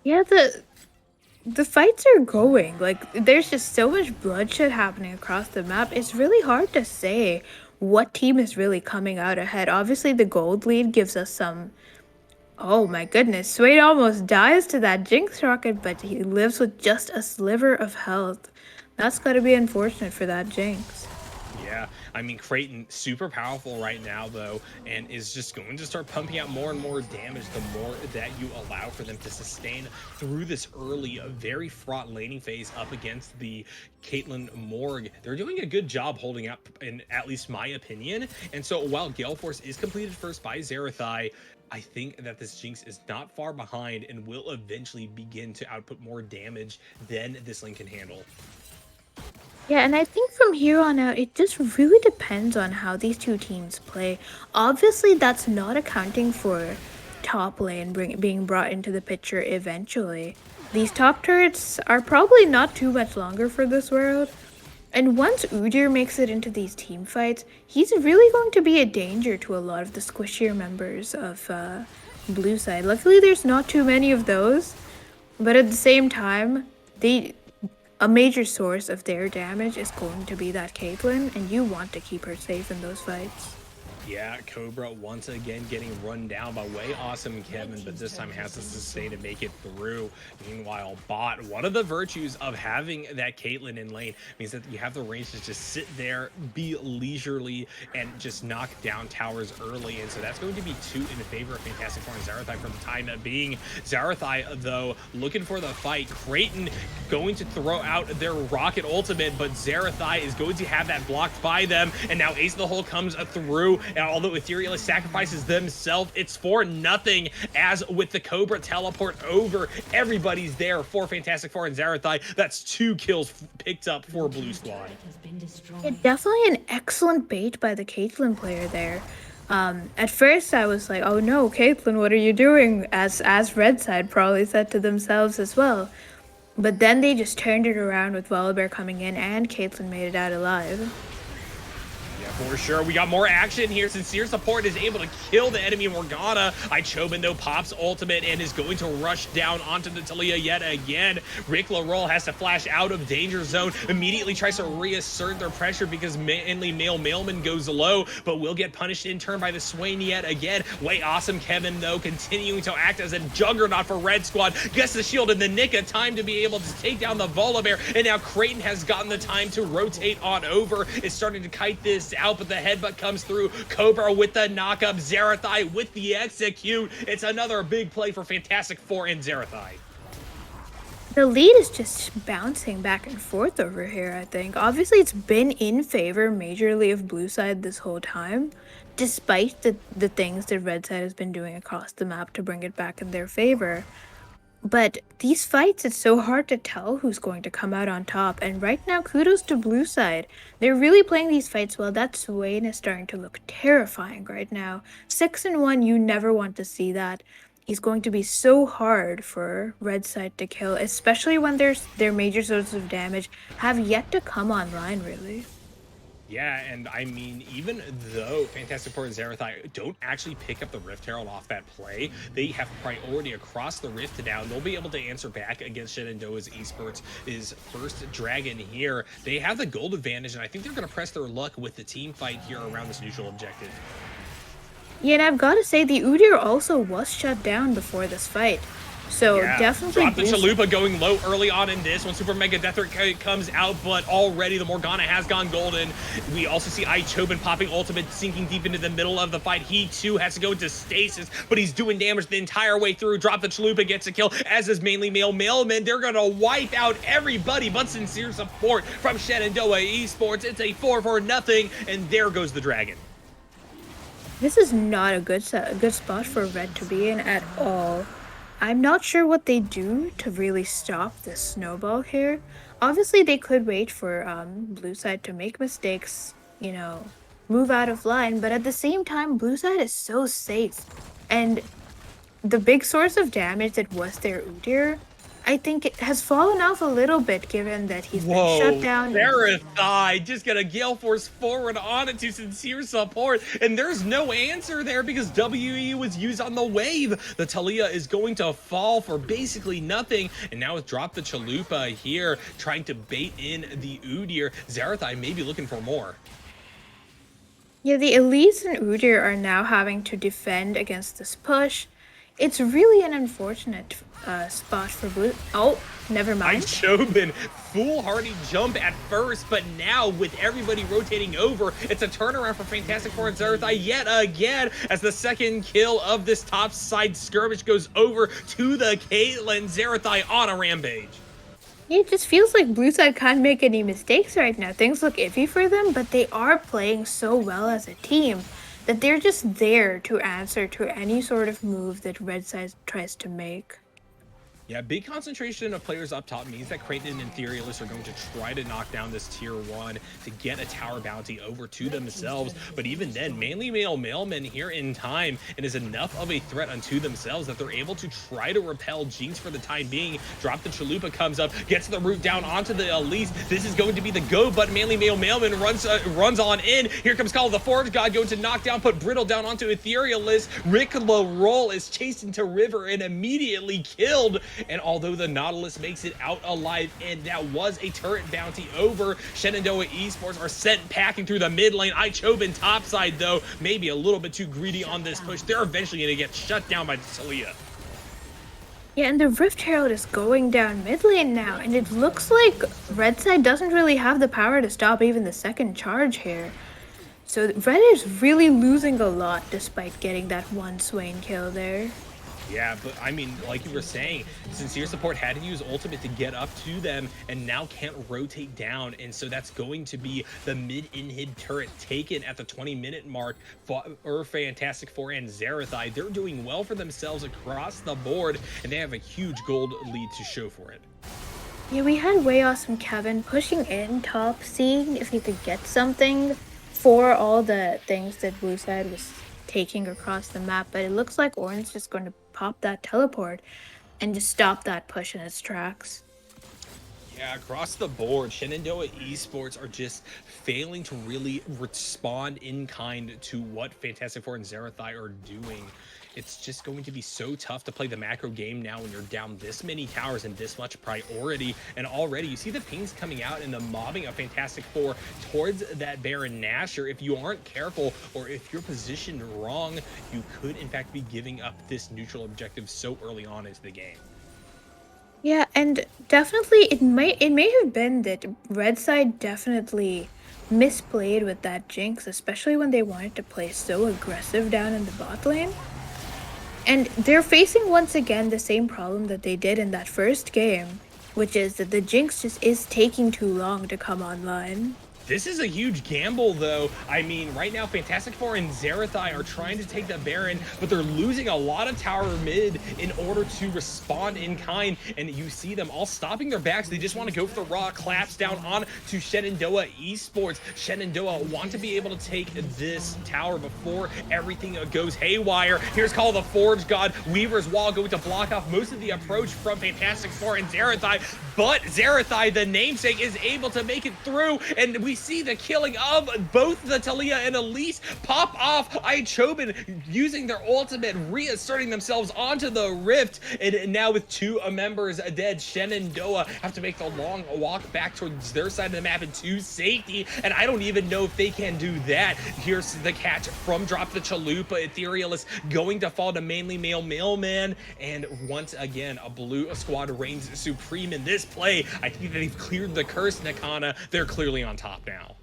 Yeah, the fights are going. Like, there's just so much bloodshed happening across the map. It's really hard to say what team is really coming out ahead. Obviously, the gold lead gives us some. Oh my goodness, Swain almost dies to that Jinx rocket, but he lives with just a sliver of health. That's gotta be unfortunate for that Jinx. Yeah, I mean, Creighton, super powerful right now, though, and is just going to start pumping out more and more damage the more that you allow for them to sustain through this early, very fraught laning phase up against the Caitlyn Morg. They're doing a good job holding up, in at least my opinion. And so while Gale Force is completed first by Zerathai, I think that this Jinx is not far behind and will eventually begin to output more damage than this lane can handle. Yeah, and I think from here on out, it just really depends on how these two teams play. Obviously, that's not accounting for top lane being brought into the picture eventually. These top turrets are probably not too much longer for this world, And once Udyr makes it into these team fights, he's really going to be a danger to a lot of the squishier members of blue side. Luckily, there's not too many of those, but at the same time, a major source of their damage is going to be that Caitlyn, and you want to keep her safe in those fights. Yeah, Cobra once again getting run down by way awesome Kevin, but this time has to sustain and make it through. Meanwhile, bot, one of the virtues of having that Caitlyn in lane means that you have the range to just sit there, be leisurely, and just knock down towers early. And so that's going to be 2 in favor of Fantastic Four and Zarathai for the time being. Zarathai, though, looking for the fight. Creighton going to throw out their rocket ultimate, but Zarathai is going to have that blocked by them. And now Ace of the Hole comes through. And although Ethereal sacrifices themselves, it's for nothing. As with the Cobra teleport over, everybody's there for Fantastic Four and Zarathai. That's 2 kills picked up for Blue Squad. Yeah, definitely an excellent bait by the Caitlyn player there. At first I was like, oh no, Caitlyn, what are you doing? As Red Side probably said to themselves as well. But then they just turned it around with Volibear coming in and Caitlyn made it out alive. For sure, we got more action here. Sincere Support is able to kill the enemy Morgana. Ichobin, though, pops ultimate and is going to rush down onto the Talia yet again. Rick Larolle has to flash out of danger zone, immediately tries to reassert their pressure because mainly Mailman goes low, but will get punished in turn by the Swain yet again. Way awesome Kevin, though, continuing to act as a juggernaut for Red Squad. Gets the shield in the nick of time to be able to take down the Volibear, and now Creighton has gotten the time to rotate on over. Is starting to kite this out, but the headbutt comes through. Cobra with the knockup, Zarathai with the execute. It's another big play for Fantastic Four and Zarathai. The lead is just bouncing back and forth over here, I think. Obviously, it's been in favor majorly of blue side this whole time, despite the things that red side has been doing across the map to bring it back in their favor. But these fights, it's so hard to tell who's going to come out on top. And right now, kudos to blue side. They're really playing these fights well. That Swain is starting to look terrifying right now. 6-1, you never want to see that. He's going to be so hard for red side to kill, especially when their major sources of damage have yet to come online, really. Yeah, and I mean, even though Fantastic Four and Zarathai don't actually pick up the Rift Herald off that play, they have priority across the Rift now. They'll be able to answer back against Shenandoah Esports' first Dragon here. They have the gold advantage, and I think they're going to press their luck with the team fight here around this neutral objective. Yeah, and I've got to say, the Udyr also was shut down before this fight. So yeah, definitely drop the Chalupa going low early on in this when Super Mega Death Threat comes out, but already the Morgana has gone golden. We also see Ichobin popping ultimate, sinking deep into the middle of the fight. He too has to go into stasis, but he's doing damage the entire way through. Drop the Chalupa, gets a kill, as is mainly Mailman. They're gonna wipe out everybody but Sincere Support from Shenandoah Esports. It's a 4-0, and there goes the Dragon. This is not a good spot for Red to be in at all. I'm not sure what they do to really stop this snowball here. Obviously, they could wait for blue side to make mistakes, you know, move out of line, but at the same time, blue side is so safe. And the big source of damage that was their Udyr, I think it has fallen off a little bit given that he's been shut down. Zarathai just gonna Gale Force forward on it to Sincere Support, and there's no answer there because WE was used on the wave. The Talia is going to fall for basically nothing, and now it's dropped the Chalupa here, trying to bait in the Udyr. Zarathai may be looking for more. Yeah, the Elise and Udyr are now having to defend against this push. It's really an unfortunate spot for blue. Oh, never mind. Ichobin, foolhardy jump at first, but now with everybody rotating over, it's a turnaround for Fantastic Four and Zarathai yet again as the second kill of this top side skirmish goes over to the Caitlyn. Zarathai on a rampage. It just feels like blue side can't make any mistakes right now. Things look iffy for them, but they are playing so well as a team that they're just there to answer to any sort of move that red side tries to make. Yeah, big concentration of players up top means that Kraken and Etherealist are going to try to knock down this tier 1 to get a tower bounty over to themselves. But even then, mainly male mailmen here in time, it is enough of a threat unto themselves that they're able to try to repel Jinx for the time being. Drop the Chalupa comes up, gets the root down onto the Elise. This is going to be the go, but mainly male mailman runs on in. Here comes Call of the Forge God, going to knock down, put Brittle down onto Etherealist. Rick LaRoll is chased into River and immediately killed. And although the Nautilus makes it out alive, and that was a turret bounty over, Shenandoah Esports are sent packing through the mid lane. Ichobin topside, though, maybe a little bit too greedy on this push. They're eventually going to get shut down by Talia. Yeah, and the Rift Herald is going down mid lane now, and it looks like Red side doesn't really have the power to stop even the second charge here. So Red is really losing a lot despite getting that one Swain kill there. Yeah, but I mean, like you were saying, Sincere Support had to use ultimate to get up to them and now can't rotate down. And so that's going to be the mid-inhib turret taken at the 20-minute mark for Fantastic Four and Zerathai. They're doing well for themselves across the board, and they have a huge gold lead to show for it. Yeah, we had way awesome Kevin pushing in top, seeing if he could get something for all the things that Blue side was taking across the map, but it looks like Orange just going to pop that teleport and just stop that push in its tracks. Yeah, across the board, Shenandoah Esports are just failing to really respond in kind to what Fantastic Four and Zerathai are doing. It's just going to be so tough to play the macro game now when you're down this many towers and this much priority. And already you see the pings coming out and the mobbing of Fantastic Four towards that Baron Nashor. If you aren't careful or if you're positioned wrong, you could in fact be giving up this neutral objective so early on into the game. Yeah, and definitely it may have been that Red side definitely misplayed with that Jinx, especially when they wanted to play so aggressive down in the bot lane. And they're facing once again the same problem that they did in that first game, which is that the Jinx just is taking too long to come online. This is a huge gamble, though. I mean, right now, Fantastic Four and Zerathai are trying to take the Baron, but they're losing a lot of tower mid in order to respond in kind. And you see them all stopping their backs. They just want to go for the raw claps down on to Shenandoah Esports. Shenandoah want to be able to take this tower before everything goes haywire. Here's Call of the Forge God. Weaver's Wall going to block off most of the approach from Fantastic Four and Zerathai. But Zerathai, the namesake, is able to make it through. And we see the killing of both the Talia and Elise pop off. Ichobin using their ultimate, reasserting themselves onto the rift, and now with two members dead, Shenandoah have to make the long walk back towards their side of the map into safety, and I don't even know if they can do that. Here's the catch from Drop the Chalupa. Etherealist going to fall to mainly male mailman, and once again a blue squad reigns supreme in this play. I think that they've cleared the curse, Nakhana. They're clearly on top now.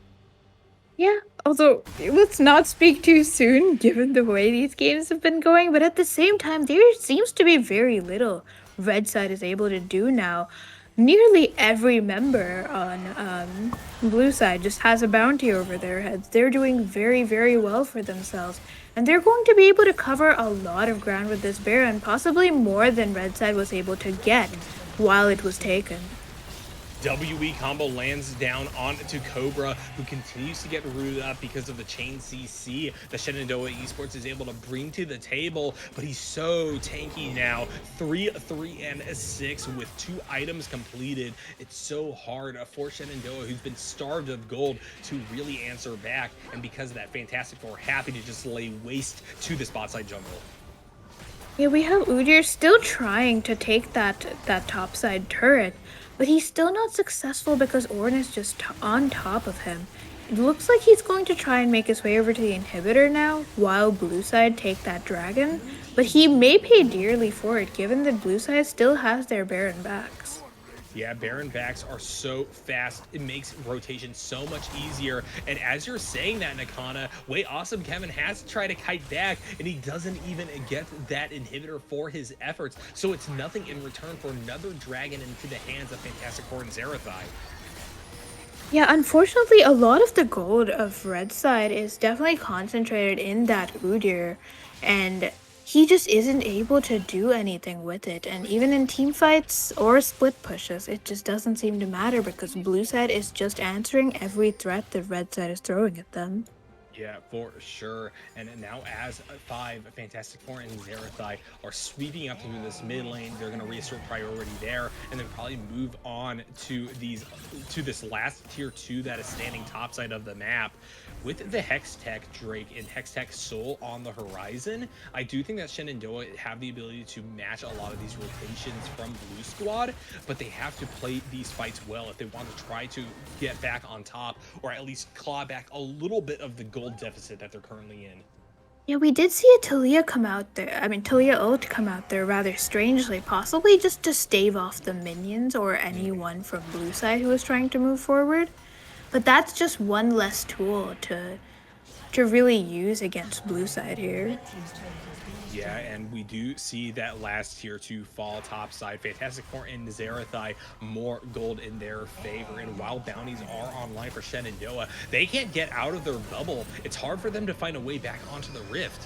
Yeah, although let's not speak too soon given the way these games have been going, but at the same time, there seems to be very little Red side is able to do now. Nearly every member on Blue side just has a bounty over their heads. They're doing very, very well for themselves, and they're going to be able to cover a lot of ground with this Baron, possibly more than Red side was able to get while it was taken. WE combo lands down onto Cobra, who continues to get rooted up because of the chain CC that Shenandoah Esports is able to bring to the table, but he's so tanky now. 3, 3, and 6 with 2 items completed. It's so hard for Shenandoah, who's been starved of gold, to really answer back, and because of that, Fantastic Four happy to just lay waste to this bot side jungle. Yeah, we have Udyr still trying to take that topside turret, but he's still not successful because Ornn is just on top of him. It looks like he's going to try and make his way over to the inhibitor now, while Blue side take that dragon, but he may pay dearly for it given that Blue side still has their Baron backs. Yeah, Baron backs are so fast. It makes rotation so much easier. And as you're saying that, Nakhana, way awesome Kevin has to try to kite back, and he doesn't even get that inhibitor for his efforts. So it's nothing in return for another dragon into the hands of Fantastic Four and Zerathai. Yeah, unfortunately, a lot of the gold of Red side is definitely concentrated in that Udyr, and he just isn't able to do anything with it. And even in team fights or split pushes, it just doesn't seem to matter because blue side is just answering every threat the red side is throwing at them. Yeah, for sure. And now as five, Fantastic Four and Zerathai are sweeping up through this mid lane, they're going to reassert priority there, and then probably move on to this last tier two that is standing topside of the map. With the Hextech Drake and Hextech Soul on the horizon, I do think that Shenandoah have the ability to match a lot of these rotations from Blue Squad, but they have to play these fights well if they want to try to get back on top, or at least claw back a little bit of the gold deficit that they're currently in. Yeah, we did see a Talia come out there. I mean, Talia ult come out there rather strangely, possibly just to stave off the minions or anyone from blue side who was trying to move forward. But that's just one less tool to really use against blue side here. Yeah, and we do see that last tier 2 fall topside. Fantastic Four and Zerathai, more gold in their favor. And while bounties are online for Shenandoah, they can't get out of their bubble. It's hard for them to find a way back onto the rift.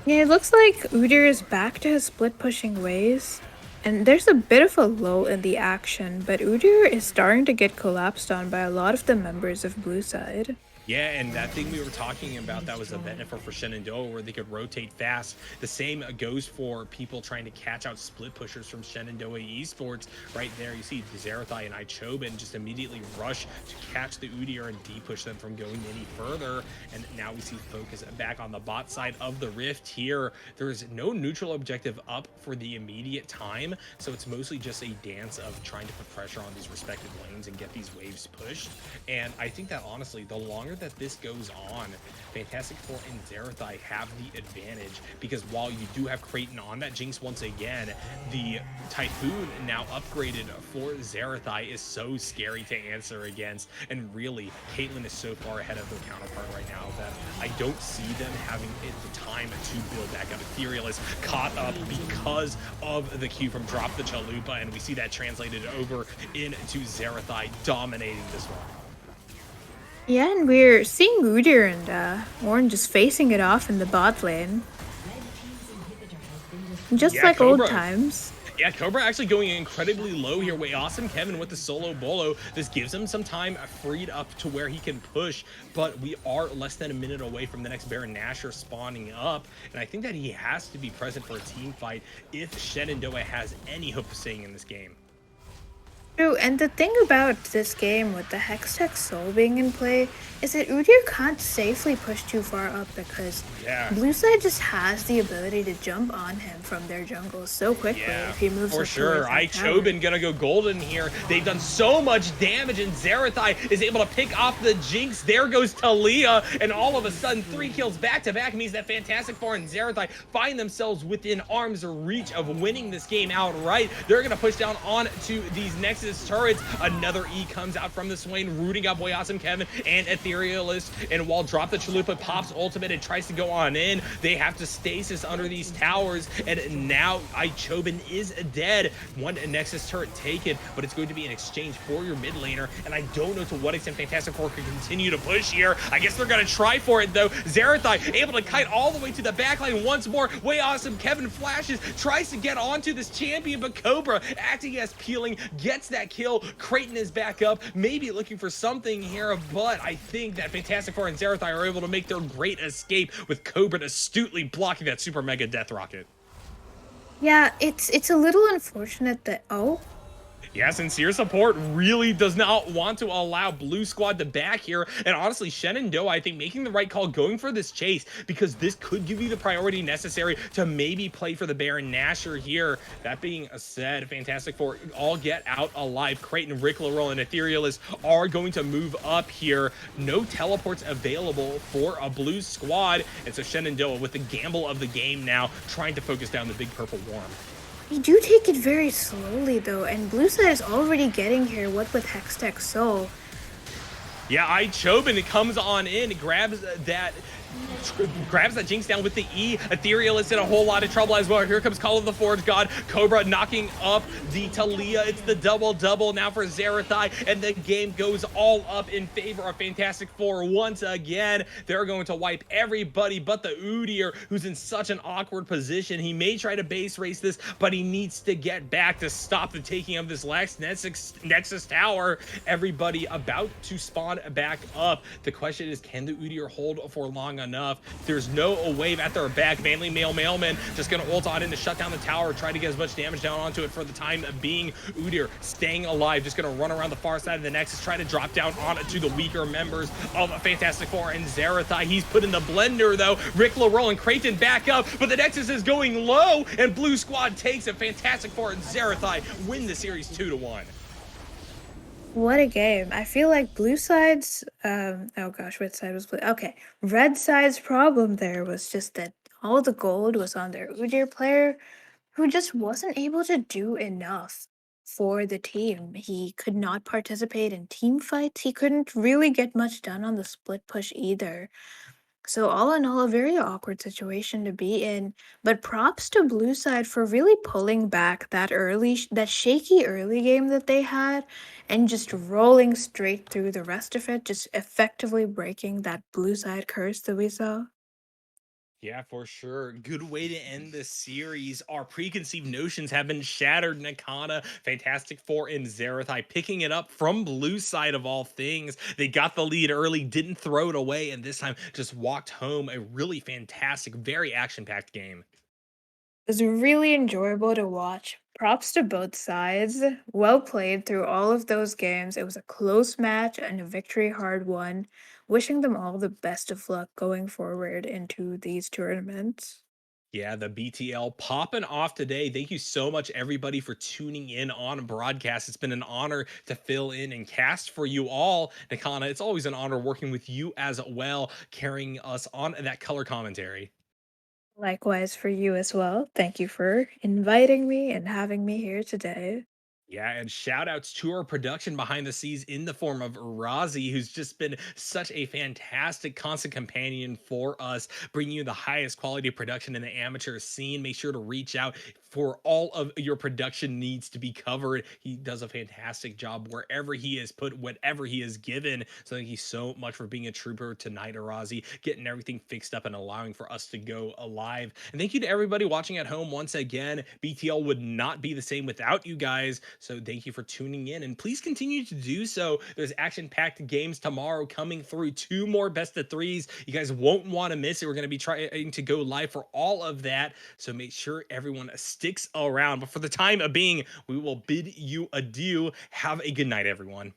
Yeah, it looks like Udyr is back to his split pushing ways. And there's a bit of a lull in the action, but Udyr is starting to get collapsed on by a lot of the members of blue side. Yeah, and that thing we were talking about, that was a benefit for Shenandoah where they could rotate fast. The same goes for people trying to catch out split pushers from Shenandoah Esports. Right there, you see Zerathai and Ichobin just immediately rush to catch the Udyr and D-push them from going any further. And now we see focus back on the bot side of the Rift here. There is no neutral objective up for the immediate time, so it's mostly just a dance of trying to put pressure on these respective lanes and get these waves pushed. And I think that honestly, the longer that this goes on, Fantastic Four and Zerathai have the advantage, because while you do have Creighton on that Jinx once again, the Typhoon now upgraded for Zerathai is so scary to answer against, and really Caitlyn is so far ahead of their counterpart right now that I don't see them having the time to build back up. Ethereal is caught up because of the Q from Drop the Chalupa, and we see that translated over into Zerathai dominating this one. Yeah, and we're seeing Udyr and Warren just facing it off in the bot lane. Just Yeah, like old Cobra. times. Yeah, Cobra actually going incredibly low here. Way awesome Kevin with the solo bolo. This gives him some time freed up to where he can push, but we are less than a minute away from the next Baron Nashor spawning up, and I think that he has to be present for a team fight if Shenandoah has any hope of staying in this game. True, and the thing about this game with the Hextech Soul being in play is that Udyr can't safely push too far up because Yeah. blue side just has the ability to jump on him from their jungle so quickly Yeah, if he moves for up sure. towards that tower. Ichobin gonna go golden here. They've done so much damage, and Zerathai is able to pick off the Jinx. There goes Talia, and all of a sudden, 3 kills back-to-back means that Fantastic Four and Zerathai find themselves within arm's reach of winning this game outright. They're gonna push down onto these Nexus turrets. Another E comes out from the Swain, rooting up Way Awesome Kevin and Etherealist, and while Drop the Chalupa pops ultimate and tries to go on in, they have to stasis under these towers, and now Ichobin is dead. One Nexus turret taken, but it's going to be an exchange for your mid laner, and I don't know to what extent Fantastic Four can continue to push here. I guess they're gonna try for it though. Zerathai able to kite all the way to the backline once more. Way Awesome Kevin flashes, tries to get onto this champion, but Cobra acting as peeling, gets that kill. Creighton is back up, maybe looking for something here, but I think that Fantastic Four and Zerathai are able to make their great escape with Cobra astutely blocking that super mega death rocket. Yeah, it's a little unfortunate that Yeah, Sincere Support really does not want to allow Blue Squad to back here. And honestly, Shenandoah, I think, making the right call, going for this chase, because this could give you the priority necessary to maybe play for the Baron Nashor here. That being said, Fantastic Four all get out alive. Creighton, Rick Laroll, and Etherealist are going to move up here. No teleports available for a Blue Squad. And so Shenandoah, with the gamble of the game now, trying to focus down the big purple worm. they do take it very slowly though, and blue side is already getting here, what with Hextech Soul. Yeah, Ichobin comes on in, grabs that grabs that Jinx down with the E. Ethereal is in a whole lot of trouble as well. Here comes Call of the Forge God. Cobra knocking up the Talia. It's the double now for Zerathai, and the game goes all up in favor of Fantastic Four once again. They're going to wipe everybody but the Udyr, who's in such an awkward position. He may try to base race this, but he needs to get back to stop the taking of this last Nexus Tower. Everybody about to spawn back up. The question is, can the Udyr hold for long enough? There's no wave at their back. Manly Mailman just going to ult on in to shut down the tower, try to get as much damage down onto it for the time being. Udyr staying alive, just going to run around the far side of the Nexus, try to drop down onto the weaker members of Fantastic Four and Zerathai. He's put in the blender though. Rick LaRoe and Creighton back up, but the Nexus is going low, and Blue Squad takes it. Fantastic Four and Zerathai win the series 2-1. What a game. I feel like blue side's oh gosh, which side was blue? Okay. Red side's problem there was just that all the gold was on their Udyr player who just wasn't able to do enough for the team. He could not participate in team fights. He couldn't really get much done on the split push either. So all in all, a very awkward situation to be in. But props to Blue Side for really pulling back that that shaky early game that they had, and just rolling straight through the rest of it, just effectively breaking that Blue Side curse that we saw. Yeah, for sure. Good way to end the series. Our preconceived notions have been shattered. Nakhana, Fantastic Four, and Zerathai picking it up from blue side of all things. They got the lead early, didn't throw it away, and this time just walked home. A really fantastic, very action-packed game. It was really enjoyable to watch. Props to both sides. Well played through all of those games. It was a close match and a victory hard won. Wishing them all the best of luck going forward into these tournaments. Yeah, the BTL popping off today. Thank you so much, everybody, for tuning in on broadcast. It's been an honor to fill in and cast for you all. Nakhana, it's always an honor working with you as well, carrying us on that color commentary. Likewise for you as well. Thank you for inviting me and having me here today. Yeah, and shout outs to our production behind the scenes in the form of Uraazi, who's just been such a fantastic constant companion for us, bringing you the highest quality production in the amateur scene. Make sure to reach out for all of your production needs to be covered. He does a fantastic job wherever he is put, whatever he is given. So thank you so much for being a trooper tonight, Uraazi, getting everything fixed up and allowing for us to go alive. And thank you to everybody watching at home once again. BTL would not be the same without you guys. So thank you for tuning in, and please continue to do so. There's action-packed games tomorrow coming through. 2 more best of threes. You guys won't want to miss it. We're going to be trying to go live for all of that. So make sure everyone sticks around. But for the time being, we will bid you adieu. Have a good night, everyone.